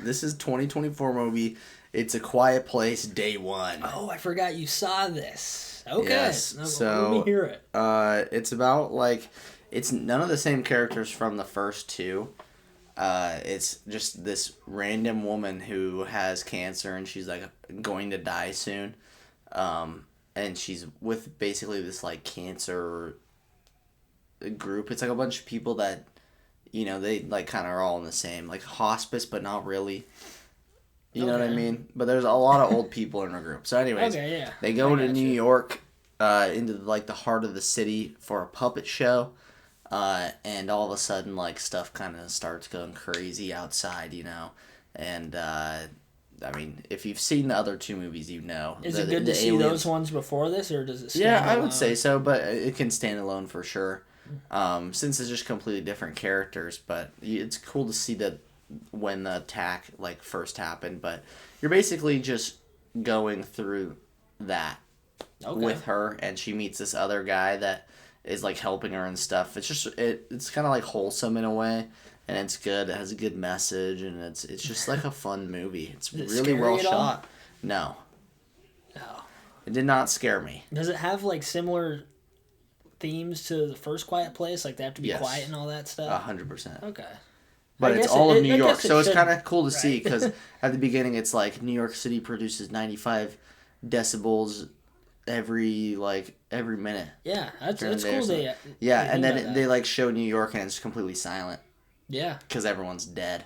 This is 2024 movie. It's A Quiet Place, Day 1. Oh, I forgot you saw this. Okay. Yes. So, let me hear it. It's about, like, it's none of the same characters from the first two. It's just this random woman who has cancer and she's, like, going to die soon. And she's with basically this, like, cancer group. It's like a bunch of people that, you know, they like kind of are all in the same like hospice, but not really. You know what I mean? But there's a lot of old people in a group. So anyways, they go to New York, into like the heart of the city for a puppet show, and all of a sudden like stuff kind of starts going crazy outside, you know, and I mean, if you've seen the other two movies, you know. Is it good to see those ones before this, or does it stand Yeah, alone? I would say so, but it can stand alone for sure. Since it's just completely different characters, but it's cool to see that when the attack like first happened. But you're basically just going through that with her, and she meets this other guy that is like helping her and stuff. It's just it's kind of like wholesome in a way, and it's good. It has a good message, and it's just like a fun movie. It's really well shot. No, it did not scare me. Does it have like similar themes to the first Quiet Place? Like they have to be quiet and all that stuff? 100%. Okay. But it's all of New York, so it's kind of cool to see, because at the beginning it's like New York City produces 95 decibels every minute. Yeah, that's cool. And then they like show New York and it's completely silent. Yeah. Because everyone's dead.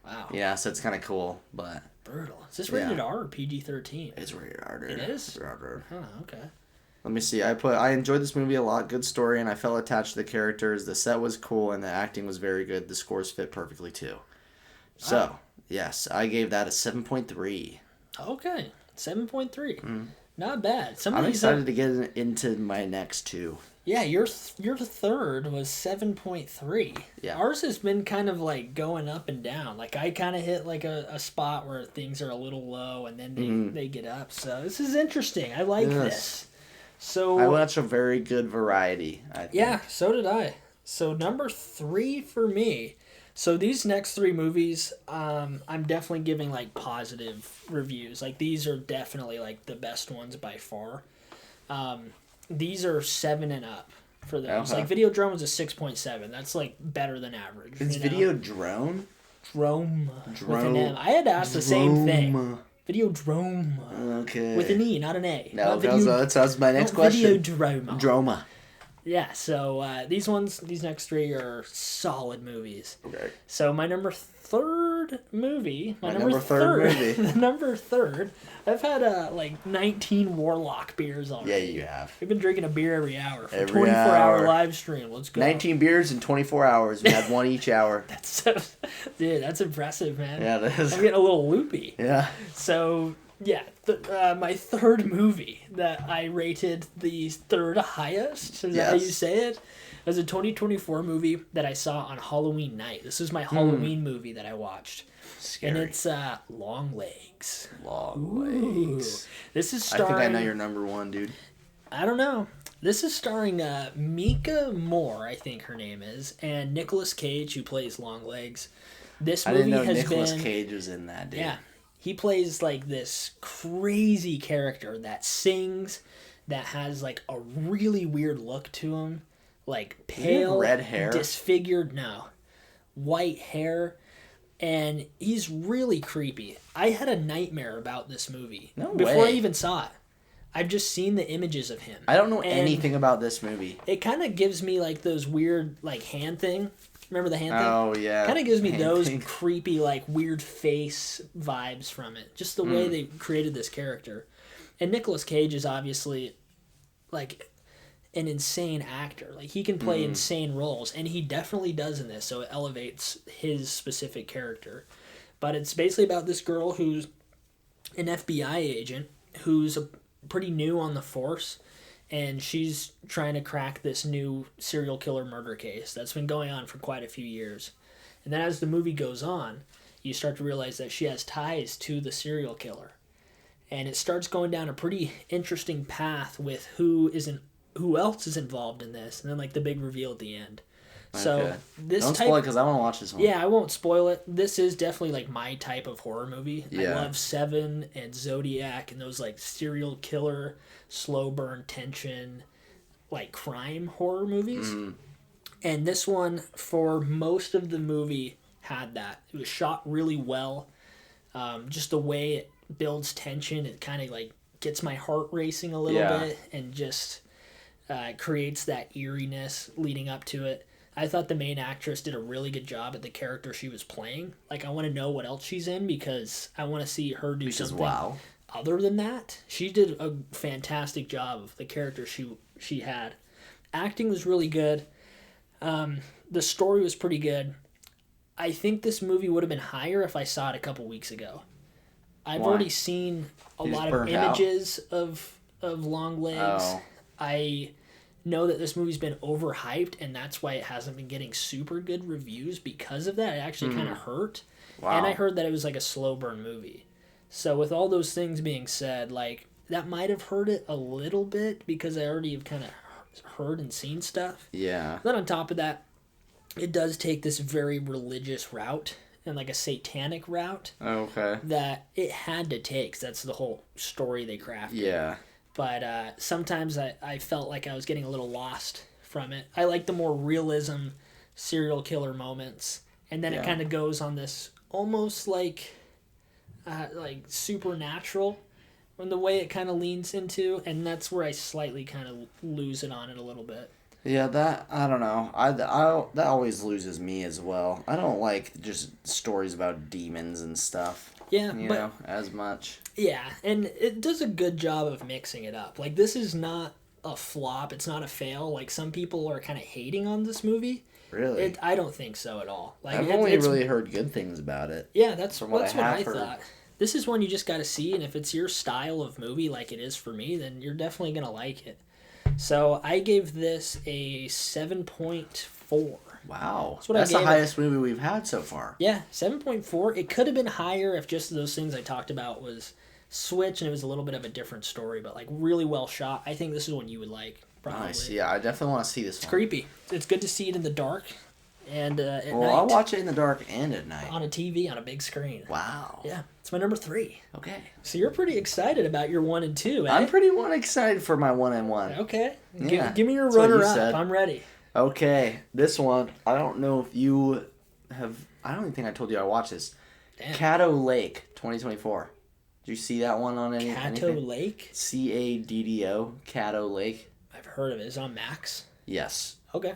Wow. Yeah, so it's kind of cool, but... Brutal. Is this rated R or PG-13? It's rated R, dude. It is? R. Oh, okay. Let me see. I enjoyed this movie a lot. Good story, and I felt attached to the characters. The set was cool, and the acting was very good. The scores fit perfectly, too. So, yes, I gave that a 7.3. Okay. 7.3. Not bad. I'm excited to get into my next two. Yeah, your third was 7.3. Yeah. Ours has been kind of like going up and down. Like I kind of hit like a spot where things are a little low and then they get up. So this is interesting. I like this. So I watch a very good variety, I think. Yeah, so did I. So number 3 for me. So these next 3 movies, I'm definitely giving like positive reviews. Like these are definitely like the best ones by far. These are 7 and up for those. Like Videodrome is a 6.7. That's like better than average. It's Videodrome? Drome. With an M. I had to ask the same thing. Videodrome. Okay. With an E, not an A. No, that's my next question. Videodrome. Droma. Yeah, so these next 3 are solid movies. Okay. So my number 3 third movie. My number third movie. The number third. I've had like 19 Warlock beers already. Yeah, you have. We've been drinking a beer every hour for a Every 24-hour live stream. Let's go. 19 beers in 24 hours. We had one each hour. Dude, that's impressive, man. Yeah, that is. I'm getting a little loopy. Yeah. So, yeah, my third movie that I rated the third highest, is that how you say it? It was a 2024 movie that I saw on Halloween night. This is my Halloween movie that I watched. Scary. And it's Long Legs. Long Legs. This is starring... I think I know your number one, dude. I don't know. This is starring Mika Moore, I think her name is, and Nicolas Cage, who plays Long Legs. This movie I didn't know has Nicolas been... Cage was in that, dude. Yeah. He plays like this crazy character that sings, that has like a really weird look to him. Like pale, red hair, disfigured, white hair, and he's really creepy. I had a nightmare about this movie before I even saw it. I've just seen the images of him. I don't know anything about this movie. It kind of gives me like those weird like hand thing. Remember the hand thing? Oh yeah. Kind of gives me those creepy like weird face vibes from it. Just the way they created this character. And Nicolas Cage is obviously like an insane actor. Like he can play insane roles, and he definitely does in this, so it elevates his specific character. But it's basically about this girl who's an FBI agent who's pretty new on the force, and she's trying to crack this new serial killer murder case that's been going on for quite a few years. And then as the movie goes on, you start to realize that she has ties to the serial killer. And it starts going down a pretty interesting path with who else is involved in this, and then like the big reveal at the end. So don't spoil it because I want to watch this one. Yeah, I won't spoil it. This is definitely like my type of horror movie. Yeah. I love Seven and Zodiac and those like serial killer, slow burn tension, like crime horror movies. And this one, for most of the movie, had that. It was shot really well. Just the way it builds tension, it kind of like gets my heart racing a little bit, and just creates that eeriness leading up to it. I thought the main actress did a really good job at the character she was playing. Like, I want to know what else she's in because I want to see her do something other than that. She did a fantastic job of the character she had. Acting was really good. The story was pretty good. I think this movie would have been higher if I saw it a couple weeks ago. I've already seen a lot of images of Long Legs. Oh. I know that this movie's been overhyped, and that's why it hasn't been getting super good reviews because of that. It actually kind of hurt. Wow. And I heard that it was like a slow burn movie. So with all those things being said, like, that might have hurt it a little bit because I already have kind of heard and seen stuff. Yeah. Then on top of that, it does take this very religious route and like a satanic route. Okay. That it had to take. 'Cause that's the whole story they crafted. Yeah. But sometimes I felt like I was getting a little lost from it. I like the more realism serial killer moments. And then it kind of goes on this almost like supernatural in the way it kind of leans into. And that's where I slightly kind of lose it on it a little bit. Yeah, that, I don't know. That always loses me as well. I don't like just stories about demons and stuff. Yeah, you know, as much. Yeah, and it does a good job of mixing it up. Like, this is not a flop. It's not a fail. Like, some people are kind of hating on this movie. Really? I don't think so at all. Like, I've only really heard good things about it. Yeah, that's what I heard. thought. This is one you just got to see, and if it's your style of movie like it is for me, then you're definitely going to like it. So I gave this a 7.4. Wow. That's the highest movie we've had so far. Yeah, 7.4. It could have been higher if just those things I talked about was switched and it was a little bit of a different story, but like really well shot. I think this is one you would like, probably. Nice. Yeah, I definitely want to see this one. It's creepy. It's good to see it in the dark and at night. I'll watch it in the dark and at night. On a TV, on a big screen. Wow. Yeah. It's my number 3. Okay. So you're pretty excited about your 1 and 2, eh? I'm pretty excited for my 1 and 1. Okay. Yeah, give me your runner-up. I'm ready. Okay. This one, I don't know if you have... I don't even think I told you I watched this. Damn. Caddo Lake, 2024. Did you see that one on anything? Caddo Lake? Caddo, Caddo Lake. I've heard of it. Is it on Max? Yes. Okay.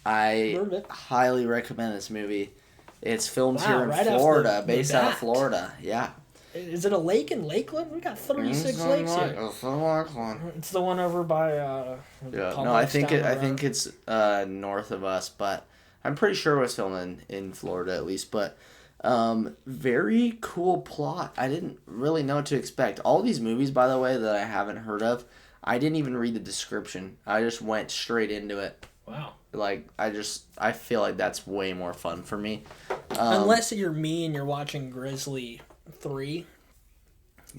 I highly recommend this movie. It's filmed Wow, here in right off Florida, the based out of bat. Florida. Yeah. Is it a lake in Lakeland? We got 36 lakes here. It's the one over by Yeah. No, Publix I think down the I road. think it's north of us, but I'm pretty sure it was filmed in Florida at least. But very cool plot. I didn't really know what to expect. All these movies, by the way, that I haven't heard of, I didn't even read the description. I just went straight into it. Wow. Like I feel like that's way more fun for me. Unless you're me and you're watching Grizzly 3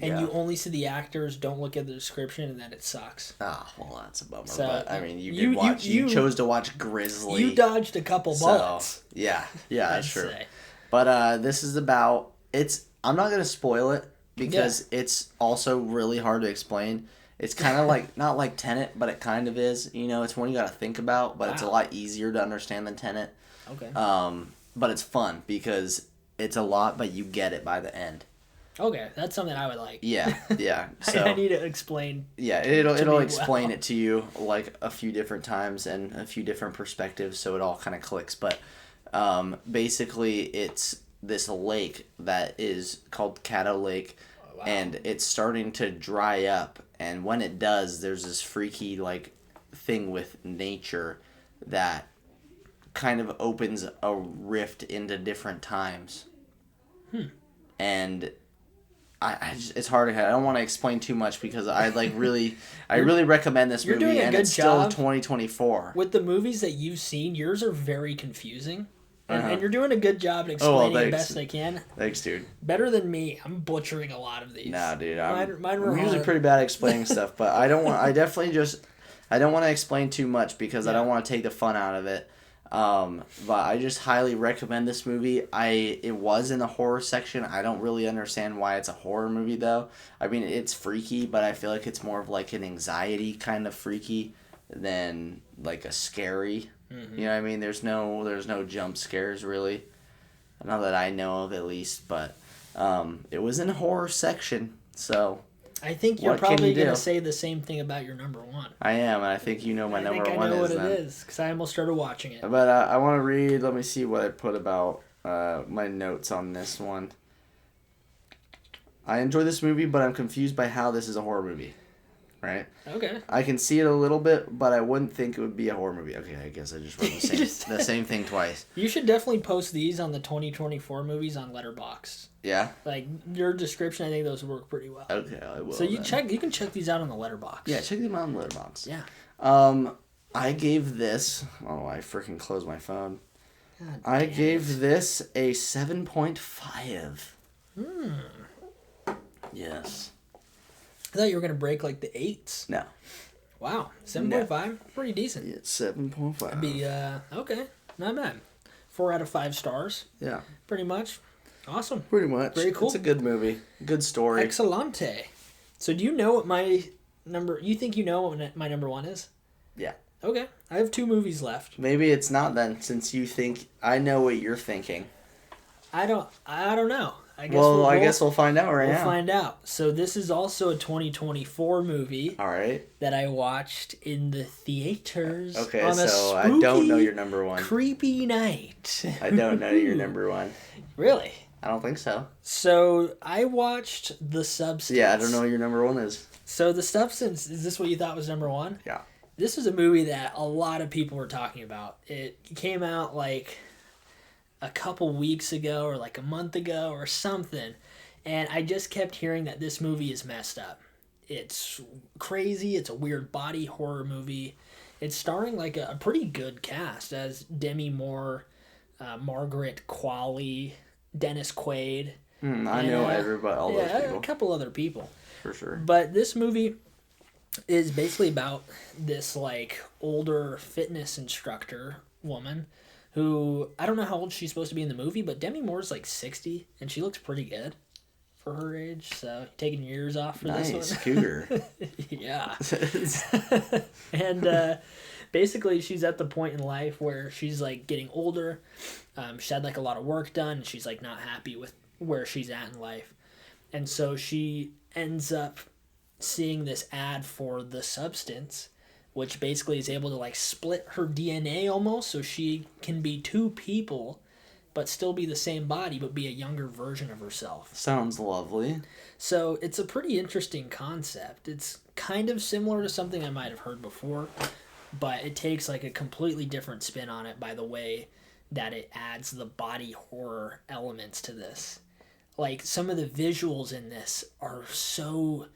and Yeah. you only see the actors, don't look at the description, and then it sucks. Ah, well, that's a bummer. So, but I mean, you you chose to watch Grizzly. You dodged a couple bullets. Yeah, that's I'd true. say. But this is about I'm not gonna spoil it because it's also really hard to explain. It's kind of like not like Tenet, but it kind of is. You know, it's one you got to think about, but it's a lot easier to understand than Tenet. Okay. But it's fun because it's a lot, but you get it by the end. Okay, that's something I would like. Yeah. So I need to explain. yeah, it'll me explain well. it to you like a few different times and a few different perspectives, so it all kind of clicks. But basically, it's this lake that is called Caddo Lake, and it's starting to dry up. And when it does, there's this freaky like thing with nature that kind of opens a rift into different times. And I just, it's hard to. I don't want to explain too much because I really recommend this You're movie, doing a and good it's still job. 2024. With the movies that you've seen, yours are very confusing. And you're doing a good job at explaining the thanks. best I can. Thanks, dude. Better than me. I'm butchering a lot of these. Nah, dude. Mine were I'm usually hard. pretty bad at explaining stuff, but I don't want. I don't want to explain too much because I don't want to take the fun out of it. But I just highly recommend this movie. It was in the horror section. I don't really understand why it's a horror movie though. I mean, it's freaky, but I feel like it's more of like an anxiety kind of freaky than like a scary. You know what I mean? There's no jump scares really. Not that I know of at least, but it was in the horror section. So I think you're what can probably you going to do? say the same thing about your number one. I am, and I think you know my number I one know is what then. it is because I almost started watching it. But I want to read. Let me see what I put about my notes on this one. I enjoy this movie, but I'm confused by how this is a horror movie. Right? Okay. I can see it a little bit, but I wouldn't think it would be a horror movie. Okay, I guess I just wrote the same thing twice. You should definitely post these on the 2024 movies on Letterboxd. Yeah? Like your description, I think those work pretty well. Okay, I will. So you then. can check these out on the Letterboxd. Yeah, check them out on Letterboxd. Yeah. I gave this. Oh, I freaking closed my phone. God I damn gave it. this a 7.5. Yes. I thought you were gonna break like the 8s. No. Wow, 7.5, pretty decent. It's 7.5. Be okay, not bad. 4 out of 5 stars, Yeah, pretty much. Awesome. pretty much. Very cool. It's a good movie. Good story. Excellente. So do you know what my number? You think you know what my number one is? Yeah. Okay, I have 2 movies left. Maybe it's not then, since you think I know what you're thinking. I don't know. I guess I guess we'll find out right we'll now. find out. So this is also a 2024 movie All right. that I watched in the theaters. Okay, on a so I don't know spooky, your number one. Creepy night. I don't know your number one. Really? I don't think so. So I watched The Substance. Yeah, I don't know what your number one is. So The Substance, is this what you thought was number one? Yeah. This was a movie that a lot of people were talking about. It came out like a couple weeks ago or like a month ago or something. And I just kept hearing that this movie is messed up. It's crazy. It's a weird body horror movie. It's starring like a pretty good cast as Demi Moore, Margaret Qualley, Dennis Quaid. I know all those people. A couple other people. For sure. But this movie is basically about this like older fitness instructor woman who, I don't know how old she's supposed to be in the movie, but Demi Moore's like 60 and she looks pretty good for her age. So taking years off for this Nice, one. cougar. Yeah. And basically she's at the point in life where she's like getting older. She's had like a lot of work done and she's like not happy with where she's at in life. And so she ends up seeing this ad for The Substance, which basically is able to like split her DNA almost so she can be 2 people but still be the same body, but be a younger version of herself. Sounds lovely. So it's a pretty interesting concept. It's kind of similar to something I might have heard before, but it takes like a completely different spin on it by the way that it adds the body horror elements to this. Like, some of the visuals in this are so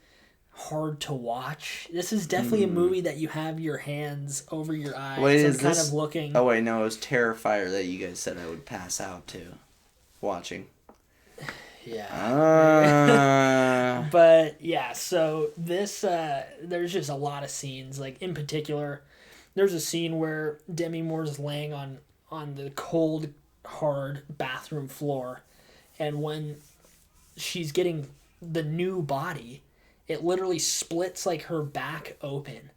hard to watch. This is definitely a movie that you have your hands over your eyes and kind of looking. Oh wait, no, it was Terrifier that you guys said I would pass out to watching. Yeah. But yeah, so this there's just a lot of scenes. Like, in particular, there's a scene where Demi Moore's laying on the cold, hard bathroom floor, and when she's getting the new body, it literally splits like her back open,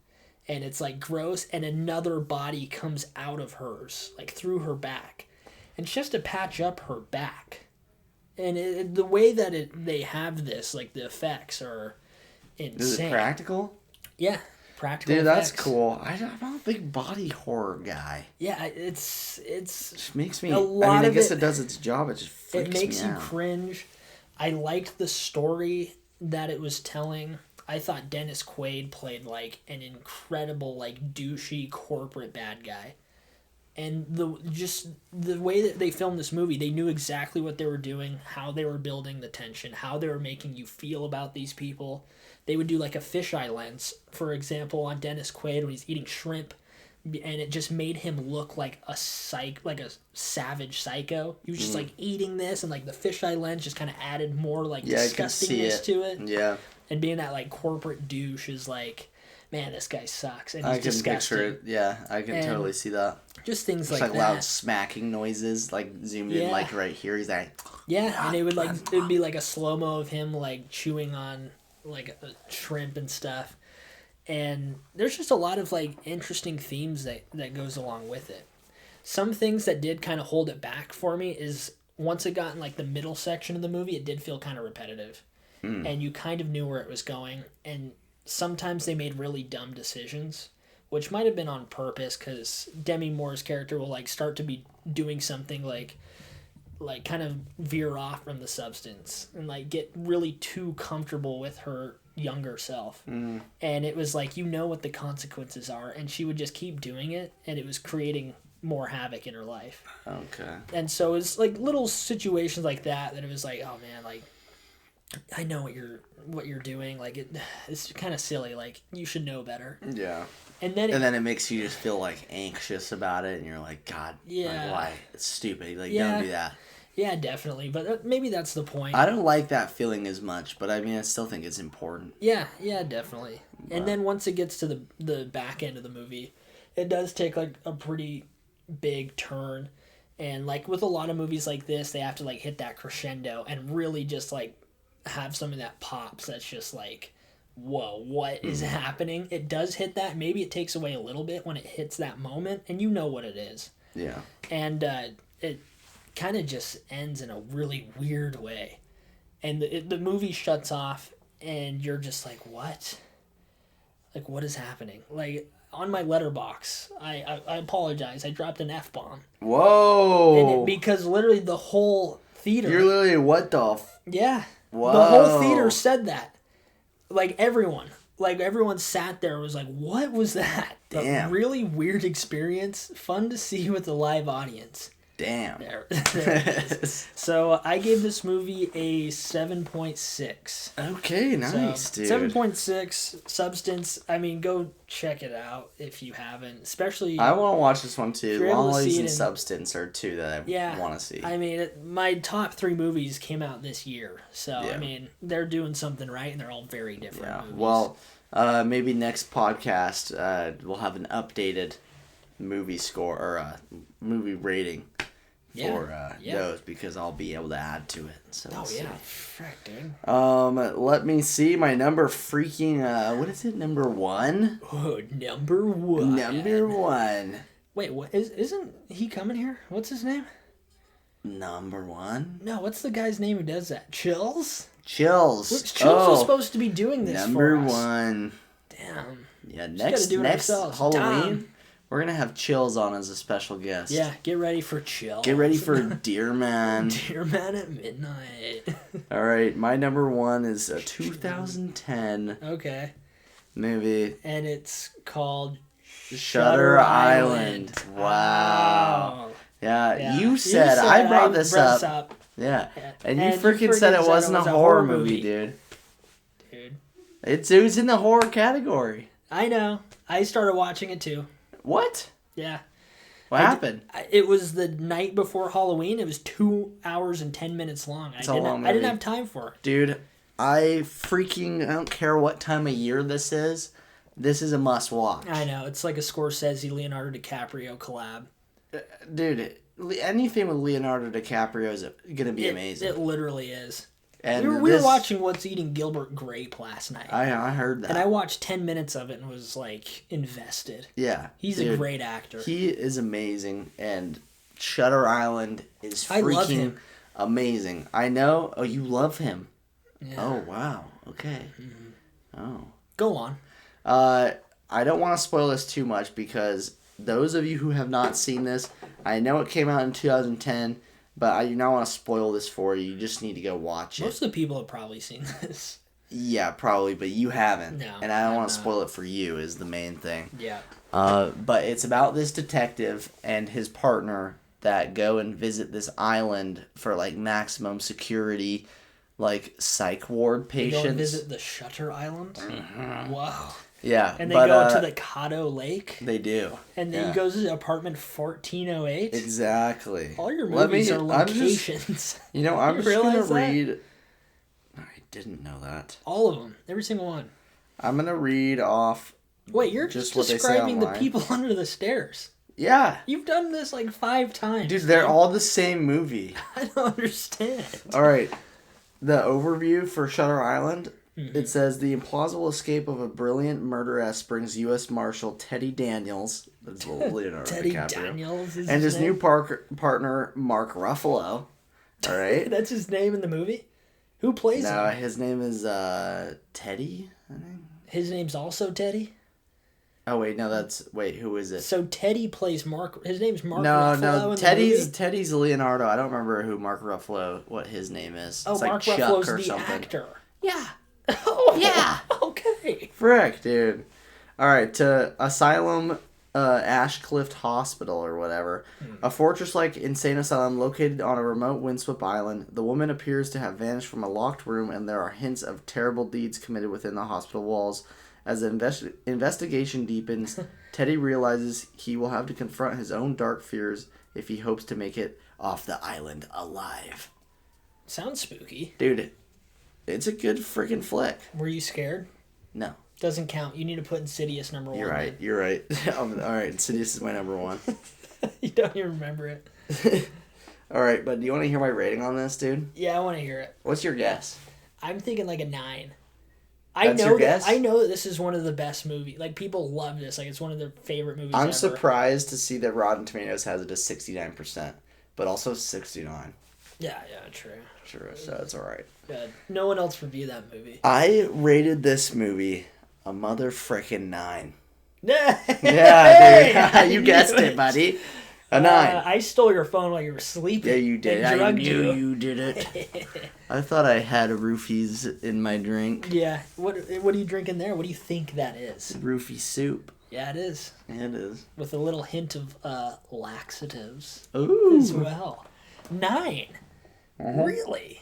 and it's like gross, and another body comes out of hers, like through her back, and she has to patch up her back. And the way that they have this, like, the effects are insane. Is it practical? Yeah, practical. Dude, effects. that's cool. I'm not a big body horror guy. Yeah, it's just makes me. I guess it does its job. It just freaks me out. It makes you cringe. I liked the story that it was telling. I thought Dennis Quaid played like an incredible, like, douchey corporate bad guy. And the way that they filmed this movie, they knew exactly what they were doing, how they were building the tension, how they were making you feel about these people. They would do like a fisheye lens, for example, on Dennis Quaid when he's eating shrimp, and it just made him look like a savage psycho. He was just like eating this, and like the fisheye lens just kind of added more like disgustingness to it. Yeah. And being that like corporate douche is like, man, this guy sucks, and I he's can disgusting. picture it. Yeah, I can totally see that. Just things Just like that. loud smacking noises, like zoomed in, like right here. He's like, yeah, and it would be like a slow mo of him like chewing on like a shrimp and stuff, and there's just a lot of like interesting themes that goes along with it. Some things that did kind of hold it back for me is once it got in like the middle section of the movie, it did feel kind of repetitive, and you kind of knew where it was going, and sometimes they made really dumb decisions, which might have been on purpose, because Demi Moore's character will like start to be doing something like kind of veer off from the substance and like get really too comfortable with her younger self. And it was like, you know what the consequences are, and she would just keep doing it, and it was creating more havoc in her life. Okay. And so it's like little situations like that it was like, oh man, like, I know what you're doing. Like, it's kind of silly. Like, you should know better. Yeah. And then it makes you just feel like anxious about it, and you're like, God, like, why? It's stupid. Like, don't do that. Yeah, definitely. But maybe that's the point. I don't like that feeling as much, but I mean, I still think it's important. Yeah, definitely. But, and then once it gets to the back end of the movie, it does take like a pretty big turn. And like with a lot of movies like this, they have to like hit that crescendo and really just like have some of that pops that's just like, whoa, what is happening? It does hit that. Maybe it takes away a little bit when it hits that moment, and you know what it is. Yeah. And it kind of just ends in a really weird way. And the movie shuts off, and you're just like, what? Like, what is happening? Like, on my letterbox, I apologize, I dropped an F-bomb. Whoa! Because literally the whole theater... You're literally, what the... Yeah. Whoa. The whole theater said that. Like, everyone sat there and was like, what was that? Damn. A really weird experience. Fun to see with a live audience. Damn. There it is. So I gave this movie a 7.6. Okay, nice, dude. 7.6, Substance. I mean, go check it out if you haven't. Especially... I want to watch this one, too. Lollies and in, Substance are two that I want to see. I mean, my top 3 movies came out this year. So, I mean, they're doing something right, and they're all very different movies. Well, maybe next podcast we'll have an updated movie score or movie rating for those, because I'll be able to add to it. So frick, dude. Let me see my number freaking what is it, number 1? Oh, number 1. Number 1. Wait, what isn't he coming here? What's his name? Number 1? No, what's the guy's name who does that? Chills? Chills was supposed to be doing this number for us. Number 1. Damn. Yeah, next Halloween, We're gonna have Chills on as a special guest. Yeah, get ready for Chill. Get ready for Dear Man. Dear Man at Midnight. All right, my number one is a 2010 movie. And it's called Shutter Island. Wow. Yeah, you said I brought this up. Yeah. And you freaking said it wasn't a horror movie, dude. It was in the horror category. I know. I started watching it too. What? Yeah. What happened? It was the night before Halloween. It was 2 hours and 10 minutes long. I didn't have time for it. Dude, I don't care what time of year this is. This is a must watch. I know. It's like a Scorsese Leonardo DiCaprio collab. Dude, anything with Leonardo DiCaprio is going to be amazing. It literally is. And we were watching What's Eating Gilbert Grape last night. I heard that. And I watched 10 minutes of it and was, like, invested. Yeah. He's a great actor. He is amazing. And Shutter Island is freaking amazing. I know. Oh, you love him. Yeah. Oh, wow. Okay. Mm-hmm. Oh. Go on. I don't want to spoil this too much because those of you who have not seen this, I know it came out in 2010, but I do not want to spoil this for you. You just need to go watch it. Most of the people have probably seen this. Yeah, probably, but you haven't. No. And I don't want to spoil it for you is the main thing. Yeah. But it's about this detective and his partner that go and visit this island for like maximum security, like psych ward patients. They go and visit the Shutter Island? Mm-hmm. Wow. Yeah. And they go to the Caddo Lake? They do. And then he goes to apartment 1408? Exactly. All your movies are locations. I'm just going to read... I didn't know that. All of them. Every single one. I'm going to read off... Wait, you're just describing the people under the stairs. Yeah. You've done this like 5 times. Dude, they're all the same movie. I don't understand. All right. The overview for Shutter Island... Mm-hmm. It says, the implausible escape of a brilliant murderess brings U.S. Marshal Teddy Daniels, that's Leonardo Teddy DiCaprio, Daniels is and his name? new partner, Mark Ruffalo. All right? That's his name in the movie? Who plays him? No, his name is Teddy, I think. His name's also Teddy? Oh, wait, no, who is it? So Teddy plays Mark, his name's Mark Ruffalo in Teddy's Leonardo. I don't remember who Mark Ruffalo, what his name is. Oh, it's Mark like Ruffalo's Chuck or the something. actor. Yeah. Oh, yeah. Okay. Frick, dude. All right, to Asylum Ashcliff Hospital or whatever. A fortress-like insane asylum located on a remote windswept island. The woman appears to have vanished from a locked room, and there are hints of terrible deeds committed within the hospital walls. As the investigation deepens, Teddy realizes he will have to confront his own dark fears if he hopes to make it off the island alive. Sounds spooky. Dude, it's a good freaking flick. Were you scared? No. Doesn't count. You need to put Insidious number 1. You're right. All right, Insidious is my number 1. You don't even remember it. All right, but do you want to hear my rating on this, dude? Yeah, I want to hear it. What's your guess? I'm thinking like a 9. That's your guess? I know that this is one of the best movies. Like, people love this. Like, it's one of their favorite movies ever. I'm surprised to see that Rotten Tomatoes has it as 69%, but also 69. Yeah, true. Sure, so it's all right. Good. No one else reviewed that movie. I rated this movie a mother-frickin' 9. Yeah, dude. You guessed it, buddy. A 9. I stole your phone while you were sleeping. Yeah, you did. I knew you did it. I thought I had roofies in my drink. Yeah. What are you drinking there? What do you think that is? Roofie soup. Yeah, it is. Yeah, it is. With a little hint of laxatives. Ooh. As well. 9. Really?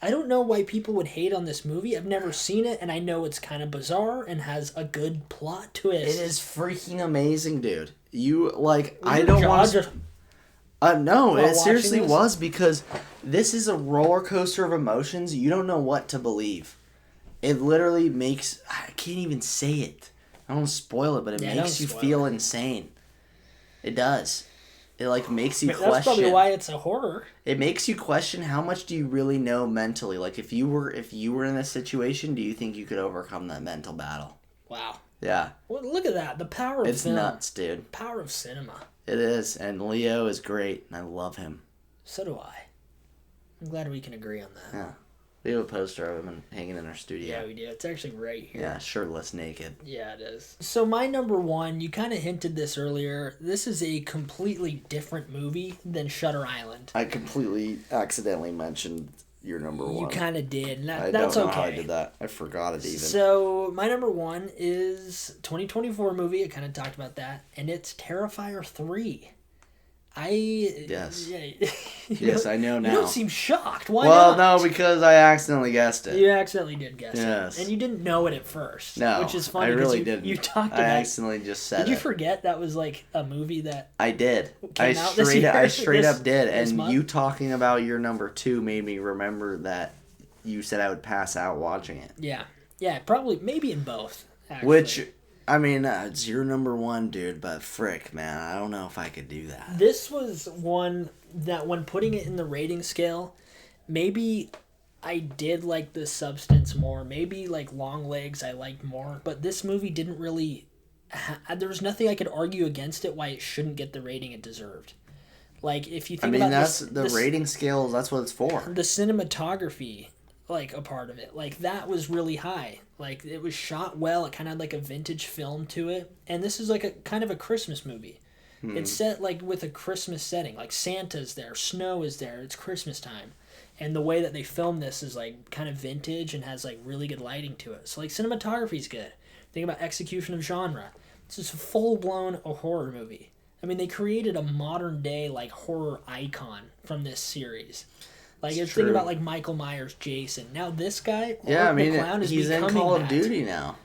I don't know why people would hate on this movie. I've never seen it, and I know it's kind of bizarre and has a good plot twist. It is freaking amazing, dude. You, like, I don't want to... no, it seriously was, because this is a roller coaster of emotions. You don't know what to believe. It literally makes... I can't even say it. I don't want to spoil it, but it makes you feel insane. It does. It, like, makes you question... That's probably why it's a horror. It makes you question how much do you really know mentally. Like, if you were in this situation, do you think you could overcome that mental battle? Wow. Yeah. Well, look at that. The power of film. It's nuts, dude. Power of cinema. It is. And Leo is great. And I love him. So do I. I'm glad we can agree on that. Yeah. We have a poster of him hanging in our studio. Yeah, we do. It's actually right here. Yeah, shirtless, naked. Yeah, it is. So my number one, you kind of hinted this earlier. This is a completely different movie than Shutter Island. I completely accidentally mentioned your number one. You kind of did. And I that's don't know okay. how I did that. I forgot it even. So my number one is 2024 movie. I kind of talked about that, and it's Terrifier 3. Yes. Yeah, Yes, I know now. You don't seem shocked. Why well, not? no, because I accidentally guessed it. You accidentally did guess Yes. it. And you didn't know it at first. No, Which is funny. I really you, didn't. You talked I about accidentally just said it. Did you forget that was like a movie that... I did. Came out this year? I straight This- up did. this And month? you talking about your number two made me remember that you said I would pass out watching it. Yeah. Yeah, probably, maybe in both, actually. Which, I mean, it's your number one, dude, but frick, man, I don't know if I could do that. This was one that when putting it in the rating scale, maybe I did like the substance more. Maybe like Long Legs I liked more. But this movie didn't really... there was nothing I could argue against it why it shouldn't get the rating it deserved. Like, if you think about that's this, the rating scales, that's what it's for. the cinematography, like, a part of it, like, that was really high. Like, it was shot well. It kind of had like a vintage film to it. And this is like a kind of a Christmas movie. It's set like with a Christmas setting. Like, Santa's there, snow is there, it's Christmas time. And the way that they film this is like kind of vintage and has like really good lighting to it. So like cinematography's good. Think about execution of genre. This is full blown a horror movie. I mean, they created a modern day like horror icon from this series. Like, it's thinking about like Michael Myers, Jason. Now this guy, Yeah, I Art mean, the Clown, is he's in becoming Call of that. Duty now.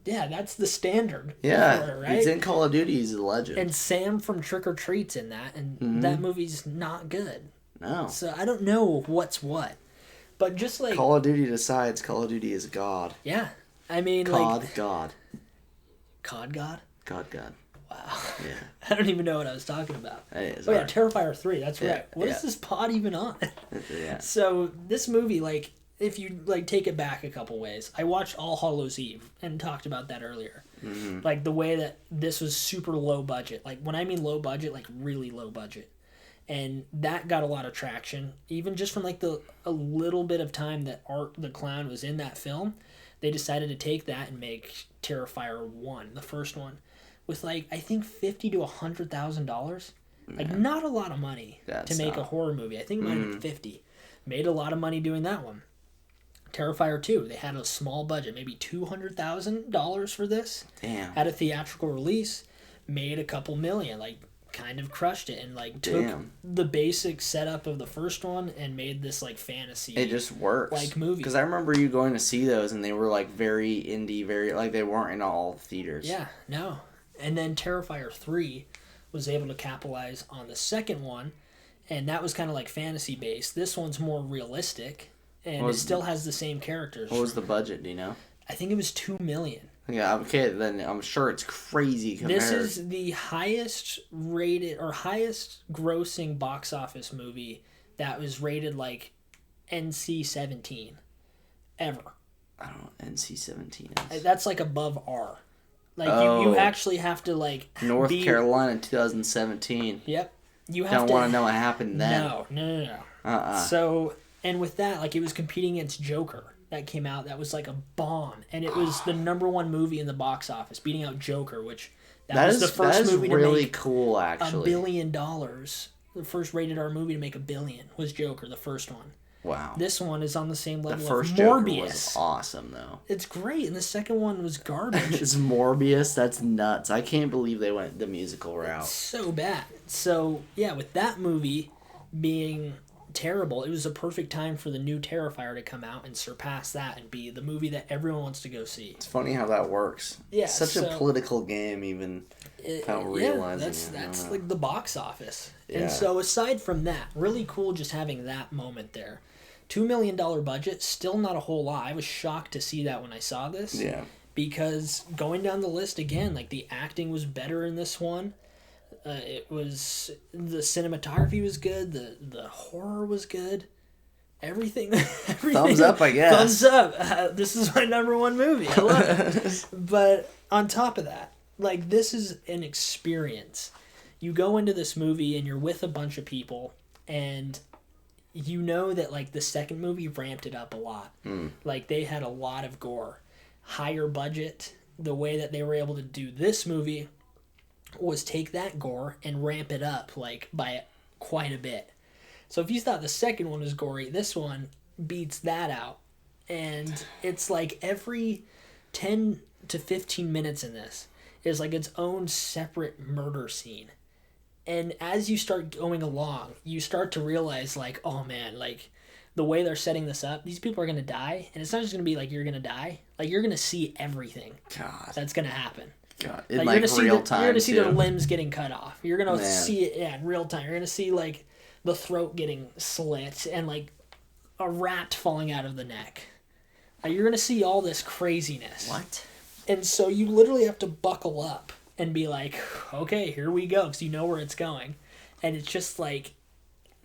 Yeah, that's the standard. Yeah, horror, right? he's in Call of Duty. He's a legend. And Sam from Trick or Treat's in that, and that movie's not good. No. So I don't know what's what. But just like... Call of Duty decides Call of Duty is God. Yeah. I mean, COD like... God. COD God? COD God. Wow. Yeah. I don't even know what I was talking about. It is Oh, yeah, hard. Terrifier 3, that's Yeah, right. What is this pod even on? Yeah. So, this movie, like, if you, like, take it back a couple ways, I watched All Hallows Eve and talked about that earlier. Mm-hmm. Like, the way that this was super low budget. Like, when I mean low budget, like, really low budget. And that got a lot of traction, even just from, like, a little bit of time that Art the Clown was in that film. They decided to take that and make Terrifier 1, the first one, with, like, I think $50,000 to $100,000. Like, not a lot of money to make a horror movie. I think it might have been 50. Made a lot of money doing that one. Terrifier 2, they had a small budget, maybe $200,000 for this. Damn. Had a theatrical release, made a couple million, like, kind of crushed it, and, like, took the basic setup of the first one and made this, like, fantasy. It just works. Like, movie. Because I remember you going to see those, and they were, like, very indie, very, like, they weren't in all theaters. Yeah, no. And then Terrifier 3 was able to capitalize on the second one, and that was kind of like fantasy based. This one's more realistic, and it still has the same characters. What was the budget, do you know? I think it was $2 million. Yeah, okay, then I'm sure it's crazy compared. This is the highest rated or highest grossing box office movie that was rated like NC-17 ever. I don't know, NC-17 is. That's like above R. Like, Oh. you actually have to, like... North Carolina 2017. Yep. You have Don't want to know what happened then. No. Uh-uh. So, and with that, like, it was competing against Joker. That came out. That was, like, a bomb. And it was the number one movie in the box office, beating out Joker, which... That was the first movie to really make cool, $1 actually. billion. The first rated R movie to make $1 billion was Joker, the first one. Wow. This one is on the same level The first of Joker Morbius. was awesome, though. It's great, and the second one was garbage. It's Morbius? That's nuts. I can't believe they went the musical route. So bad. So, yeah, with that movie being terrible, it was a perfect time for the new Terrifier to come out and surpass that and be the movie that everyone wants to go see. It's funny how that works. Yeah, It's such a political game, even without realizing it. That's like the box office. Yeah. And so aside from that, really cool just having that moment there. $2 million budget, still not a whole lot. I was shocked to see that when I saw this. Yeah. Because going down the list again, like the acting was better in this one. It was, the cinematography was good. The horror was good. Everything. Thumbs up, I guess. Thumbs up. This is my number one movie. I love it. But on top of that, like, this is an experience. You go into this movie and you're with a bunch of people, and you know that like the second movie ramped it up a lot. Like they had a lot of gore, higher budget. The way that they were able to do this movie was take that gore and ramp it up like by quite a bit. So if you thought the second one was gory, this one beats that out. And it's like every 10 to 15 minutes in this is like its own separate murder scene. And as you start going along, you start to realize like, oh man, like the way they're setting this up, these people are going to die. And it's not just going to be like you're going to die. Like you're going to see everything that's going to happen. God, in like real time. You're going to see their limbs getting cut off. You're going to see it in real time. You're going to see like the throat getting slit and like a rat falling out of the neck. You're going to see all this craziness. What? And so you literally have to buckle up and be like, okay, here we go, because you know where it's going. And it's just like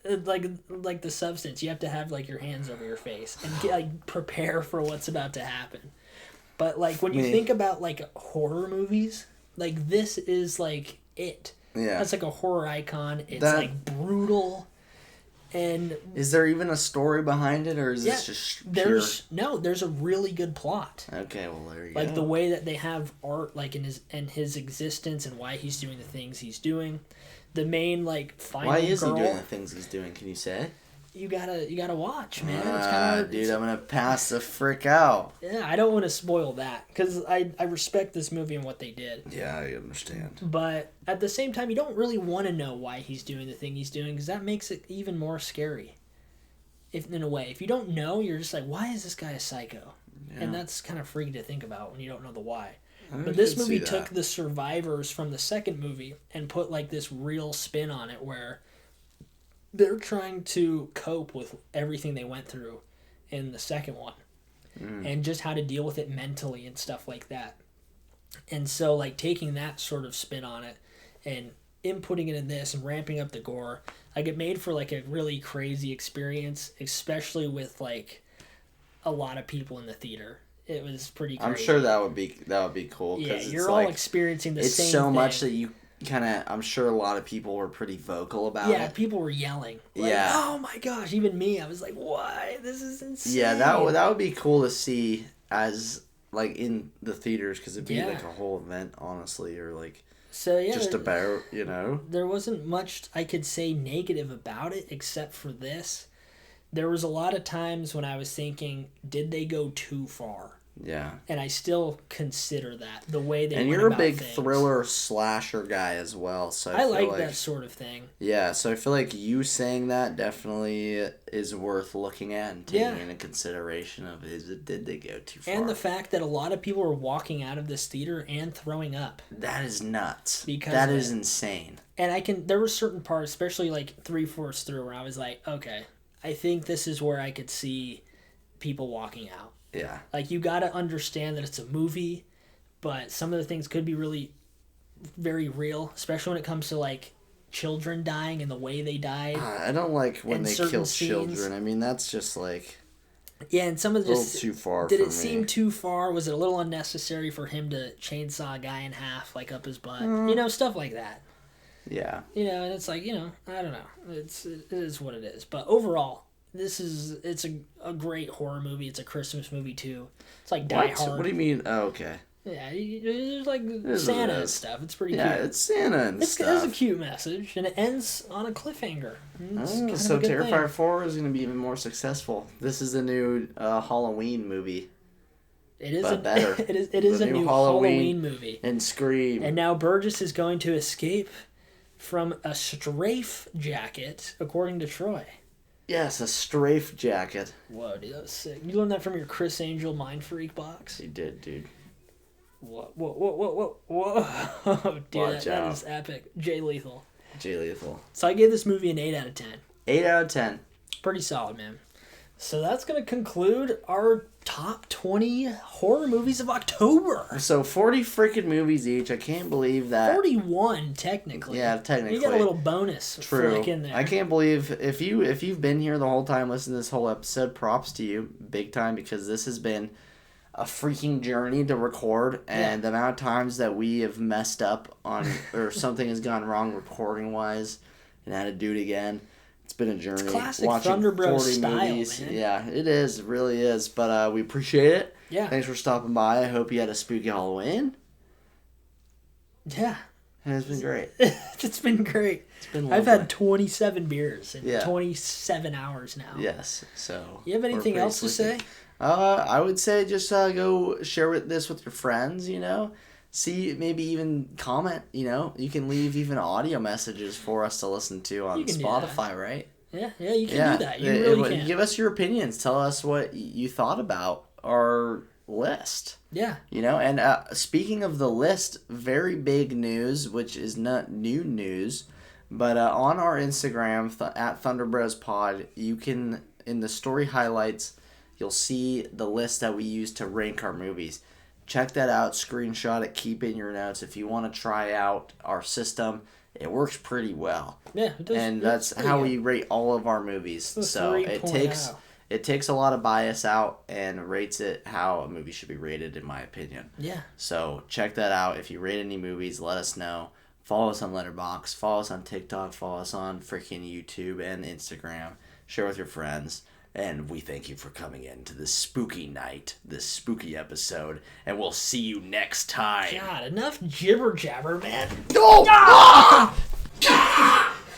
the Substance. You have to have like your hands over your face and like prepare for what's about to happen. But like when you think about like horror movies, like this is like it. Yeah. That's like a horror icon. It's like brutal. And is there even a story behind it, or is this just pure? There's a really good plot. Okay, well there you go. Like the way that they have art, like in his existence and why he's doing the things he's doing. The main like final Why is girl, he doing the things he's doing? Can you say? You gotta watch, man. It's kind of dude, I'm gonna pass the frick out. Yeah, I don't want to spoil that because I respect this movie and what they did. Yeah, I understand. But at the same time, you don't really want to know why he's doing the thing he's doing because that makes it even more scary. If in a way, if you don't know, you're just like, why is this guy a psycho? Yeah. And that's kind of freaky to think about when you don't know the why. But this movie took the survivors from the second movie and put like this real spin on it where they're trying to cope with everything they went through in the second one and just how to deal with it mentally and stuff like that. And so like taking that sort of spin on it and inputting it in this and ramping up the gore, like it made for like a really crazy experience, especially with like a lot of people in the theater. It was pretty crazy. I'm sure that would be cool. Yeah, it's you're all experiencing the same thing. It's so much that you kind of, I'm sure a lot of people were pretty vocal about it. Yeah, people were yelling. Like, yeah. Oh my gosh, even me, I was like, why? This is insane. Yeah, that would be cool to see as like in the theaters because it'd be like a whole event, honestly, or like just about, you know. There wasn't much I could say negative about it except for this. There was a lot of times when I was thinking, did they go too far? Yeah. And I still consider that the way they and went you're a about big things. thriller slasher guy as well, so I like that sort of thing. Yeah, so I feel like you saying that definitely is worth looking at and taking into consideration of did they go too far? And the fact that a lot of people were walking out of this theater and throwing up. That is nuts. Because that is insane. And there were certain parts, especially like 3/4 through, where I was like, okay, I think this is where I could see people walking out. Yeah. Like, you got to understand that it's a movie, but some of the things could be really very real, especially when it comes to, like, children dying and the way they died. I don't like when they kill children. I mean, that's just, like... Yeah, and some of the just... a little too far Did it seem too far? Was it a little unnecessary for him to chainsaw a guy in half, like, up his butt? You know, stuff like that. Yeah. You know, and it's like, you know, I don't know. It is what it is. But overall... It's a great horror movie. It's a Christmas movie too. It's like Die Hard. What do you mean? Oh, okay. Yeah, there's like Santa and stuff. It's pretty cute. Yeah, it's Santa and stuff. It's a cute message, and it ends on a cliffhanger. So Terrifier 4 is going to be even more successful. This is the new Halloween movie. It is better. It is a new Halloween movie. And Scream. And now Burgess is going to escape from a strafe jacket, according to Troy. Yes, a strafe jacket. Whoa, dude, that was sick. You learned that from your Chris Angel Mind Freak box? He did, dude. Whoa. Dude, that is epic. Jay Lethal. So I gave this movie an 8 out of 10. 8 out of 10. Pretty solid, man. So that's going to conclude our top 20 horror movies of October. So 40 freaking movies each. I can't believe that. 41, technically. Yeah, technically. You got a little bonus flick in there. I can't believe if you've been here the whole time listening to this whole episode, props to you big time, because this has been a freaking journey to record, and the amount of times that we have messed up on or something has gone wrong recording wise and had to do it again. It's been a journey. It's classic Thunder Bros style, man. Yeah, it is. It really is. But we appreciate it. Yeah. Thanks for stopping by. I hope you had a spooky Halloween. Yeah. And it's been great. It's been great. It's been I've had 27 beers in Yeah. 27 hours now. Yes. So. You have anything else to say? I would say just go share this with your friends. See, maybe even comment. You can leave even audio messages for us to listen to on Spotify, right? Yeah, you can do that. You really can. Give us your opinions. Tell us what you thought about our list. Yeah. And speaking of the list, very big news, which is not new news, but on our Instagram, at ThunderBrosPod, you can, in the story highlights, you'll see the list that we use to rank our movies. Check that out, screenshot it, keep it in your notes. If you want to try out our system, it works pretty well. Yeah, it does. And that's how we rate all of our movies. So it takes a lot of bias out and rates it how a movie should be rated, in my opinion. Yeah. So check that out. If you rate any movies, let us know. Follow us on Letterboxd. Follow us on TikTok. Follow us on freaking YouTube and Instagram. Share with your friends. And we thank you for coming in to this spooky night, this spooky episode. And we'll see you next time. God, enough jibber jabber, man. No! Ah!